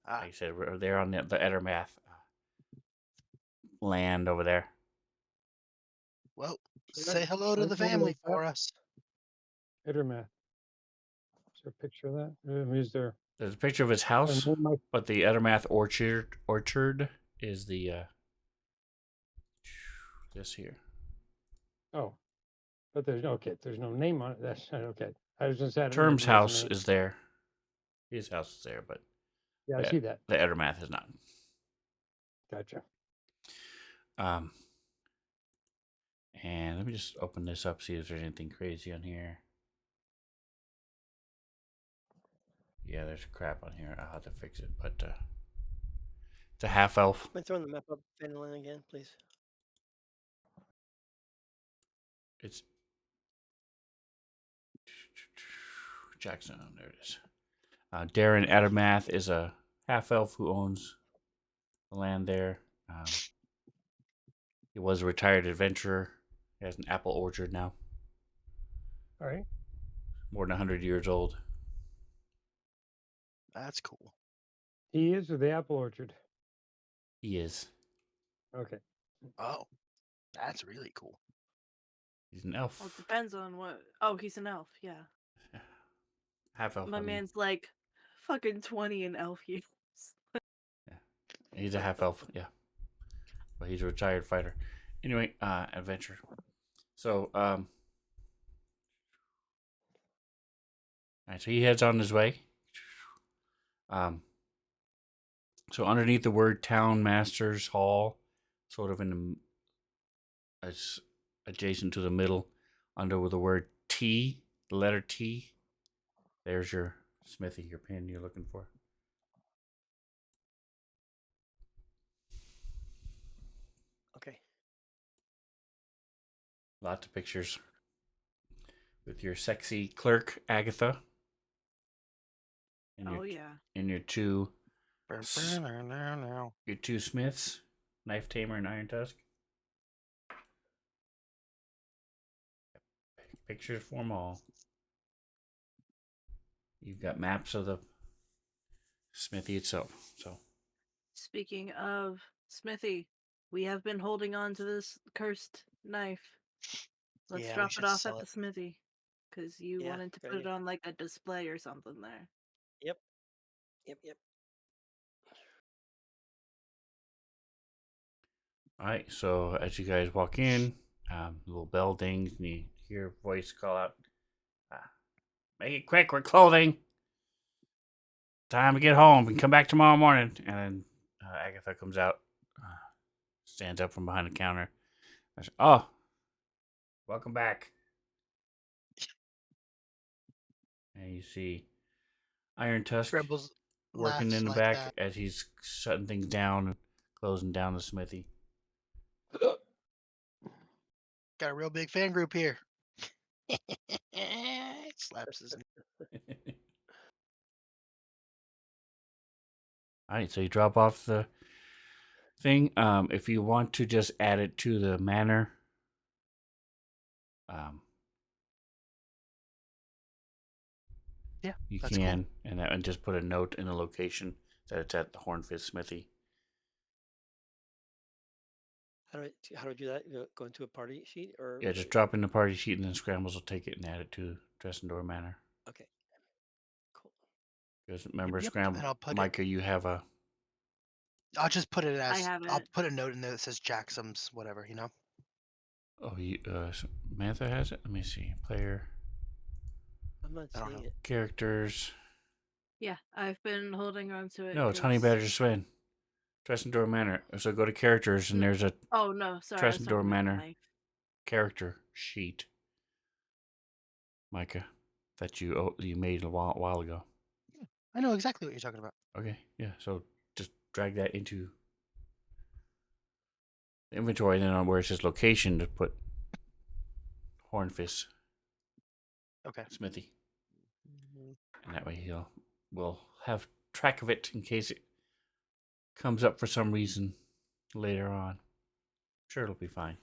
Ah, like I said, we're there on the Ettermath land over there. well, Right, say hello to right the name of family that? for us. Ittermath. Is there a picture of that? Is there There's a picture of his a house, name like? but the Ettermath orchard is the this here. Oh, but there's no okay. There's no name on it. That's okay. I was just I Term's remember his house name. is there. His house is there, but Yeah, I see that. the Ettermath is not. Gotcha. Um, and let me just open this up, see if there's anything crazy on here. Yeah, there's crap on here. I'll have to fix it, but it's a half elf. Mind throwing the map up, Vanillin, again, please? It's Jackson. There it is. Darren Ettermath is a half elf who owns the land there. He was a retired adventurer. He has an apple orchard now, All right. more than 100 years old. That's cool. He is or the apple orchard. He is. Okay. Oh, that's really cool. He's an elf. Well, it depends on what. Oh, he's an elf. Yeah. Half elf. My man's like fucking 20 in elf years. Yeah. He's a half elf. Yeah. But he's a retired fighter. Anyway, adventure. So, all right, so he heads on his way. Um, so underneath the word Town Masters Hall, sort of in the, as adjacent to the middle, under the word T, the letter T, there's your smithy, your pin you're looking for. Okay. Lots of pictures with your sexy clerk, Agatha. And Oh yeah. and your two Now. your two smiths, Knife Tamer and Iron Tusk. Pictures for them all. You've got maps of the smithy itself. So Speaking of Smithy, we have been holding on to this cursed knife. Let's Yeah, we drop it should off sell at the it. smithy. Because you Yeah, wanted to good put it idea. on like a display or something there. Yep. Yep, yep. all right. So as you guys walk in, little bell dings and you hear a voice call out, "Make it quick! We're clothing. Time to get home and come back tomorrow morning." And then Agatha comes out, stands up from behind the counter. I said, "Oh, welcome back." And you see Iron Tusk Scrabbles working laughs in the like back that. as he's shutting things down and closing down the smithy. Got a real big fan group here. Slaps his. All right, so you drop off the thing. If you want to just add it to the manor, um, Yeah, you that's can, and just put a note in the location that it's at the Hornfist Smithy. How do I do that? Go into a party sheet or? Yeah, just drop in the party sheet, and then Scrambles will take it and add it to Dressendor Manor. Okay. Cool. Because Yep, remember, yep. Scramble, And I'll put it. Micah, you have a. I'll just put it I as. have I'll it. put a note in there that says Jackson's whatever. You know. Oh, Samantha has it. Let me see. Player I'm not I don't seeing know. it. characters. Yeah, I've been holding on to it. No, it's Honey 'cause- Badger Sven. Dressendor Manor. So go to characters, and there's a Oh no, sorry, I was Dressendor talking about the Manor. knife. character sheet, Micah, that you made a while ago. I know exactly what you're talking about. Okay, yeah. So just drag that into the inventory, and then on where it says location, to put Hornfist Okay. Smithy, and that way we'll have track of it in case it comes up for some reason later on. Sure, it'll be fine.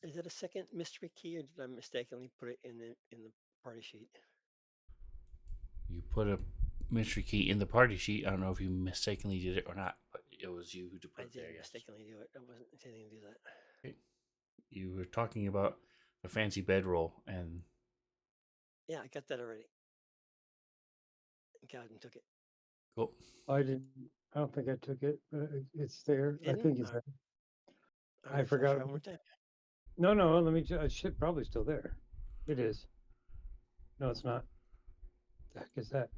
Is it a second mystery key, or did I mistakenly put it in the party sheet? You put a mystery key in the party sheet. I don't know if you mistakenly did it or not, but it was you who put I it did there. Yes. mistakenly do it. I wasn't intending to do that. Okay. You were talking about the fancy bedroll, and Yeah, I got that already. Gowden took it. cool. I didn't. I don't think I took it, but it's there. You I didn't? think it's All there. right, I I'll forgot. try one more time. No, no. Let me. It should probably still there. It is. No, it's not. The heck is that?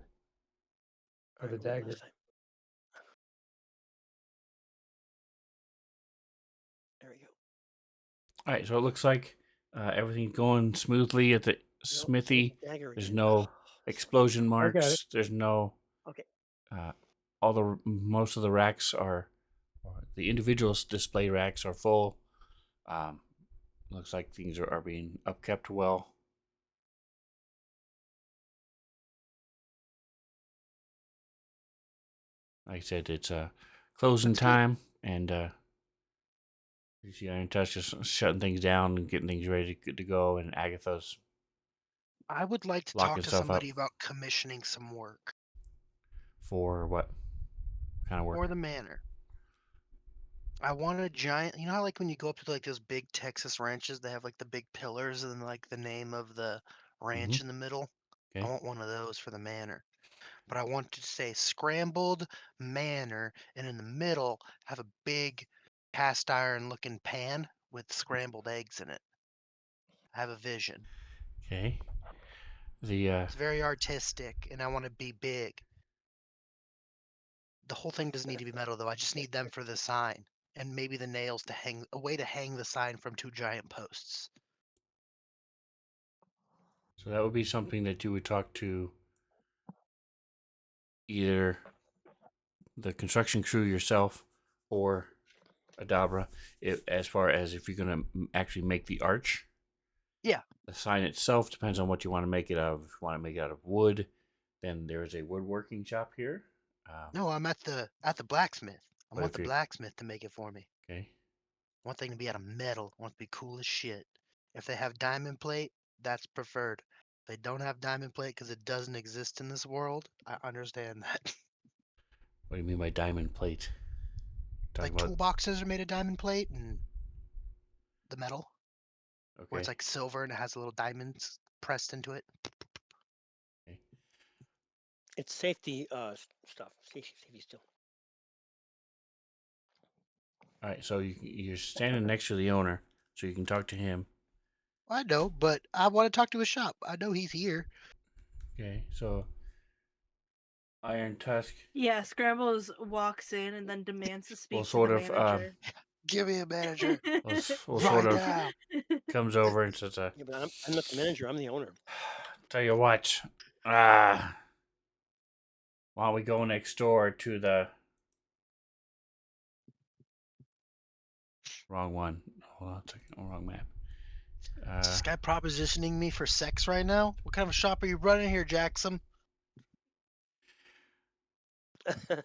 All Or the right, one dagger. last time. There we go. All right, so it looks like everything's going smoothly at the Nope, smithy. dagger There's again. no explosion I got it. marks. There's no. Okay. Most of the racks are, or the individual display racks are full. Looks like things are being upkept well. Like I said, it's closing That's good. time, and you see Iron Touch just shutting things down and getting things ready to go, and Agatha's I would like to locking talk to stuff up somebody about commissioning some work for what kind of work? for the manor. I want a giant. You know how like when you go up to like those big Texas ranches, they have like the big pillars and like the name of the ranch in the middle. I Okay. want one of those for the manor. But I want to say scrambled manor, and in the middle have a big cast iron looking pan with scrambled eggs in it. I have a vision. Okay. The It's very artistic, and I want to be big. The whole thing doesn't need to be metal though. I just need them for the sign, and maybe the nails to hang a way to hang the sign from two giant posts. so that would be something that you would talk to either the construction crew yourself or Adabra, as far as if you're going to actually make the arch. Yeah. The sign itself depends on what you want to make it out of. If you want to make it out of wood, then there is a woodworking shop here. No, I'm at the blacksmith. I But want if the you're blacksmith to make it for me. okay, I want thing to be out of metal. I want it to be cool as shit. If they have diamond plate, that's preferred. If they don't have diamond plate because it doesn't exist in this world, I understand that. what do you mean by diamond plate? Talking Like about toolboxes are made of diamond plate and the metal, where it's okay, like silver and it has little diamonds pressed into it. okay. It's safety stuff. Safety still. All right. So you're standing next to the owner, so you can talk to him. I know, but I want to talk to his shop. I know he's here. Okay. So Iron Tusk Yeah, Scrambles walks in and then demands to will speak to sort the of manager. Give me a manager will right sort of now. comes over and says, Yeah, but I'm not the manager. I'm the owner. "Tell you what, why don't we go next door to the wrong one? Hold on a second, wrong map. Is this guy propositioning me for sex right now? What kind of a shop are you running here, Jackson?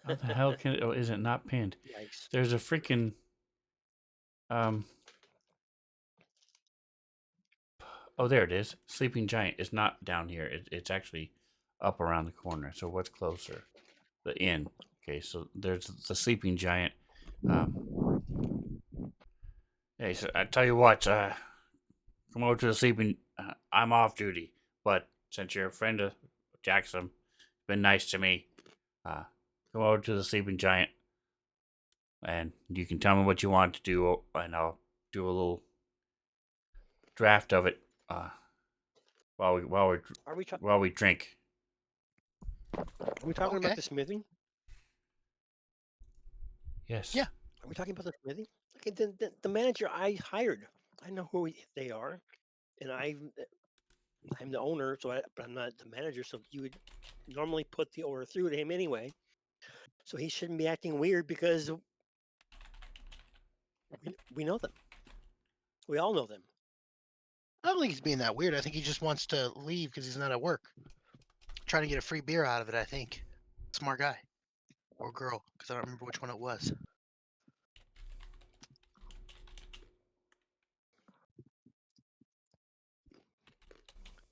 How the hell can it? Oh, is it not pinned? Yikes. There's a freaking Oh, there it is. Sleeping Giant is not down here. It's actually up around the corner. So what's closer? The inn. Okay, so there's the Sleeping Giant. Hey, so I tell you what, come over to the Sleeping. I'm off duty, but since you're a friend of Jackson, been nice to me. Come over to the Sleeping Giant, and you can tell me what you want to do, and I'll do a little draft of it while Are we we drink. talking Okay. about the smithing? Yes. Yeah. Are we talking about the smithing? Okay, then the manager I hired, I know who they are, and I'm the owner, but I'm not the manager. So you would normally put the order through to him anyway. So he shouldn't be acting weird because we know them. We all know them. I don't think he's being that weird. I think he just wants to leave because he's not at work. Trying to get a free beer out of it, I think. Smart guy. Or girl, because I don't remember which one it was.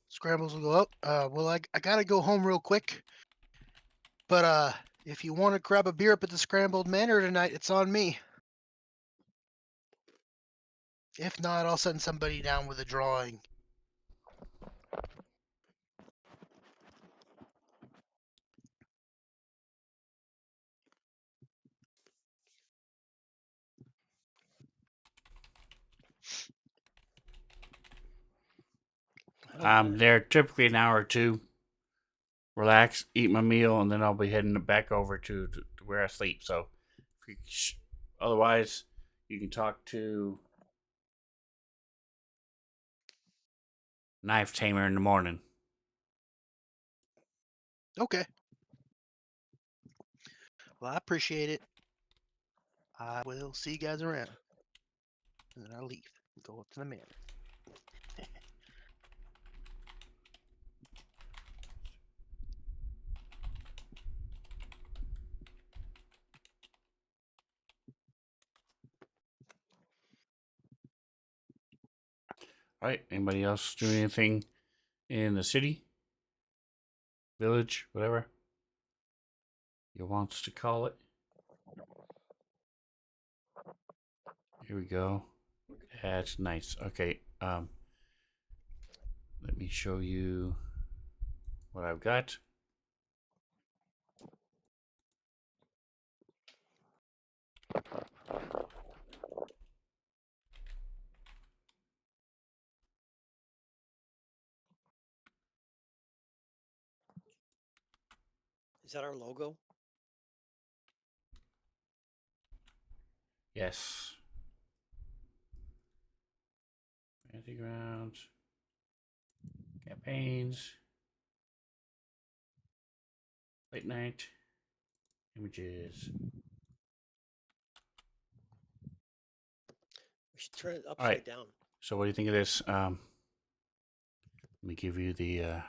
Scrambles will go up. Well, I gotta go home real quick. But if you want to grab a beer up at the Scrambled Manor tonight, it's on me. If not, I'll send somebody down with a drawing. I don't I'm mind. there typically an hour or two. Relax, eat my meal, and then I'll be heading back over to where I sleep. So, otherwise, you can talk to Knife Tamer in the morning. Okay. Well, I appreciate it. I will see you guys around. And then I'll leave. Go up to the manor. All right. Anybody else doing anything in the city, village, whatever you wants to call it? Here we go. That's nice. Okay. Let me show you what I've got. Is that our logo? Yes. Fancy grounds. Campaigns. Late night. Images. We should turn it All right. upside down. So what do you think of this? Let me give you the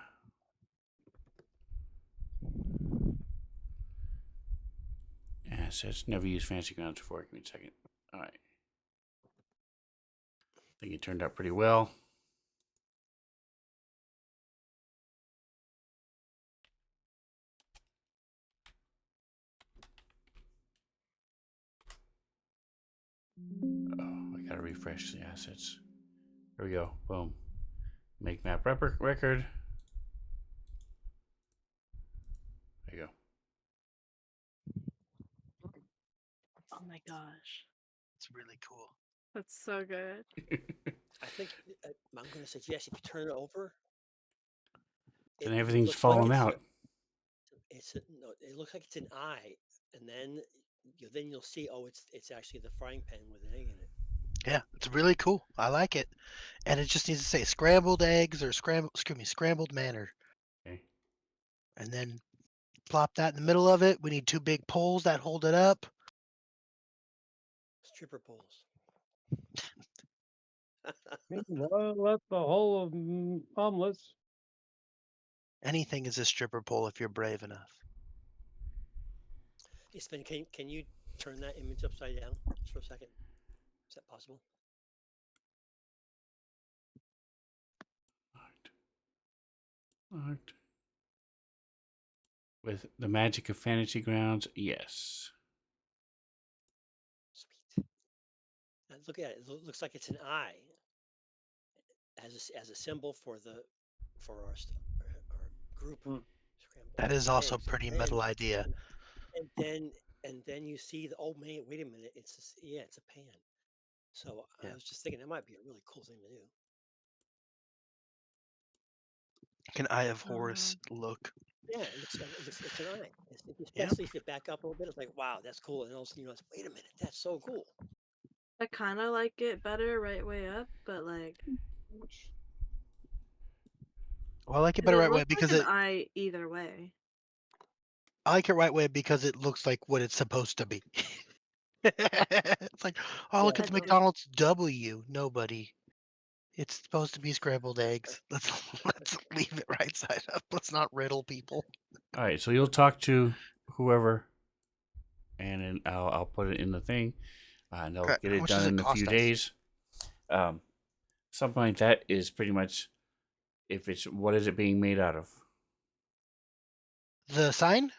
assets. Never used fancy grounds before. Give me a second. All right. I think it turned out pretty well. Oh, I gotta refresh the assets. There we go. Boom. Make map record. There you Oh my gosh. It's really cool. That's so good. go. I think I'm going to suggest if you turn it over, Then it everything's looks like falling out. no, it looks like it's an eye, and then you'll see. Oh, it's actually the frying pan with an egg in it. Yeah, it's really cool. I like it. And it just needs to say scrambled eggs or scrambled manor. Okay. And then plop that in the middle of it. We need two big poles that hold it up. Stripper poles. Meanwhile, left the whole of omelets. Anything is a stripper pole if you're brave enough. Hey, Sven, can you turn that image upside down just for a second? Is that possible? Art. With the magic of fantasy grounds, yes. Sweet. Now look at it. It looks like it's an eye as a symbol for our group. Mm. Scrambled That is also a eggs, pretty metal idea. and then and then you see the oh man, wait a minute, yeah, it's a pan. So I Yeah. was just thinking that might be a really cool thing to do. An Eye of Uh, Horus look. Yeah, it's an eye. Yeah. Especially if you back up a little bit, it's like wow, that's cool. And also you know, wait a minute, that's so cool. I kind of like it better right way up, but like, Well, I like it 'cause better it right way looks like because an it. eye either way. I like it right way because it looks like what it's supposed to be. It's like, oh, Yeah, look, I it's it don't. McDonald's W. Nobody. It's supposed to be scrambled eggs. Let's leave it right side up. Let's not riddle people. All right, so you'll talk to whoever, and then I'll put it in the thing, and they'll Okay, get how it much done does it in a few cost us? days. Um, something like that is pretty much if it's what is it being made out of? The sign?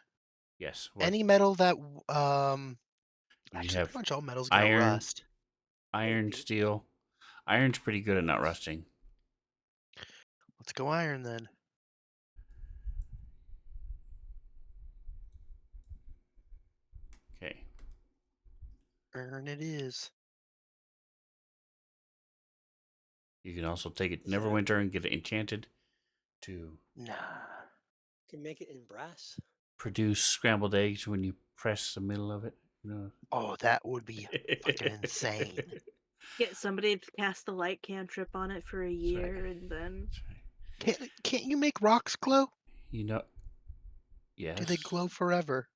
Yes, what Any metal that you actually have pretty much all metal's gonna iron, rust. iron, maybe. steel. Iron's pretty good at not rusting. Let's go iron then. Okay, Iron it is. you can also take it to Is that Neverwinter and get it enchanted to Nah. can make it in brass? produce scrambled eggs when you press the middle of it. You Oh, that would be fucking know. insane. Get somebody to cast a light cantrip on it for a That's right. year, and then That's right. Can't you make rocks glow? You know, Do they yes. glow forever?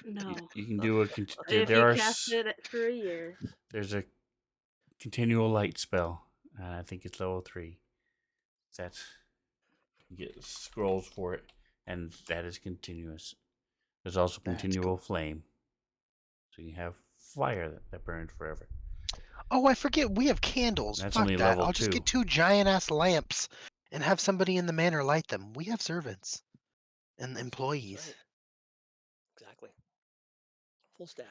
no. You can do a. If There you are. cast it for a year, There's a continual light spell, and I think it's level 3. That's you get scrolls for it, and that is continuous. There's also That's continual cool. flame, so you have fire that burns forever. Oh, I forget. We have candles. That's Fuck only that. level I'll just 2. get 2 giant ass lamps and have somebody in the manor light them. We have servants and That's employees. right. Exactly. Full staff.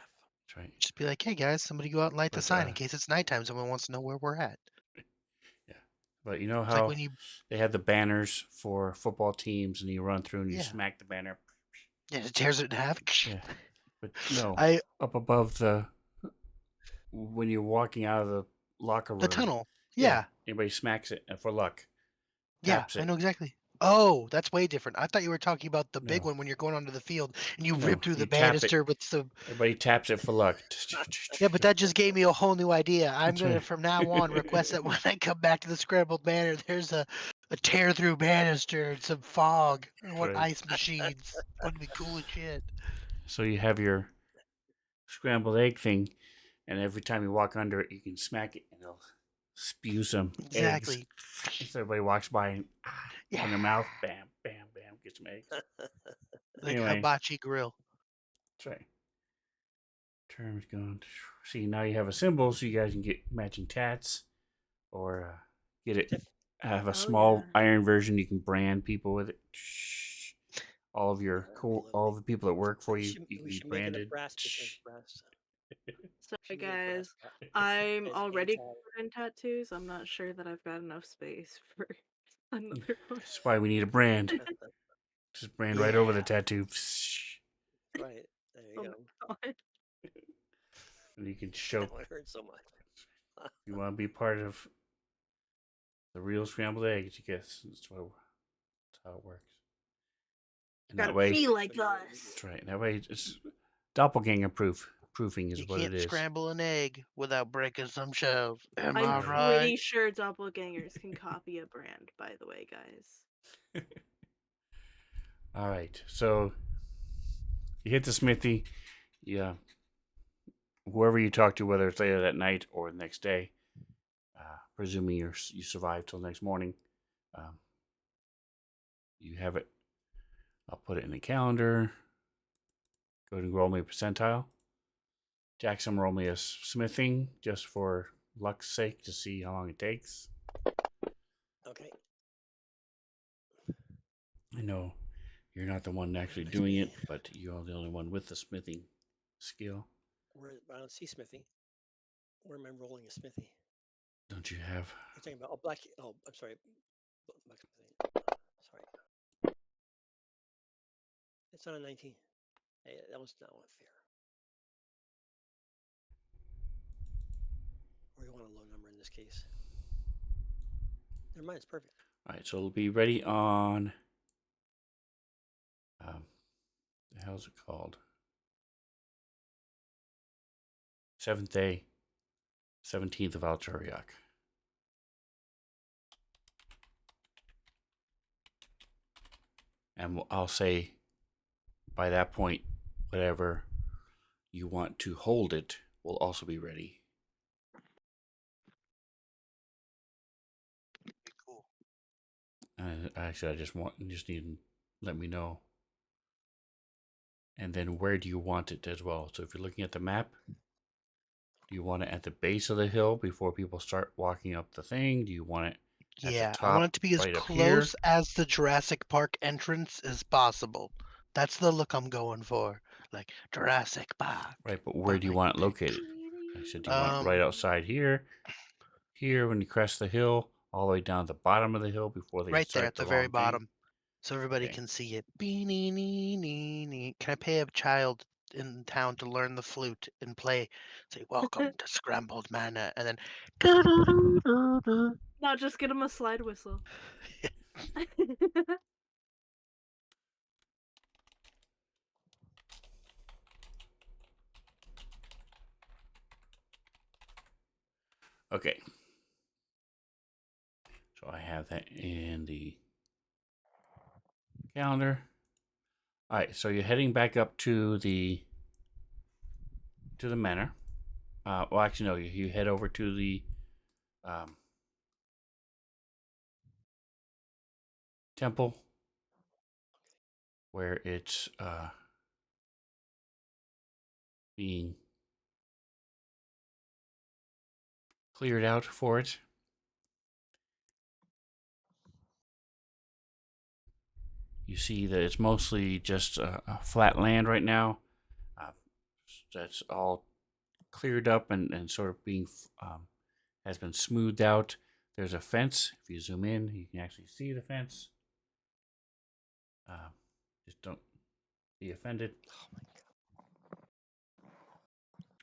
That's right. Just be like, hey guys, somebody go out and light the But sign in case it's nighttime. Someone wants to know where we're at. yeah, but you know It's like how when you, they had the banners for football teams, and you run through and you yeah, smack the banner. yeah, it tears it in half. Yeah, but no, I up above the when you're walking out of the locker the room. tunnel. Yeah, Yeah, anybody smacks it for luck, yeah, taps I it. know exactly. Oh, that's way different. I thought you were talking about the big No, one when you're going onto the field and you no, rip through the you tap it. banister with the. Everybody taps it for luck. Yeah, but that just gave me a whole new idea. I'm That's gonna right. from now on request that when I come back to the scrambled banner, there's a tear through banister and some fog. I That's want right. ice machines. Would be cool as shit. So you have your scrambled egg thing, and every time you walk under it, you can smack it, and it'll spew some eggs. Exactly. So everybody walks by and Yeah. in their mouth, bam, bam, bam, get some eggs. Like Anyway, hibachi grill. that's right. Terms gone. See, now you have a symbol, so you guys can get matching tats, or get it. Tiff, Have a oh small yeah. iron version. You can brand people with it. All of your that'd be cool, all lovely. the people that work for We you, should you can we be should make it a branded. brass because brass. Sorry Should make it a brass guys, I'm as already anti. covered in tattoos. I'm not sure that I've got enough space for another one. That's why we need a brand. Just brand right over the Yeah. tattoo. Right. There you Oh go. my god. And you can That show would hurt so much. you want to be part of the real scrambled eggs. You guess that's how it works. And Gotta that way, be like So us. that's right. That way, it's doppelganger proof. Proofing is You what it can't is. scramble an egg without breaking some shells. Am I'm I Right. right? pretty sure doppelgangers can copy a brand, by the way, guys. All right. So you hit the smithy. Yeah. Whoever you talk to, whether it's later that night or the next day, presuming you survive till next morning, um, you have it. I'll put it in the calendar. Go to roll me a percentile. Jackson, roll me a smithing just for luck's sake to see how long it takes. Okay. I know you're not the one actually doing it, but you're the only one with the smithing skill. I don't see smithy. Where am I rolling a smithy? Don't you have? You're talking about black. Oh, I'm sorry. Blacksmithing. Sorry. It's on a 19. Hey, that was not unfair. Or you want a low number in this case. Never mind. It's perfect. All right, so it'll be ready on. The hell's it called? 7th day. 17th of Alturiak. And I'll say by that point, whatever you want to hold it will also be ready. Cool. Actually, I just need to let me know. And then where do you want it as well? So if you're looking at the map, do you want it at the base of the hill before people start walking up the thing? Do you want it at the Yeah, I want top, it to be as right up here? close as the Jurassic Park entrance as possible. That's the look I'm going for. Like Jurassic Park. Right, but where But do you like, want it located? I said, do you want it right outside here? Here, when you crest the hill, all the way down at the bottom of the hill before they right there start at the the very long thing? bottom, so everybody Okay. can see it. Beanie nee nee nee. Can I pay a child in town to learn the flute and play? Say, "Welcome to Scrambled Manna," and then. "Doo-doo-doo-doo-doo." Not just get him a slide whistle. Okay. So I have that in the calendar. All right, so you're heading back up to the manor. Well, actually, no. You head over to the um, temple where it's being cleared out for it. You see that it's mostly just flat land right now. Uh, that's all cleared up and sort of being has been smoothed out. There's a fence. If you zoom in, you can actually see the fence. Just don't be offended.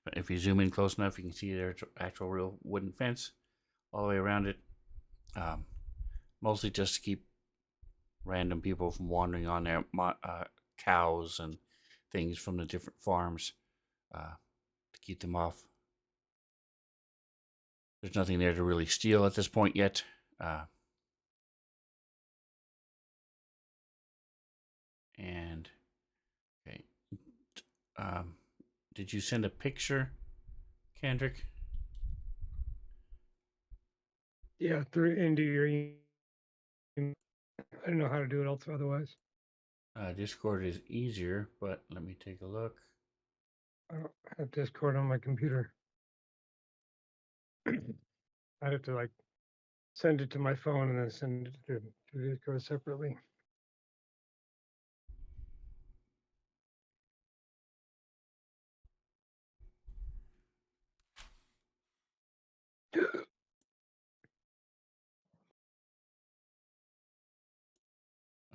But if you zoom in close enough, you can see there's actual real wooden fence all the way around it. Um, Mostly just to keep random people from wandering on their cows and things from the different farms to keep them off. There's nothing there to really steal at this point yet. And okay, um, did you send a picture, Kendrick? Yeah, through into your. I don't know how to do it else otherwise. Discord is easier, but let me take a look. I don't have Discord on my computer. I'd have to like send it to my phone and then send it to Discord separately.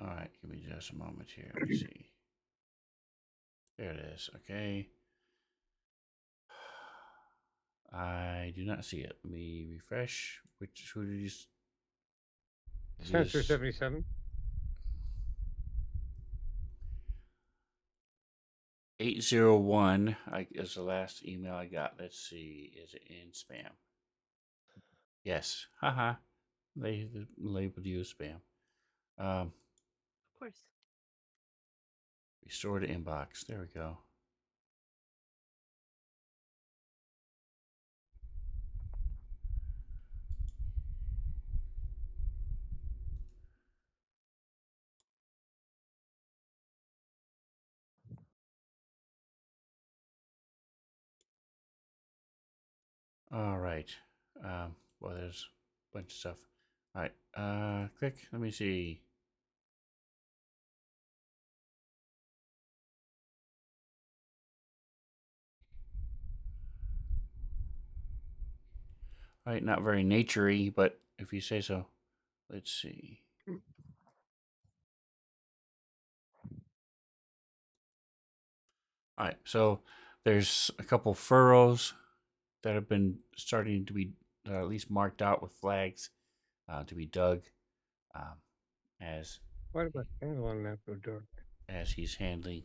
All right, give me just a moment here. Let me see. There it is. Okay. I do not see it. Let me refresh. Who did you? Sensor 77. 801 is the last email I got. Let's see. Is it in spam? Yes. Haha. They labeled you as spam. Of course. Restore to inbox. There we go. All right. Well, there's a bunch of stuff. All right. Click. Let me see. All right. Not very naturey, but if you say so. Let's see. All right. So there's a couple furrows that have been starting to be at least marked out with flags to be dug um, as Why did my standalone map go dark? as he's handling.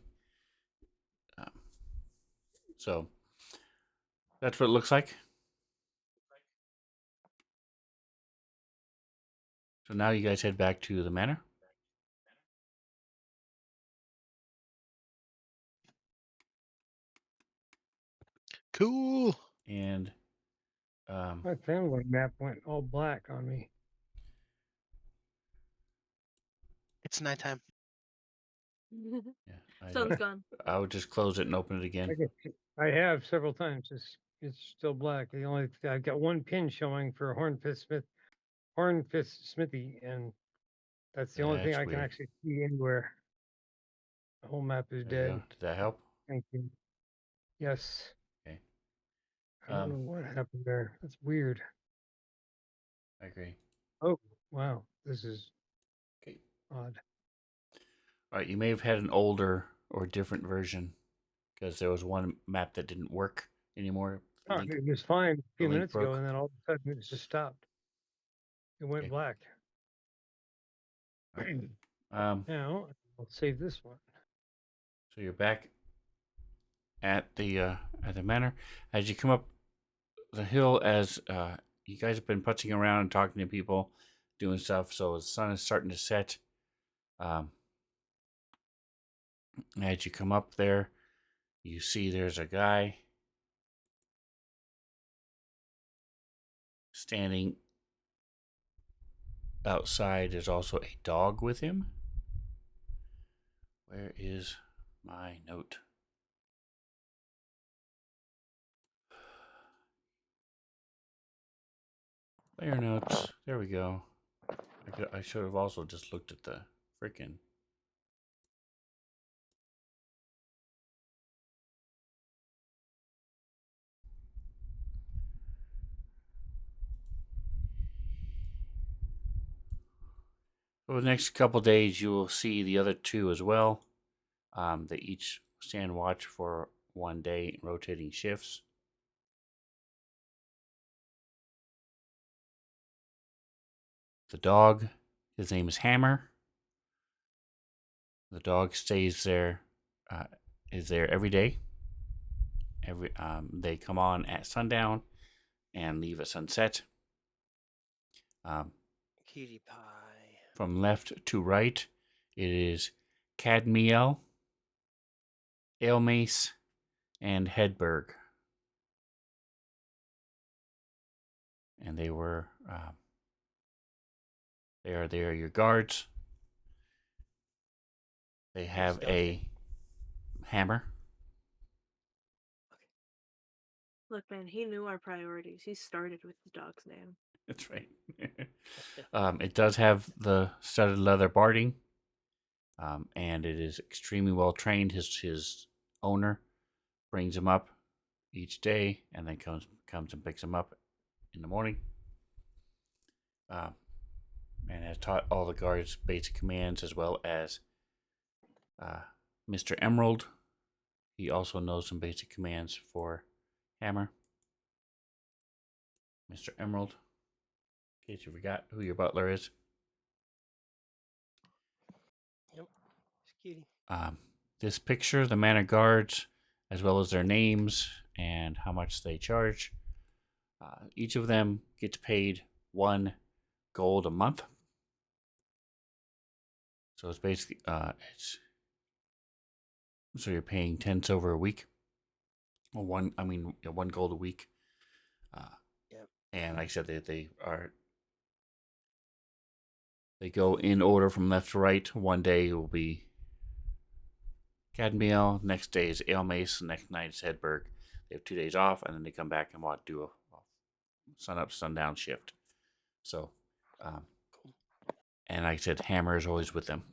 Um, so that's what it looks like. So now you guys head back to the manor. Cool. And My family map went all black on me. It's nighttime. yeah, Sun's gone. I would just close it and open it again. I have several times. It's still black. I've got one pin showing for Hornfist Smithy, and that's the only thing That's I can weird. actually see anywhere. The whole map is There you dead. go. Did that help? Thank you. Yes. Okay. I don't know what happened there. That's weird. I agree. Oh, wow. This is Okay. odd. All right. You may have had an older or different version because there was one map that didn't work anymore. Oh, it was fine a few link minutes ago, broke. and then all of a sudden it just stopped. It went Okay. black. Now I'll save this one. So you're back at the manor. As you come up the hill, as you guys have been putzing around and talking to people, doing stuff. So the sun is starting to set. As you come up there, you see there's a guy standing outside. There's also a dog with him. Where is my note? Player notes. There we go. I should have also just looked at the freaking. Over the next couple days, you will see the other two as well. They each stand watch for 1 day in rotating shifts. The dog, his name is Hammer. The dog stays there, is there every day. They come on at sundown and leave at sunset. Cutie pie. From left to right, it is Cadmiel, Ailmace, and Hedberg. And they are your guards. They have What's the dog's a name? hammer. Look, man, he knew our priorities. He started with the dog's name. That's right. It does have the studded leather barding, and it is extremely well trained. His owner brings him up each day, and then comes and picks him up in the morning. And has taught all the guards basic commands as well as Mr. Emerald. He also knows some basic commands for Hammer. Mr. Emerald, in case you forgot who your butler is. Yep. It's cutie. This picture, the manor guards, as well as their names and how much they charge. Each of them gets paid 1 gold a month. So it's basically so you're paying 10 silver a week, or 1 gold a week. Yep. And like I said, they go in order from left to right. 1 day will be Cadmiel, next day is Ailmace, the next night is Hedberg. They have 2 days off, and then they come back and do a sun up, sundown shift. So, and like I said, Hammer is always with them.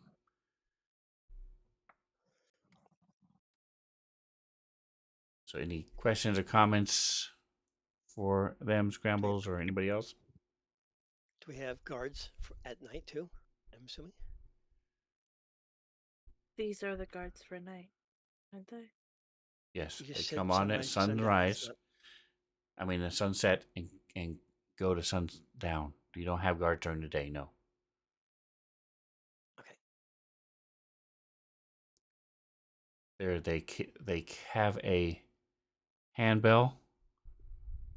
So, any questions or comments for them, Scrambles, or anybody else? Do we have guards at night too? I'm assuming. These are the guards for night, aren't they? Yes, You they just said come on at sunrise, sunrise. The sunset and go to sundown. You don't have guards during the day, no. Okay. They have a handbell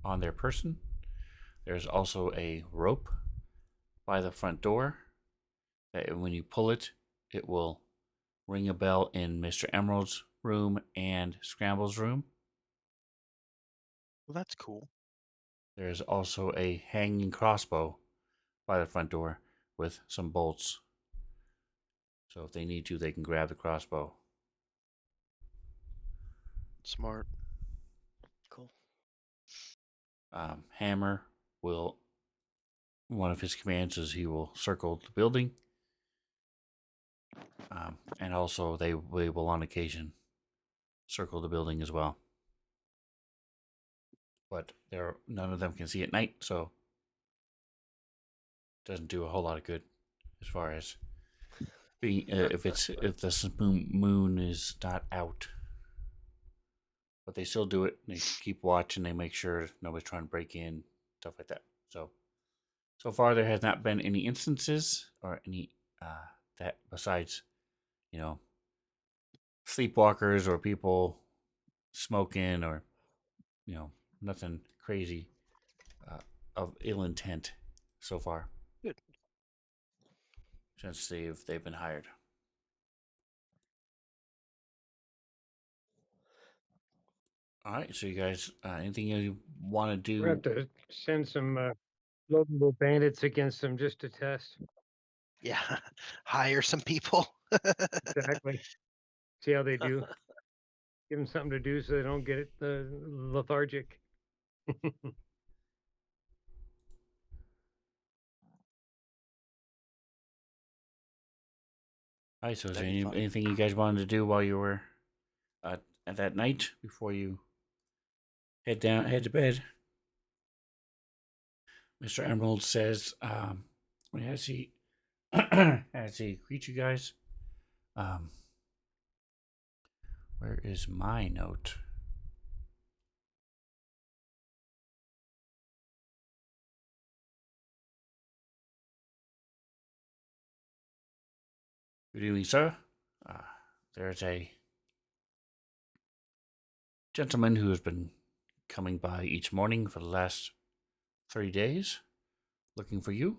on their person. There's also a rope by the front door. That when you pull it, it will ring a bell in Mr. Emerald's room and Scramble's room. Well, that's cool. There's also a hanging crossbow by the front door with some bolts. So if they need to, they can grab the crossbow. Smart. Cool. Hammer will, one of his commands is he will circle the building. And also they will on occasion circle the building as well. But none of them can see at night, so it doesn't do a whole lot of good as far as being if the moon is not out. But they still do it. They keep watch and they make sure nobody's trying to break in, stuff like that. So far there has not been any instances or any that besides, sleepwalkers or people smoking or nothing crazy of ill intent so far. Good. Since they've been hired. All right, so you guys, anything you want to do? We have to send some lovable bandits against them just to test. Yeah. Hire some people. Exactly. See how they do. Give them something to do so they don't get lethargic. All right, so is there That'd be fun. anything you guys wanted to do while you were at that night before you head to bed? Mr. Emerald says, as he as he greets you guys, where is my note? Good evening, sir. There's a gentleman who has been coming by each morning for the last 3 days looking for you.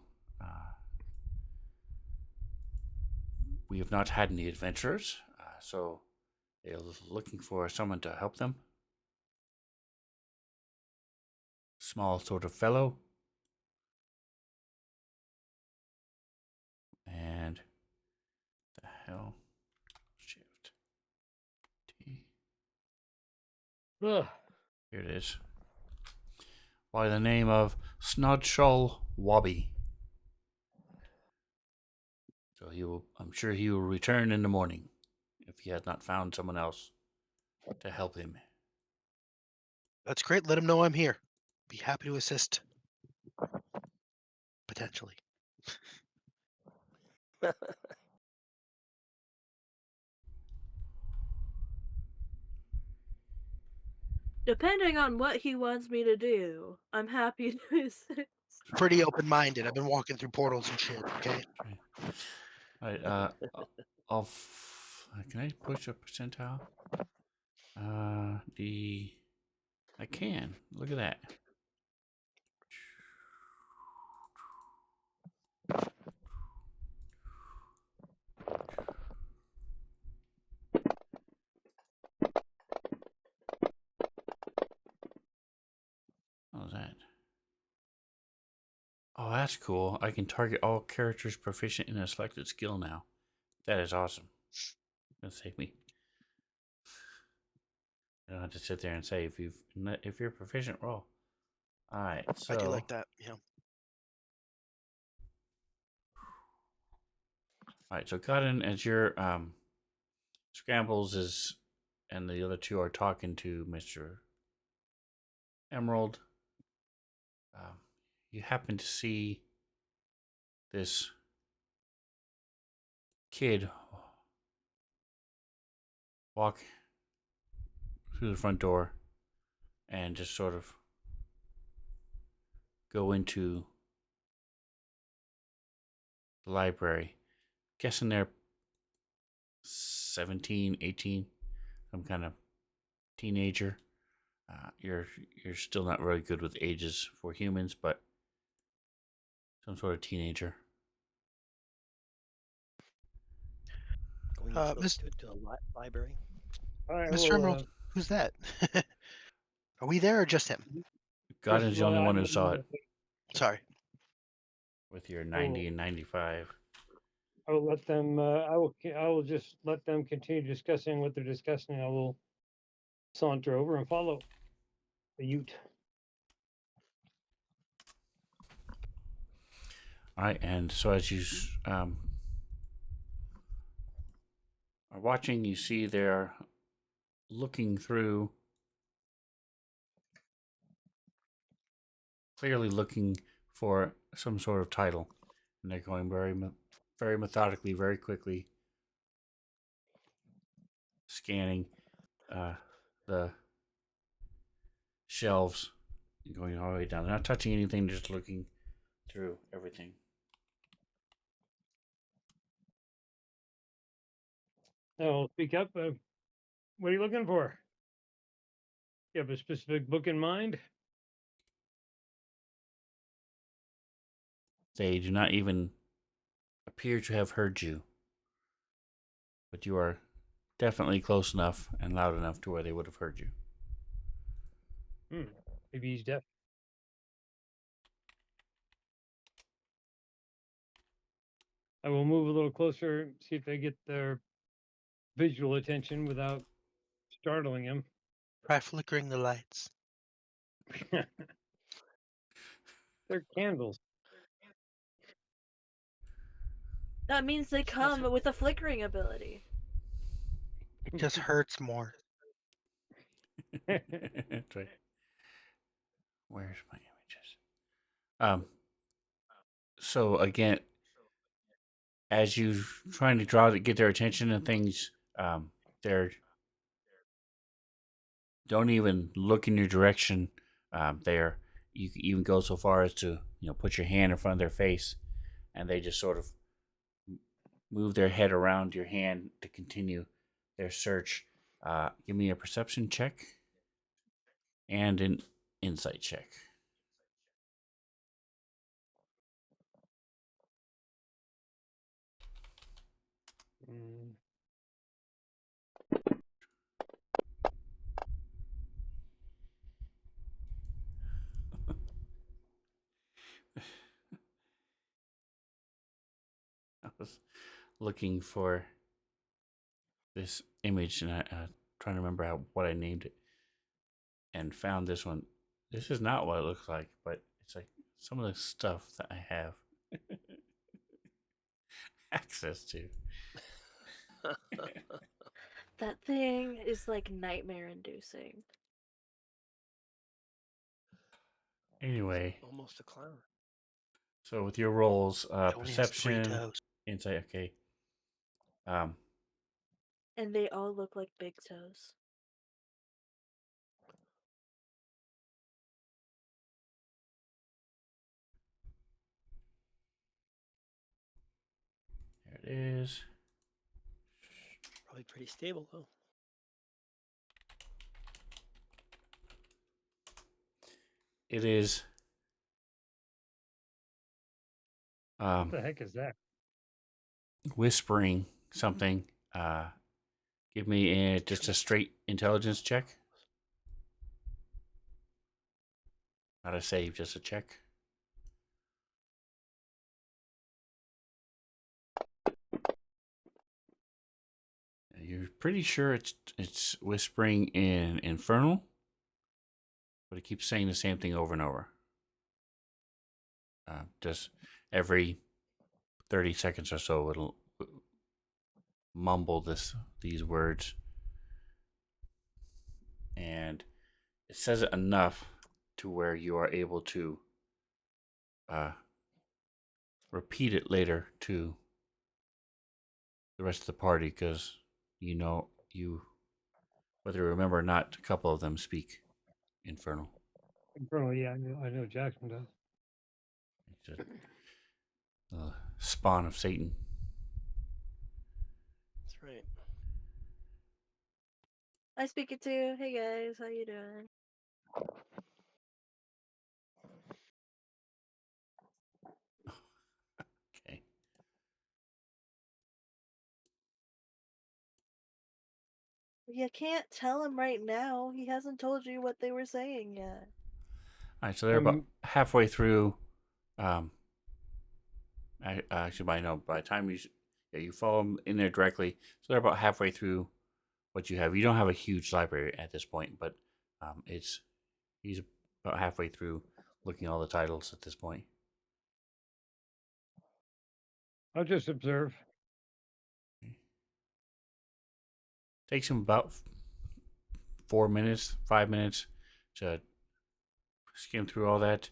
We have not had any adventurers, so they're looking for someone to help them. Small sort of fellow. And the hell? Shift T. Ugh. Here it is. By the name of Snodshawl Wobby. So I'm sure he will return in the morning if he has not found someone else to help him. That's great. Let him know I'm here. Be happy to assist. Potentially. Depending on what he wants me to do, I'm happy to assist. Pretty open minded. I've been walking through portals and shit, okay? All right, can I push a percentile? I can. Look at that. How's that? Oh, that's cool. I can target all characters proficient in a selected skill now. That is awesome. That's save me. I don't have to sit there and say if you're proficient, roll. All right, so I do like that. Yeah. all right, so Cotton, as your Scrambles and the other two are talking to Mr. Emerald, you happen to see this kid walk through the front door and just sort of go into the library. Guessing they're 17, 18, some kind of teenager. You're still not really good with ages for humans, but Some sort of teenager. Going into the, Miss- to the library. All right, Mr. well, Emerald, who's that? Are we there or just him? God this is is the what only one I'm who saw it Sorry. with your 90 Oh. and 95. I will let them. I will just let them continue discussing what they're discussing. I will saunter over and follow the Ute. All right, and so as you are watching, you see they're looking through, clearly looking for some sort of title, and they're going very methodically, very quickly, scanning the shelves, and going all the way down. They're not touching anything, just looking through everything. I'll speak up. What are you looking for? You have a specific book in mind? They do not even appear to have heard you, but you are definitely close enough and loud enough to where they would have heard you. Maybe he's deaf. I will move a little closer, see if I get their visual attention without startling him. Try flickering the lights. They're candles. That means they come with a flickering ability. It just hurts more. That's right. Where's my images? So again, as you trying to get their attention and things, they're don't even look in your direction. There, you can even go so far as to put your hand in front of their face, and they just sort of move their head around your hand to continue their search. Give me a perception check and an insight check. Mm, I was looking for this image and I trying to remember what I named it, and found this one. This is not what it looks like, but it's like some of the stuff that I have access to. That thing is like nightmare inducing. Anyway, Almost a clown. so with your rolls, It only has 3 perception, toes. insight, okay. Um, And they all look like big toes. there it is. Probably pretty stable though. It is. what the heck is that? Whispering something. Give me just a straight intelligence check. Not a save, just a check. You're pretty sure it's whispering in Infernal, but it keeps saying the same thing over and over. Just every 30 seconds or so, it'll mumble these words, and it says it enough to where you are able to repeat it later to the rest of the party, because you whether you remember or not, a couple of them speak Infernal. Infernal, yeah, I know Jackson does. It's a spawn of Satan. That's right. I speak it too. Hey guys, how you doing? You can't tell him right now. He hasn't told you what they were saying yet. All right, so they're about halfway through. Actually, by the time you follow them in there directly, so they're about halfway through what you have. You don't have a huge library at this point, but he's about halfway through looking at all the titles at this point. I'll just observe. Takes him about 4 minutes, 5 minutes to skim through all that,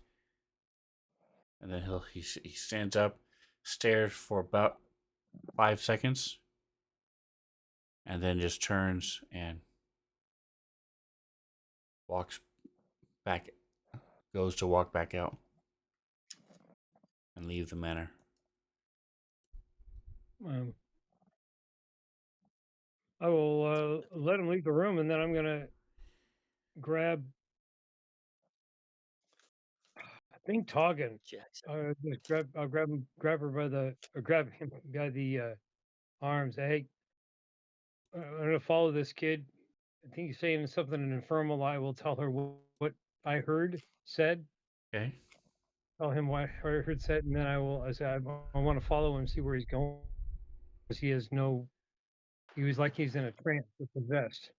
and then he stands up, stares for about 5 seconds, and then just turns and walks back, goes to walk back out and leave the manor. I will let him leave the room, and then I'm gonna grab. I think Toggin. Jackson. I'll grab her by the, or grab him by the arms. Hey, I'm gonna follow this kid. I think he's saying something in infernal. I will tell her what I heard said. Okay. Tell him what I heard said, and then I say I want to follow him, see where he's going, because he has no. He was like he's in a trance with the vest.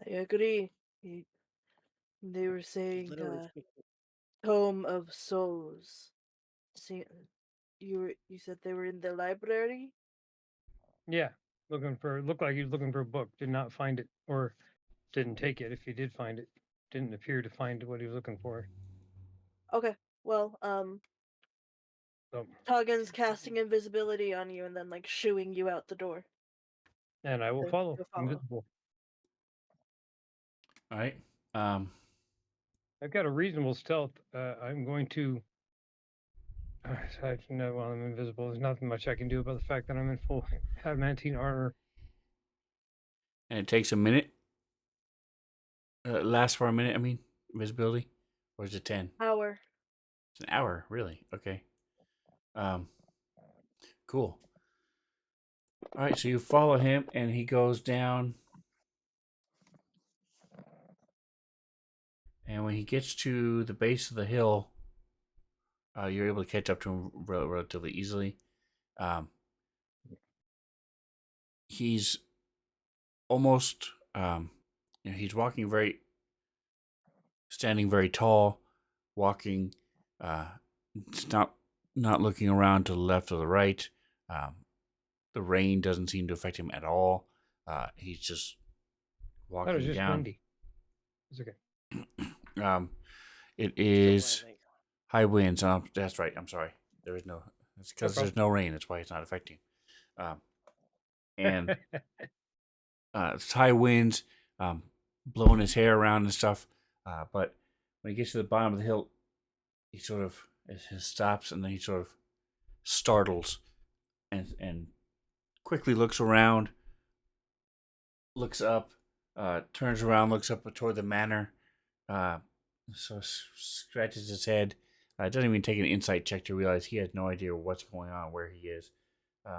I agree. They were saying Literally, Home of Souls. See, you said they were in the library? Yeah, looked like he was looking for a book. Did not find it, or didn't take it. If he did find it, didn't appear to find what he was looking for. Okay. Well, So, Toggen's casting invisibility on you and then like shooing you out the door. and I will So follow. you'll follow. Invisible. All right. I've got a reasonable stealth. I'm going to. I know while I'm invisible, there's nothing much I can do about the fact that I'm in full adamantine armor. And it takes a minute. Lasts for a minute. I mean, invisibility, or is it 10? Hour. It's an hour, really. Okay. Cool. All right, so you follow him, and he goes down. And when he gets to the base of the hill, you're able to catch up to him relatively easily. He's almost, he's standing very tall, walking, it's not looking around to the left or the right. The rain doesn't seem to affect him at all. He's just That was walking just down. windy. It's okay. It still is I think. high winds. That's right. I'm sorry. There is no. It's because No there's no rain. That's why it's not affecting. And it's high winds, blowing his hair around and stuff. But when he gets to the bottom of the hill, he sort of stops, and then he sort of startles, and quickly looks around, looks up, turns around, looks up toward the manor, so scratches his head. Doesn't even take an insight check to realize he has no idea what's going on, where he is.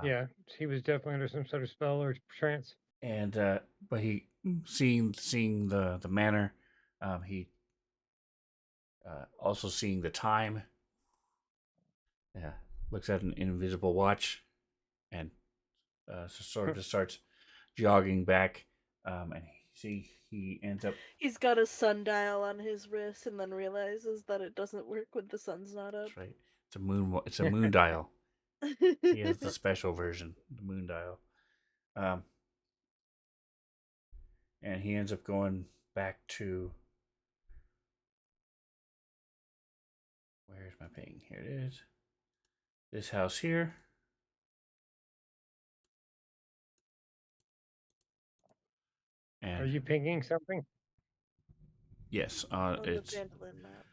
Yeah, he was definitely under some sort of spell or trance. And but he seeing the manor, he also seeing the time. Yeah, looks at an invisible watch, and sort of just starts jogging back. And he ends up. He's got a sundial on his wrist and then realizes that it doesn't work when the sun's not up. That's right. It's a moon. It's a moon dial. He has the special version, the moon dial. And he ends up going back to. Where's my ping? Here it is. This house here. And Are you pinging something? yes, on the it's Phandalin map.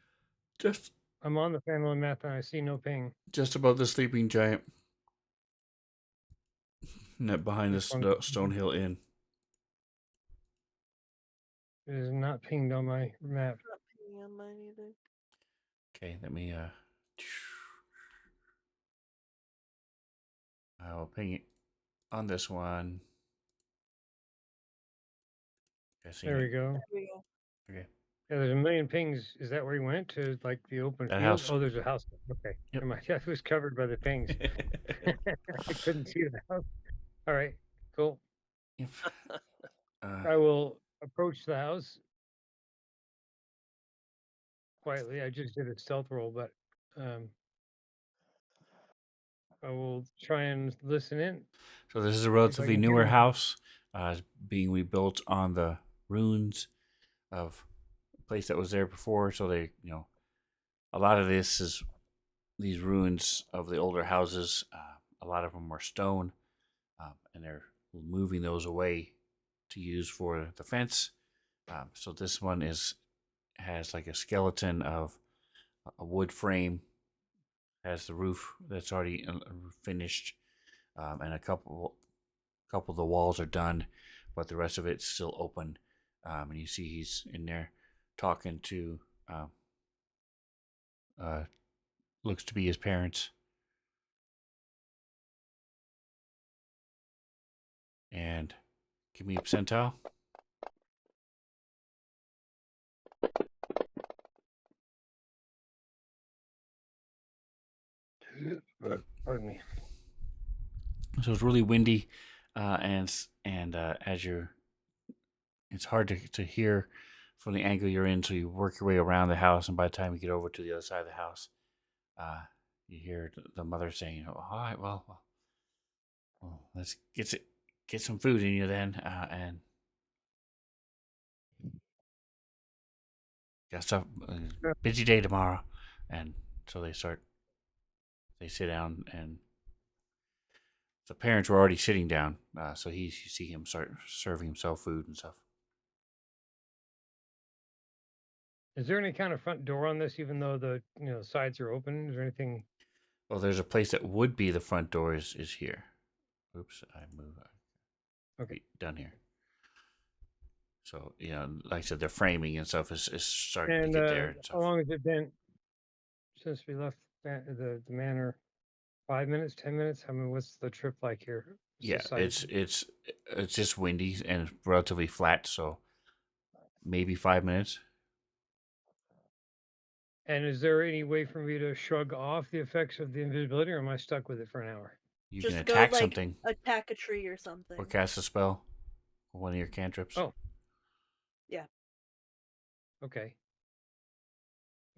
just I'm on the family map and I see no ping. just above the sleeping giant, behind the Stonehill Inn. It is not pinged on my map. Not pinging on mine either. Okay, let me I will ping it on this one. Guessing There we it. go. There we go. Okay. Yeah, there's a million pings. Is that where he went to, like the open That field? house. Oh, there's a house. Okay, Yep. never mind. Yeah, it was covered by the pings. I couldn't see the house. All right, cool. Yep. I will approach the house quietly. I just did a stealth roll, but I will try and listen in. So this is a See if I relatively can hear newer anything. house, being rebuilt on the ruins of a place that was there before. So they, a lot of this is these ruins of the older houses. A lot of them were stone, and they're moving those away to use for the fence. So this one has like a skeleton of a wood frame, has the roof that's already finished, and a couple of the walls are done, but the rest of it's still open. And you see he's in there talking to uh, looks to be his parents. And give me a percentile. Pardon me. So it's really windy, and as it's hard to hear from the angle you're in. So you work your way around the house, and by the time you get over to the other side of the house, uh, you hear the mother saying, "Oh, all right, well, let's get some food in you then, and got stuff. Busy day tomorrow." And so they sit down, and the parents were already sitting down. So you see him start serving himself food and stuff. Is there any kind of front door on this, even though the sides are open? Is there anything? Well, there's a place that would be the front door is here. Oops, I moved. Okay. Done here. So like I said, the framing and stuff is starting And to get there and how stuff. long has it been since we left the manor? 5 minutes, 10 minutes? I mean, what's the trip like here? What's the Yeah, size? it's just windy and relatively flat, so maybe 5 minutes. And is there any way for me to shrug off the effects of the invisibility, or am I stuck with it for an hour? You can Just go attack like something attack a tree or or something. cast a spell, one of your cantrips. Oh, Yeah. okay.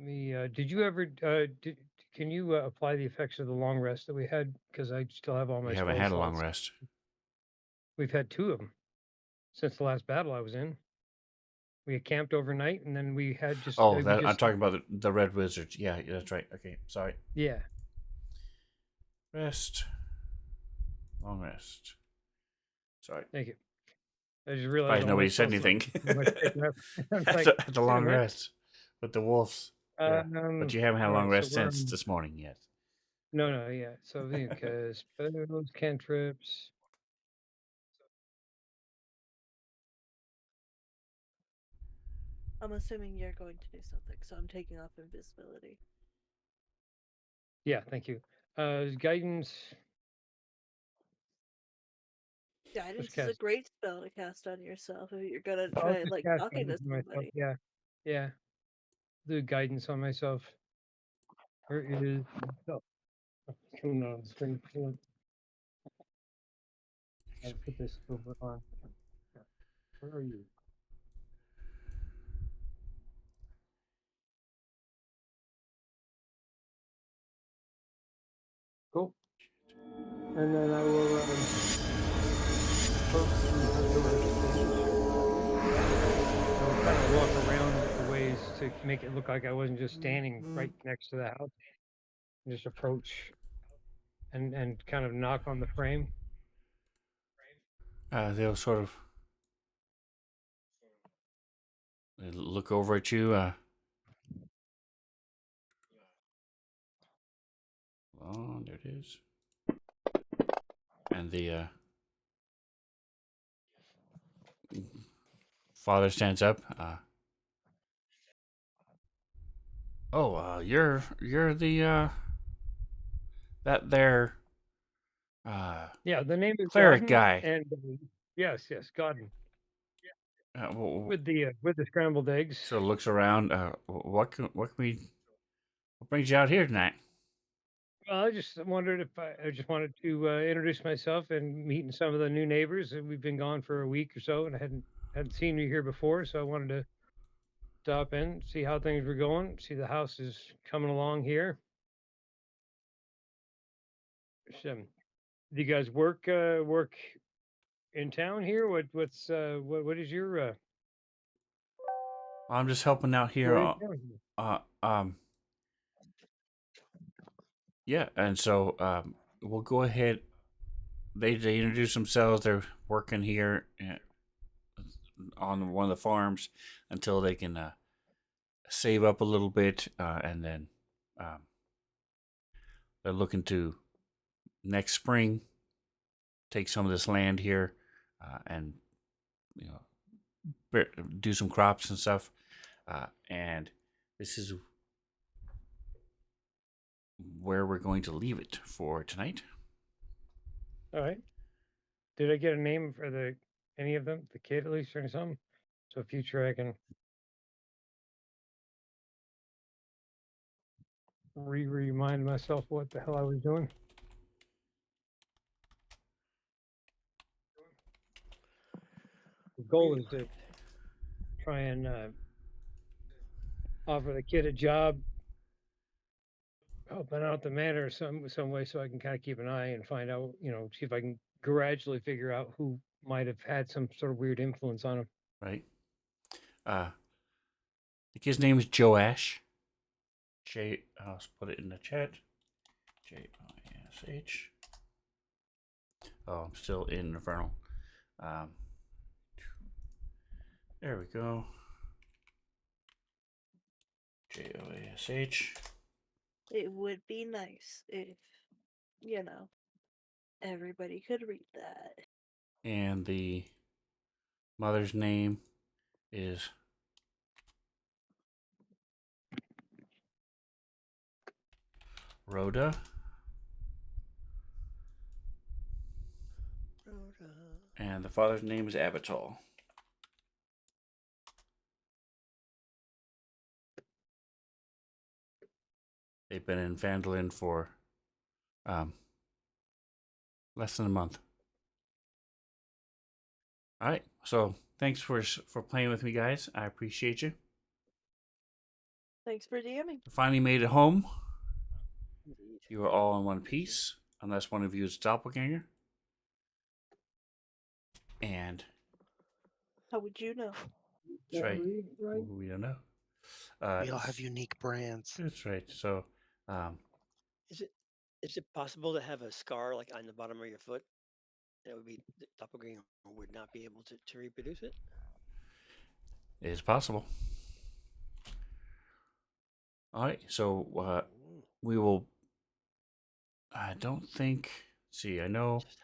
Did you ever can you apply the effects of the long rest that we had? Because I still have all my You haven't spell had a long slots. rest. We've had two of them since the last battle I was in. We had camped overnight, and then we had just Oh, we I'm just talking about the red wizards. Yeah, that's right. Okay, sorry. yeah. Rest, long rest. Sorry. Thank you. I just realized Surprised all my nobody said spell slots anything were pretty much taken up. I was at like, the wait a long minute. rest with the wolves. Yeah, but you haven't had a All long right, so rest we're since this morning yet. no, yeah. So because spells, cantrips. I'm assuming you're going to do something, so I'm taking off invisibility. Yeah, thank you. Guidance. Guidance is a Cast. great spell to cast on yourself if you're gonna I'll try just like cast talking to guidance on myself. somebody. Yeah, yeah. Do guidance on myself. Where is? Oh, it's coming on the screen. Hold on. I'll put this over on. Where are you? Cool. And then I will approach the doors. I'll kind of walk around the ways to make it look like I wasn't just standing right next to the house. Just approach and kind of knock on the frame. They'll sort of look over at you. Oh, there it is. And the father stands up. You're the that there Yeah, the name is Cleric Godden, guy. and yes, Godden with the scrambled eggs. So looks around. What can we? What brings you out here tonight? Well, I just wondered if I just wanted to introduce myself and meeting some of the new neighbors. We've been gone for a week or so, and I hadn't seen you here before, so I wanted to stop in, see how things were going, see the house is coming along here. Do you guys work in town here? What is your I'm just helping out here. you're in town here? Uh, um, yeah, and so we'll go ahead. They introduce themselves. They're working here on one of the farms until they can save up a little bit, and then um, they're looking to next spring take some of this land here and you know do some crops and stuff. And this is where we're going to leave it for tonight. All right. Did I get a name for any of them? The kid at least or something? So future I can remind myself what the hell I was doing. The goal is to try and offer the kid a job, helping out the manor some way, so I can kind of keep an eye and find out, see if I can gradually figure out who might have had some sort of weird influence on him. Right. The kid's name is Joash. I'll put it in the chat. Joish. Oh, I'm still in Infernal. There we go. Joash. It would be nice if, everybody could read that. And the mother's name is Rhoda. And the father's name is Abital. They've been in Vandalin for less than a month. All right, so thanks for playing with me, guys. I appreciate you. Thanks for DMing. Finally made it home. Indeed. You are all in one piece, unless one of you is a doppelganger. And How would you know? that's right. Right? We don't know. We all have unique brands. That's right. So, Is it possible to have a scar like on the bottom of your foot? That would be the doppelganger would not be able to reproduce it. it is possible. All right. So Ooh, we will. I don't think. See, I know just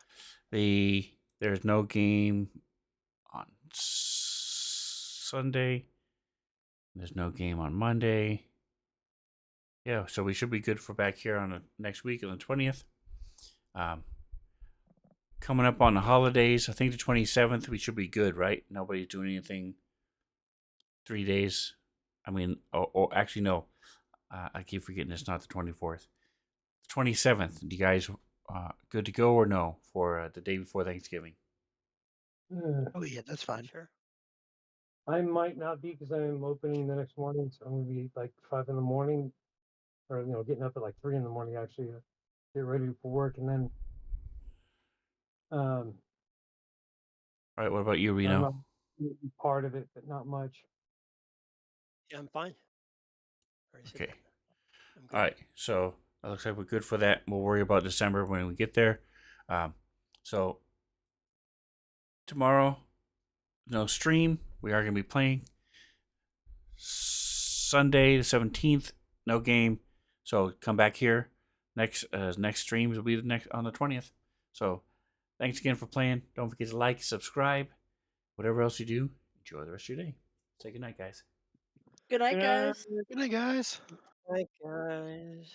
there's no game on Sunday. There's no game on Monday. Yeah, so we should be good for back here on the next week on the 20th. Coming up on the holidays, I think the 27th, we should be good, right? Nobody's doing anything 3 days. I mean, actually, no. I keep forgetting it's not the 24th. The 27th, do you guys good to go or no for the day before Thanksgiving? Oh yeah, that's fine. sure. I might not be because I'm opening the next morning, so I'm gonna be like 5 in the morning, or getting up at like 3 in the morning actually to get ready for work, and then All right, what about you, I'm Reno? part of it, but not much. Yeah, I'm fine. Already said Okay. that. I'm good. All right, so it looks like we're good for that. We'll worry about December when we get there. So tomorrow, no stream. We are going to be playing. Sunday the 17th, no game. So come back here. Next streams will be on the 20th. So thanks again for playing. Don't forget to like, subscribe, whatever else you do. Enjoy the rest of your day. Say goodnight, guys. Good night, guys. Good night, guys. Hi guys.